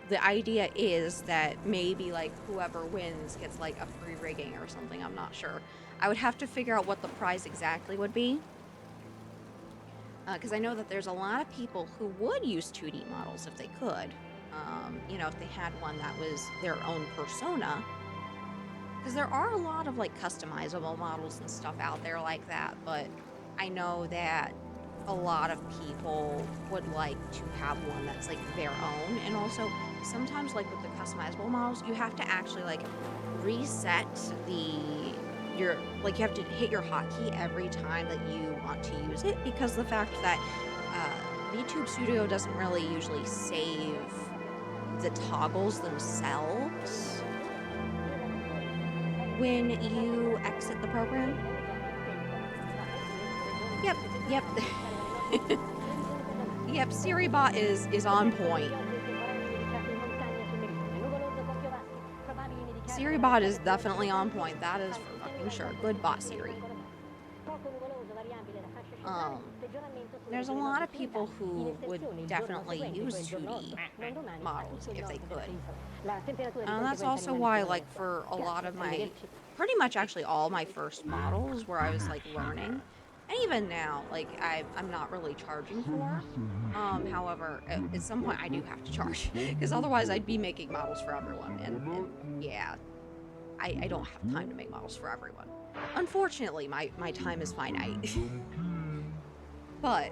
the idea is that maybe like whoever wins gets like a free rigging or something. I'm not sure. I would have to figure out what the prize exactly would be. Because I know that there's a lot of people who would use 2D models if they could. You know, if they had one that was their own persona. Because there are a lot of like customizable models and stuff out there like that, but I know that a lot of people would like to have one that's like their own. And also sometimes like with the customizable models, you have to actually like reset you have to hit your hotkey every time that you want to use it, because the fact that VTube Studio doesn't really usually save the toggles themselves when you exit the program. Yep. Yep, SiriBot is on point. SiriBot is definitely on point. That is for fucking sure. Good bot Siri. There's a lot of people who would definitely use 2D models if they could. That's also why, like, for a lot of my, pretty much actually all my first models where I was, like, learning, and even now, like, I'm not really charging for. However, at some point I do have to charge, because otherwise I'd be making models for everyone, and yeah, I don't have time to make models for everyone. Unfortunately, my time is finite. But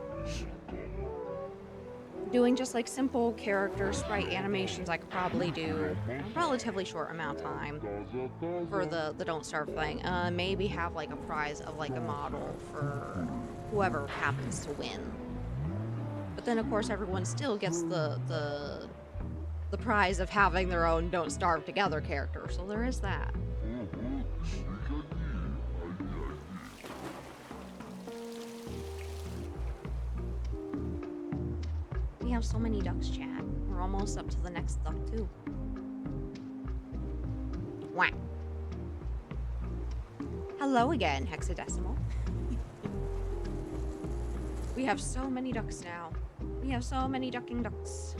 doing just like simple character sprite animations, I could probably do a relatively short amount of time for the Don't Starve thing. Maybe have like a prize of like a model for whoever happens to win. But then of course everyone still gets the prize of having their own Don't Starve Together character. So there is that. We have so many ducks, Chad. We're almost up to the next duck, too. Whack. Hello again, hexadecimal. We have so many ducks now. We have so many ducking ducks.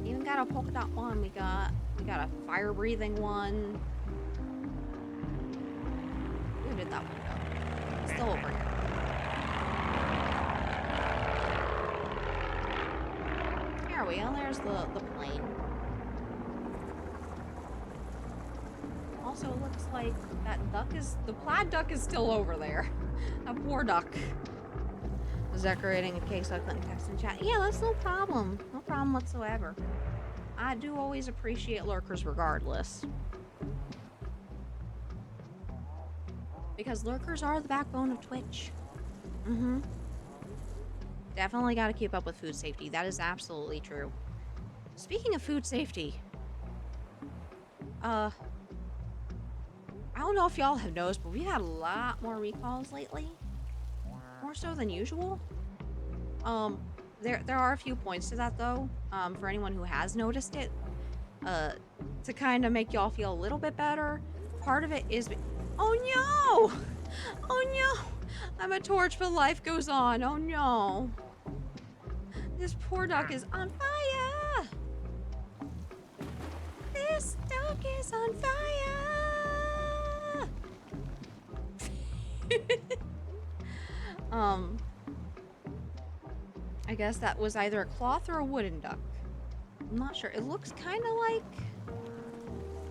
Even got a polka dot one. We got a fire-breathing one. Where did that one go? It's still over here. There we go, there's the plane. Also, it looks like the plaid duck is still over there. That poor duck. Was decorating in case I couldn't text in chat. Yeah, that's no problem. No problem whatsoever. I do always appreciate lurkers regardless. Because lurkers are the backbone of Twitch. Definitely got to keep up with food safety. That is absolutely true. Speaking of food safety, I don't know if y'all have noticed, but we've had a lot more recalls lately. more so than usual. There are a few points to that though, for anyone who has noticed it. To kind of make y'all feel a little bit better. Part of it is, oh no! Oh no! I'm a torch, but life goes on. Oh no! This poor duck is on fire! This duck is on fire! I guess that was either a cloth or a wooden duck. I'm not sure. It looks kind of like...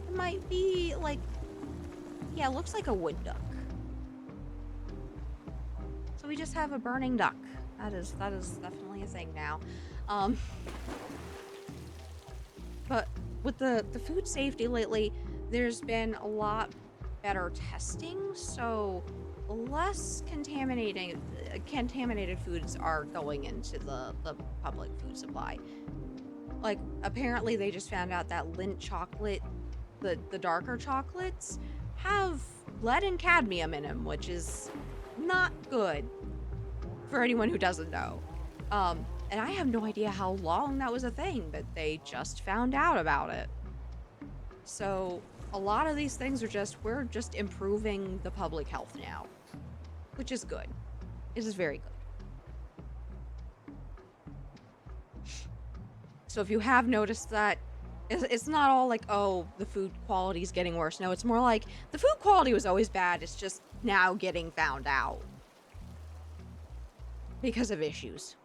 It might be like... Yeah, it looks like a wood duck. So we just have a burning duck. That is definitely a thing now. But with the food safety lately, there's been a lot better testing, so less contaminated foods are going into the public food supply. Like, apparently they just found out that Lindt chocolate, the darker chocolates, have lead and cadmium in them, which is not good for anyone who doesn't know. And I have no idea how long that was a thing, but they just found out about it. So a lot of these things are we're just improving the public health now, which is good. It is very good. So if you have noticed that, it's not all like, oh, the food quality is getting worse. No, it's more like the food quality was always bad. It's just now getting found out because of issues.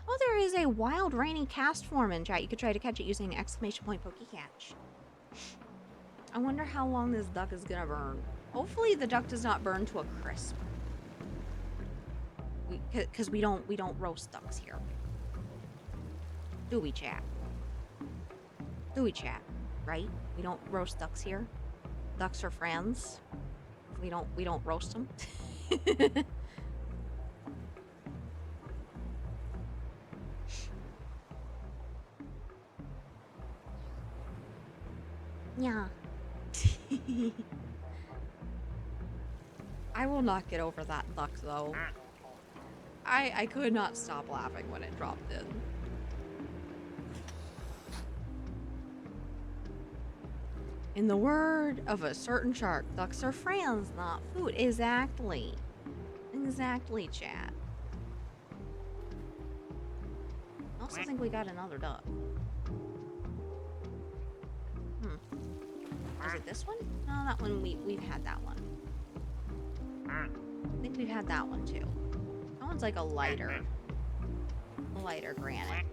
Oh, there is a wild rainy cast form in chat. You could try to catch it using !PokeCatch. I wonder how long this duck is gonna burn. Hopefully the duck does not burn to a crisp. Because we don't roast ducks here. Do we, chat? Do we, chat? Right? We don't roast ducks here. Ducks are friends. We don't roast them. Yeah. I will not get over that duck though. I could not stop laughing when it dropped in. In the word of a certain shark, ducks are friends, not food. Exactly. Exactly, chat. I also think we got another duck. Was it this one? No, that one, we've had that one. I think we've had that one too. That one's like a lighter granite.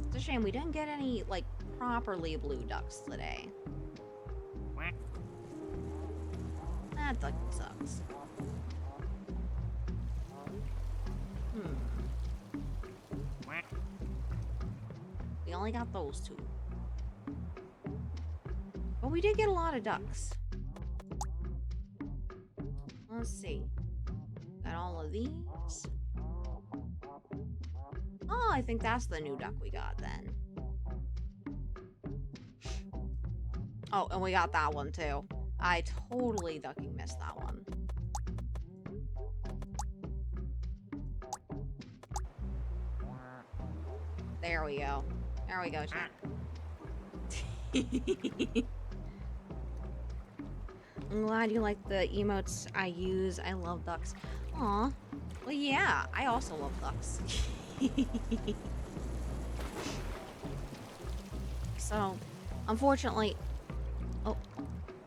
It's a shame we didn't get any, like, properly blue ducks today. That duck sucks. We only got those two. But we did get a lot of ducks. Let's see. Got all of these. Oh, I think that's the new duck we got then. Oh, and we got that one too. I totally ducking missed that one. There we go. There we go, chat. I'm glad you like the emotes I use. I love ducks. Aw. Well, yeah, I also love ducks. So, unfortunately... Oh,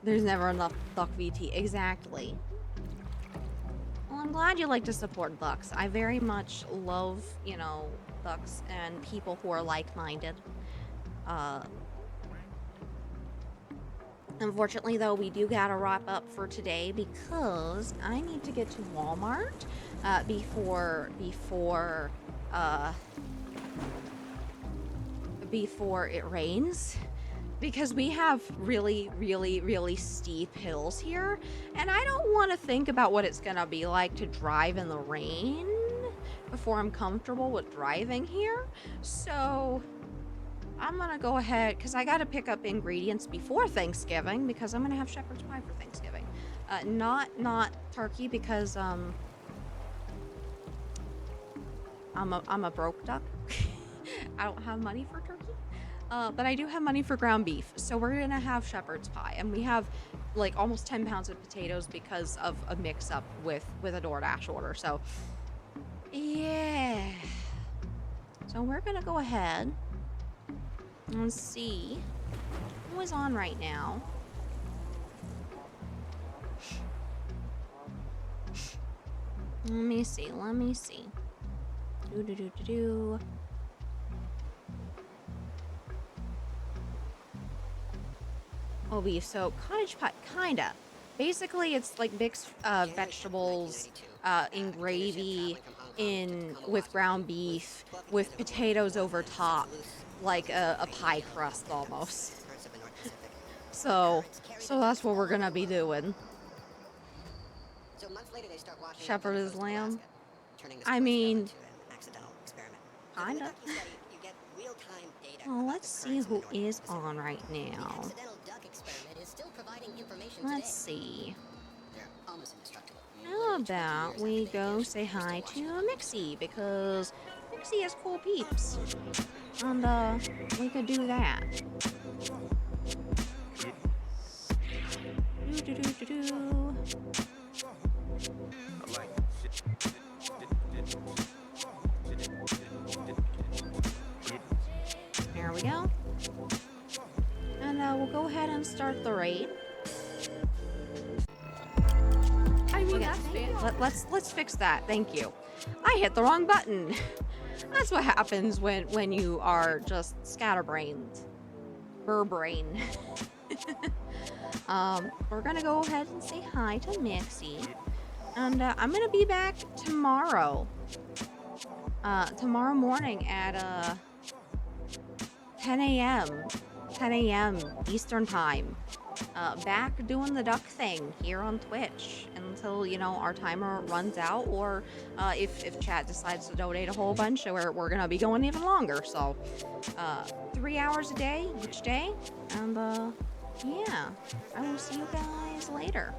there's never enough duck VT. Exactly. Well, I'm glad you like to support ducks. I very much love, you know, ducks and people who are like-minded. Unfortunately, though, we do gotta wrap up for today because I need to get to Walmart before it rains, because we have really steep hills here, and I don't want to think about what it's gonna be like to drive in the rain before I'm comfortable with driving here. So I'm gonna go ahead, because I gotta pick up ingredients before Thanksgiving, because I'm gonna have shepherd's pie for Thanksgiving. Not turkey, because I'm a broke duck. I don't have money for turkey. But I do have money for ground beef. So we're gonna have shepherd's pie, and we have like almost 10 pounds of potatoes because of a mix up with a DoorDash order. So yeah. So we're gonna go ahead and see who is on right now. Let me see. Do. Oh, beef. So cottage pie, kinda. Basically, it's like mixed vegetables in gravy, with ground beef, with potatoes over top, like a pie crust almost. So that's what we're gonna be doing. So months later, they start washing Shepherd up on is the coast of lamb. Alaska, turning this I place mean, into an accidental experiment. With the kinda. Ducky study, you get real-time data Well, about let's the see currents in the who North is Pacific. on right The now. accidental duck experiment is still providing information Let's today. see. They're almost indestructible. How Literally 20 about years we after they go engaged, say they're still hi washing to up on the Mixie, because Mixie has cool peeps. And we could do that. Do. There we go. And we'll go ahead and start the raid. I mean, Okay, that's fantastic. let's fix that. Thank you. I hit the wrong button. That's what happens when you are just scatterbrained. Burbrain. We're gonna go ahead and say hi to Mixie. And I'm gonna be back tomorrow. Tomorrow morning at 10 a.m. 10 a.m. Eastern time. Back doing the duck thing here on Twitch until, you know, our timer runs out, or if chat decides to donate a whole bunch, we're gonna be going even longer. So 3 hours a day each day, and yeah, I will see you guys later.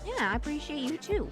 Yeah, I appreciate you too.